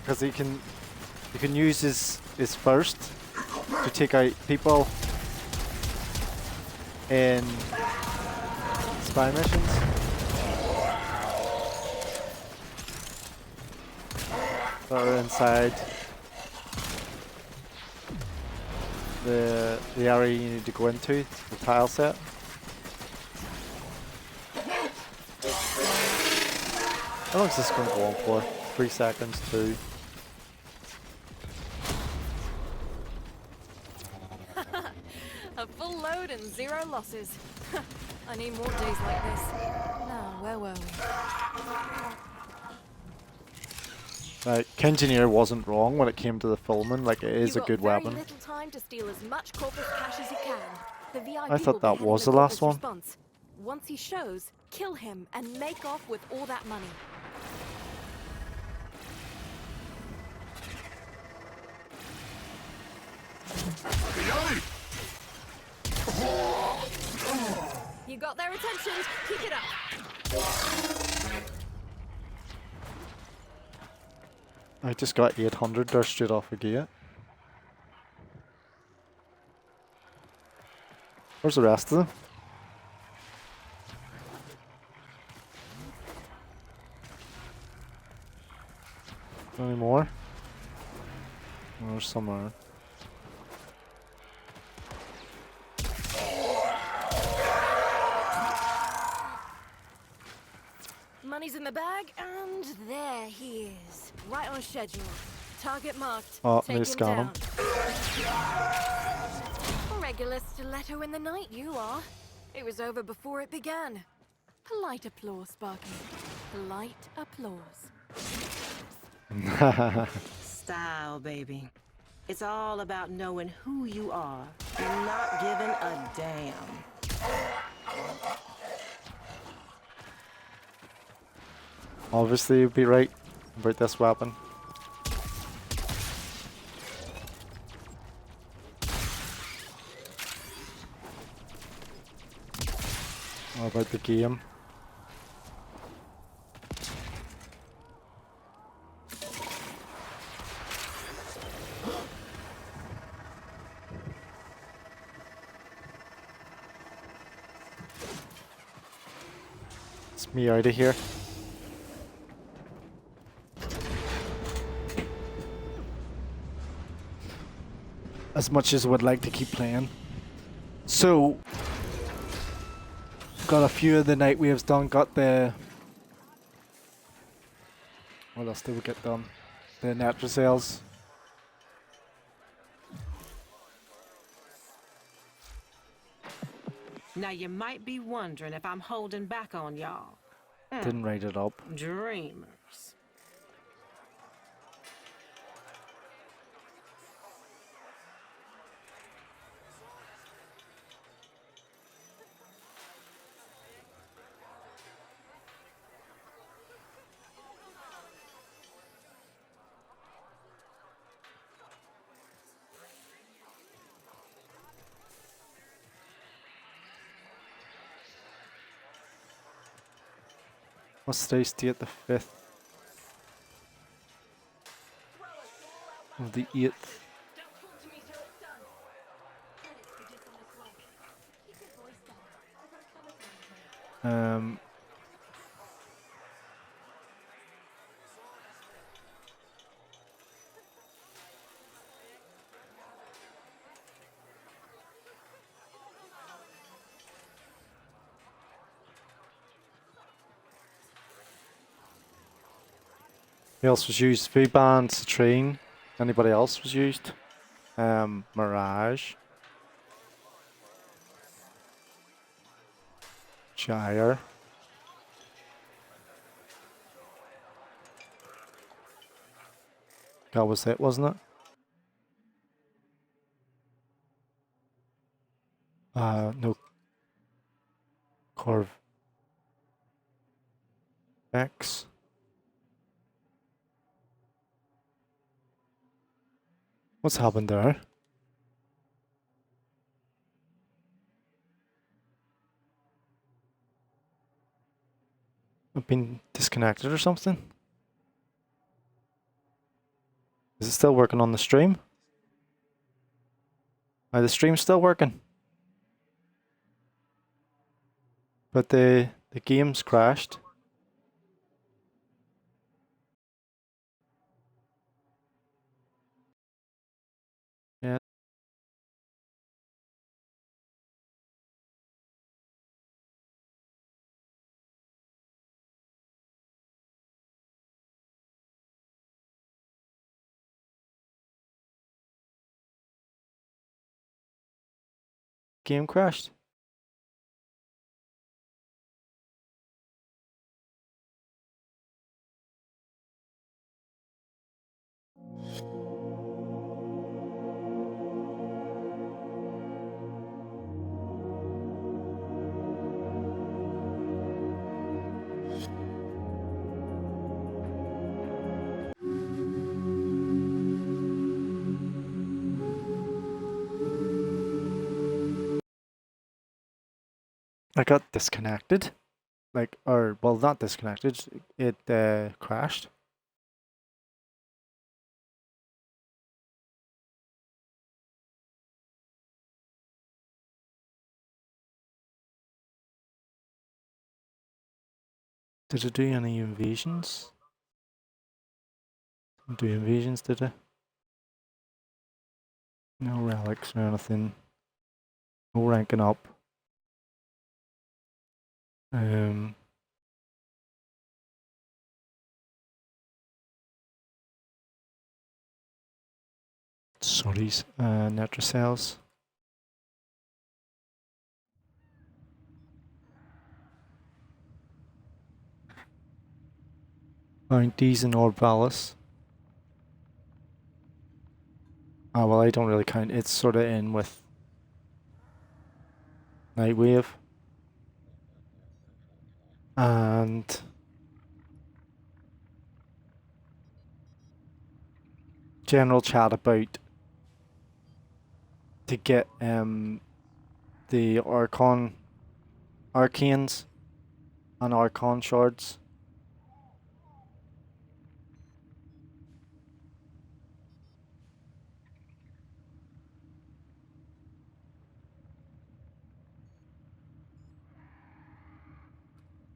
Because he can use his first to take out people in spy missions. That are inside the area you need to go into, the tile set. How long is this going to go on for? 3 seconds too. A full load and 0 losses. I need more days like this. Now, where were we? Like, Engineer wasn't wrong when it came to the filming. Like, it is a good weapon. Very little time to steal as much Qorvex cash as you can. The VIP I thought will be that heading was the the last Qorvex one. response. Once he shows, kill him and make off with all that money. You got their attention. Keep it up. I just got 800 there straight off a gate. Where's the rest of them? Any more? Oh, there's some more. Money's in the bag, and there he is. Right on schedule. Target marked. Oh, Take they him scan him. down. Regular stiletto in the night, you are. It was over before it began. Polite applause, Sparky. Polite applause. Style, baby. It's all about knowing who you are and not giving a damn. Obviously, you'd be right about this weapon. What about the game? It's me out of here. As much as I would like to keep playing. So, got a few of the Nightwaves done, got the... What else did we get done? The Nectracells. Now you might be wondering if I'm holding back on y'all. Didn't write it up. Dreamers. What's today's date? The 5th of the 8th. Who else was used? Vauban, Citrine. Anybody else was used? Mirage. Gyre. That was it, wasn't it? No. Qorvex. What's happened there? I've been disconnected or something? Is it still working on the stream? The stream's still working. But the game's crashed. Yeah. Game crashed. I got disconnected. Like, or, well, not disconnected. It crashed. Did it do any invasions? Didn't do invasions, did it? No relics or anything. No ranking up. Sorry, Nectracells. Bounties and Orbalis. Oh, well, I don't really count. It's sort of in with Nightwave. And general chat about to get the arcanes and archon shards.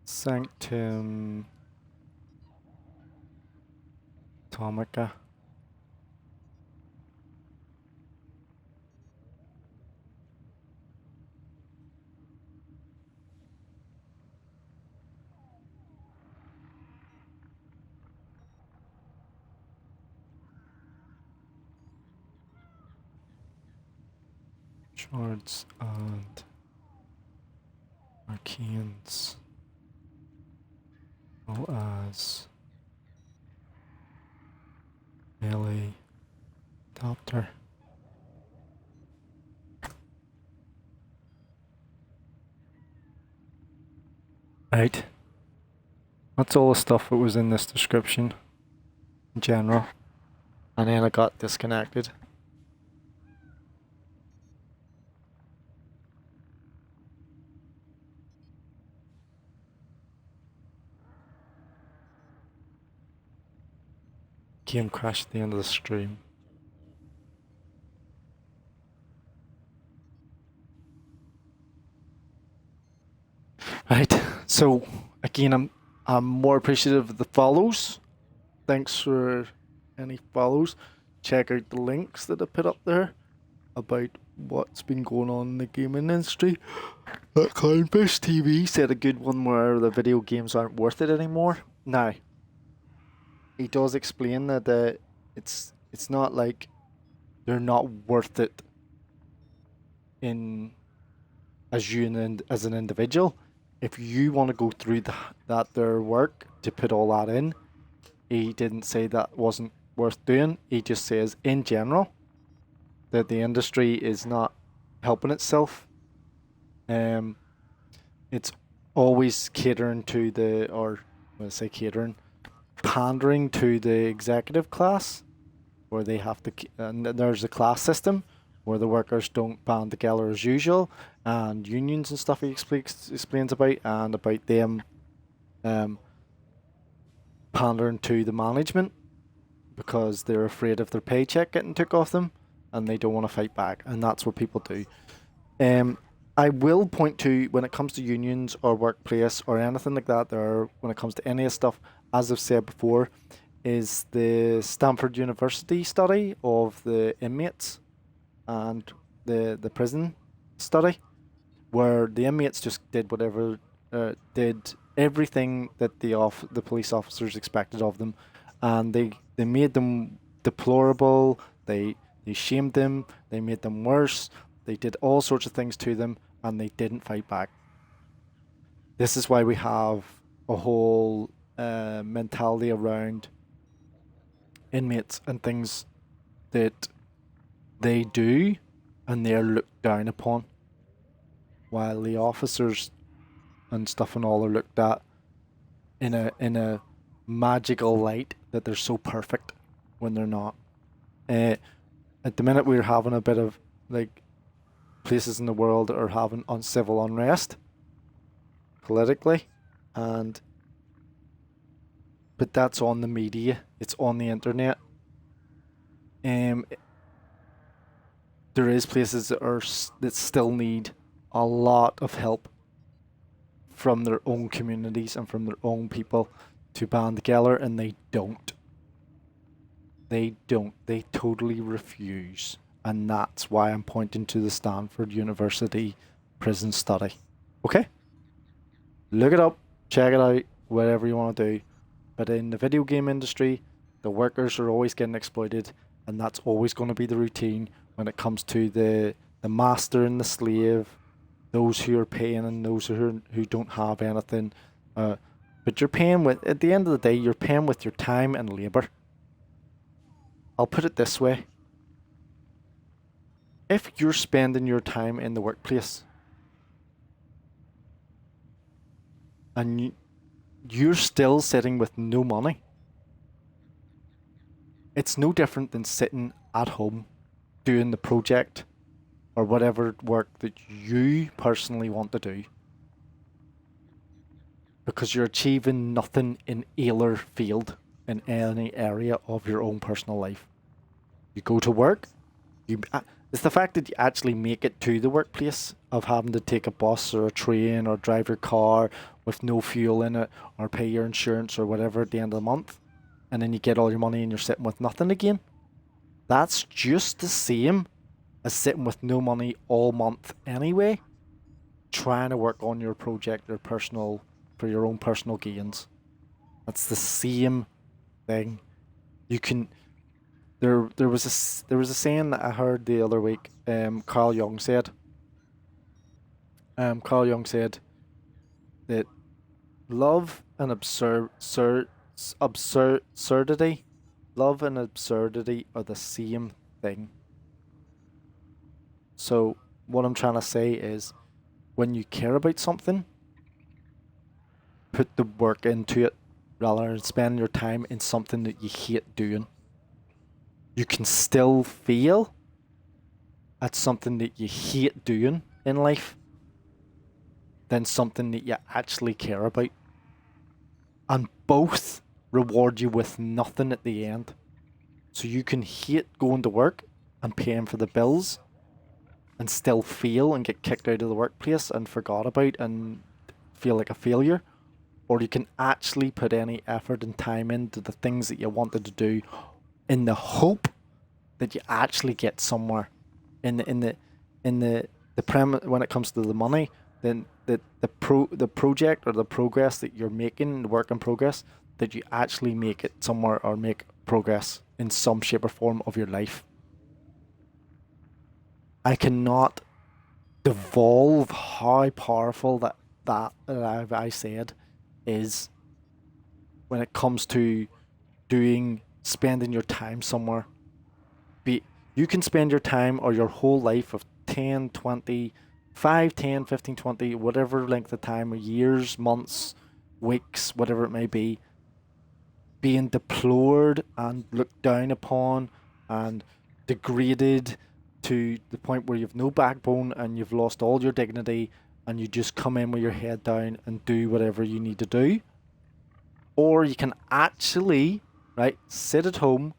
Sanctum anatomica. Shards and arcanes, well as melee adapter. Right. That's all the stuff that was in this description in general. And then I got disconnected. Game crashed at the end of the stream. Right, so again, I'm more appreciative of the follows. Thanks for any follows. Check out the links that I put up there about what's been going on in the gaming industry. That Clownfish TV said a good one where the video games aren't worth it anymore. Now, he does explain that it's not like they're not worth it in as an individual. If you want to go through their work to put all that in, he didn't say that wasn't worth doing. He just says in general that the industry is not helping itself. It's always catering to pandering to the executive class, where they have to, and there's a class system where the workers don't band together as usual, and unions and stuff he explains about, and about them pandering to the management because they're afraid of their paycheck getting took off them, and they don't want to fight back, and that's what people do. I will point to, when it comes to unions or workplace or anything like that, when it comes to any of stuff, as I've said before, is the Stanford University study of the inmates and the prison study, where the inmates just did whatever, did everything that the police officers expected of them, and they made them deplorable, they shamed them, they made them worse, they did all sorts of things to them, and they didn't fight back. This is why we have a whole mentality around inmates and things that they do, and they're looked down upon, while the officers and stuff and all are looked at in a magical light that they're so perfect when they're not. At the minute, we're having a bit of, like, places in the world that are having civil unrest, politically, but that's on the media. It's on the internet. There is places that still need a lot of help from their own communities and from their own people to band together, and they don't. They don't. They totally refuse. And that's why I'm pointing to the Stanford University prison study. Okay? Look it up, check it out, whatever you want to do. But in the video game industry, the workers are always getting exploited, and that's always going to be the routine when it comes to the master and the slave, those who are paying and those who don't have anything. But you're paying with, at the end of the day, you're paying with your time and labour. I'll put it this way. If you're spending your time in the workplace and you're still sitting with no money, it's no different than sitting at home doing the project or whatever work that you personally want to do, because you're achieving nothing in either field in any area of your own personal life. You go to work, it's the fact that you actually make it to the workplace, of having to take a bus or a train or drive your car with no fuel in it, or pay your insurance or whatever at the end of the month, and then you get all your money and you're sitting with nothing again. That's just the same as sitting with no money all month anyway, trying to work on your project or for your own personal gains. That's the same thing. You can. There was a saying that I heard the other week. Carl Jung said. Carl Jung said that love and absurdity are the same thing. So what I'm trying to say is, when you care about something, put the work into it rather than spending your time in something that you hate doing. You can still fail at something that you hate doing in life than something that you actually care about. And both reward you with nothing at the end. So you can hate going to work and paying for the bills and still fail and get kicked out of the workplace and forgot about and feel like a failure. Or you can actually put any effort and time into the things that you wanted to do in the hope that you actually get somewhere. In the premise, when it comes to the money, then the project or the progress that you're making, the work in progress, that you actually make it somewhere or make progress in some shape or form of your life. I cannot devolve how powerful that I said is when it comes to spending your time somewhere. You can spend your time or your whole life of 10, 20, 5, 10, 15, 20, whatever length of time, or years, months, weeks, whatever it may be, being deplored and looked down upon and degraded to the point where you've no backbone and you've lost all your dignity, and you just come in with your head down and do whatever you need to do. Or you can actually, sit at home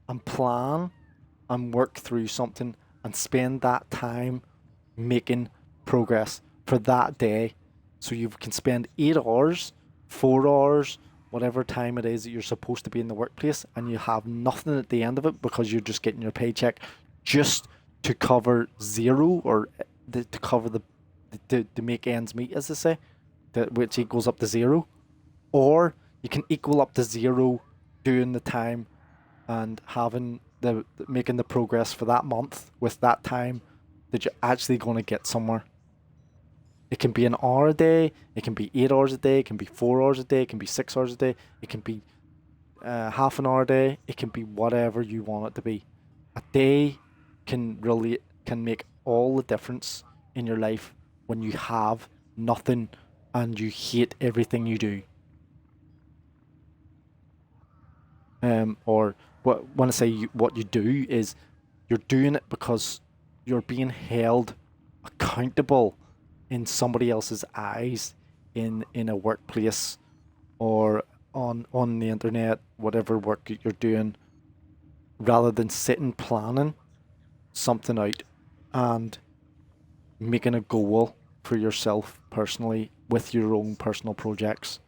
and plan and work through something and spend that time making progress for that day. So you can spend 8 hours, 4 hours, whatever time it is that you're supposed to be in the workplace, and you have nothing at the end of it because you're just getting your paycheck just to cover zero, or to cover to make ends meet, as they say, which equals up to zero. Or you can equal up to zero doing the time and having making the progress for that month with that time that you're actually going to get somewhere. It can be an hour a day, it can be 8 hours a day, it can be 4 hours a day, it can be 6 hours a day, it can be half an hour a day, it can be whatever you want it to be. A day can make all the difference in your life when you have nothing and you hate everything you do. Or when I say what you do is you're doing it because you're being held accountable in somebody else's eyes in a workplace or on the internet, whatever work you're doing, rather than sitting planning something out and making a goal for yourself personally with your own personal projects.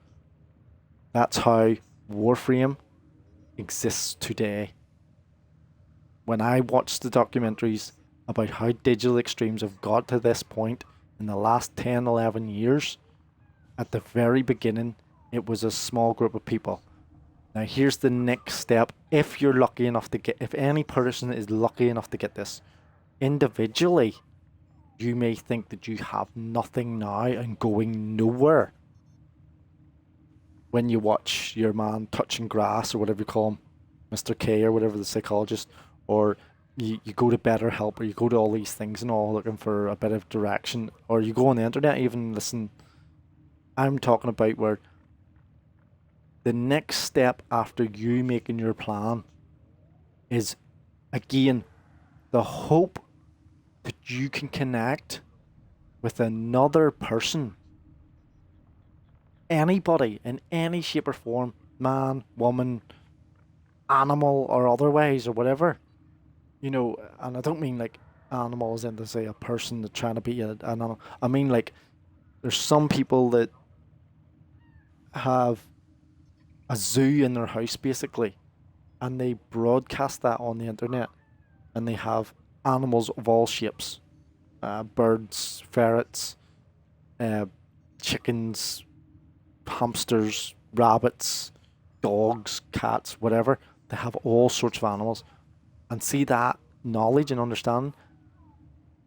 That's how Warframe exists today. When I watch the documentaries about how Digital Extremes have got to this point in the last 10, 11 years, at the very beginning, it was a small group of people. Now here's the next step. If you're lucky enough to get, if any person is lucky enough to get this, individually, you may think that you have nothing now and going nowhere. When you watch your man touching grass, or whatever you call him, Mr. K or whatever, the psychologist, or you go to BetterHelp, or you go to all these things and all looking for a bit of direction, or you go on the internet even, listen, I'm talking about where the next step after you making your plan is, again, the hope that you can connect with another person, anybody in any shape or form, man, woman, animal, or otherwise, or whatever. You know, and I don't mean like animals in to say a person that's trying to be an animal. I mean like there's some people that have a zoo in their house basically, and they broadcast that on the internet, and they have animals of all shapes, birds, ferrets, chickens, hamsters, rabbits, dogs, cats, whatever. They have all sorts of animals. And see, that knowledge and understanding,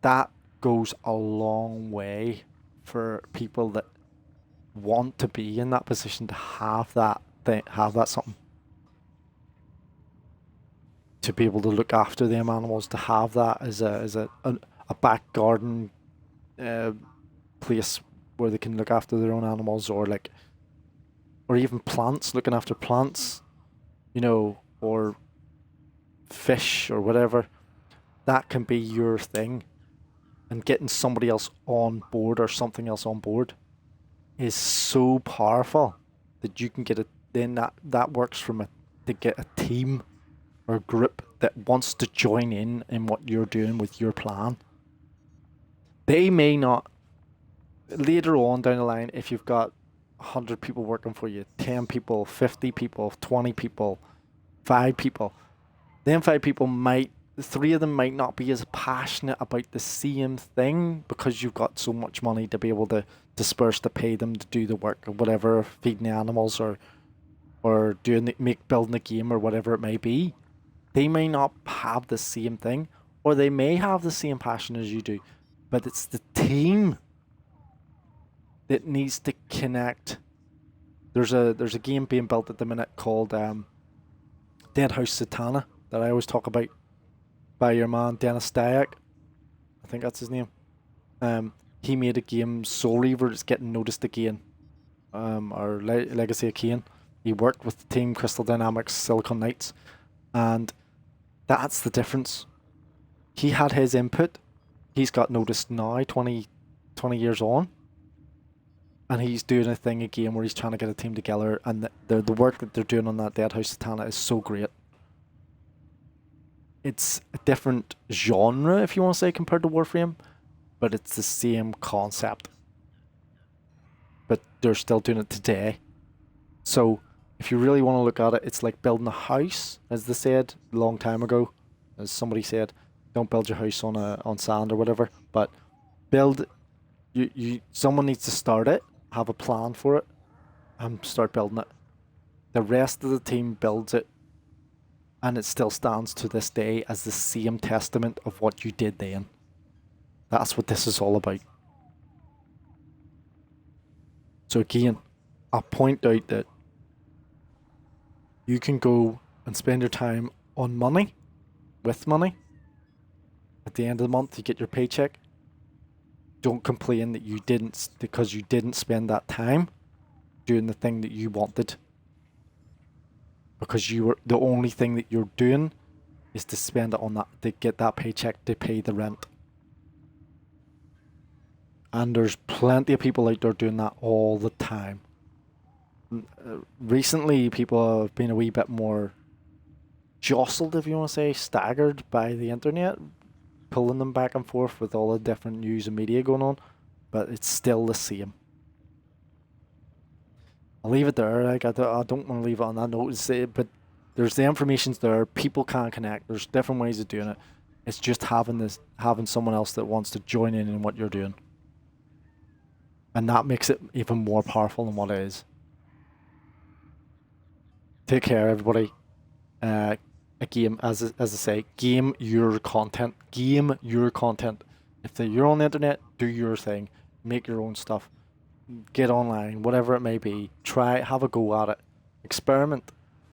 that goes a long way for people that want to be in that position, to have that thing, have that something. To be able to look after them animals, to have that as a back garden place where they can look after their own animals, or like, or even plants, looking after plants, you know, or fish or whatever. That can be your thing, and getting somebody else on board or something else on board is so powerful that you can get it. Then that works from to get a team or group that wants to join in what you're doing with your plan. They may not, later on down the line, if you've got 100 people working for you, 10 people, 50 people, 20 people, 5 people, then 5 people might, 3 of them might not be as passionate about the same thing, because you've got so much money to be able to disperse to pay them to do the work or whatever, feeding the animals or doing building the game or whatever it may be. They may not have the same thing, or they may have the same passion as you do, but it's the team that needs to connect. There's a game being built at the minute called Dead House Satana that I always talk about, by your man Dennis Dyack. I think that's his name. He made a game, Soul Reaver, that's getting noticed again. Or Legacy of Kain. He worked with the team Crystal Dynamics, Silicon Knights, and that's the difference. He had his input. He's got noticed now, 20 years on, and he's doing a thing again where he's trying to get a team together, and the work that they're doing on that Dead House Satana is so great. It's a different genre, if you want to say, compared to Warframe, but it's the same concept. But they're still doing it today. So if you really want to look at it, it's like building a house, as they said a long time ago. As somebody said, don't build your house on sand or whatever, but build. Someone needs to start it, have a plan for it, and start building it. The rest of the team builds it, and it still stands to this day as the same testament of what you did then. That's what this is all about. So again, I point out that you can go and spend your time on money, with money. At the end of the month, you get your paycheck. Don't complain that you didn't, because you didn't spend that time doing the thing that you wanted. Because you were, the only thing that you're doing is to spend it on that, to get that paycheck to pay the rent. And there's plenty of people out there doing that all the time. Recently, people have been a wee bit more jostled, if you want to say, staggered by the internet, pulling them back and forth with all the different news and media going on, but it's still the same. I'll leave it there. Like I don't want to leave it on that note, but there's the information's there. People can connect. There's different ways of doing it. It's just having someone else that wants to join in what you're doing, and that makes it even more powerful than what it is. Take care, everybody. A game, as I say, game your content. Game your content. If you're on the internet, do your thing. Make your own stuff. Get online, whatever it may be. Try, have a go at it. Experiment.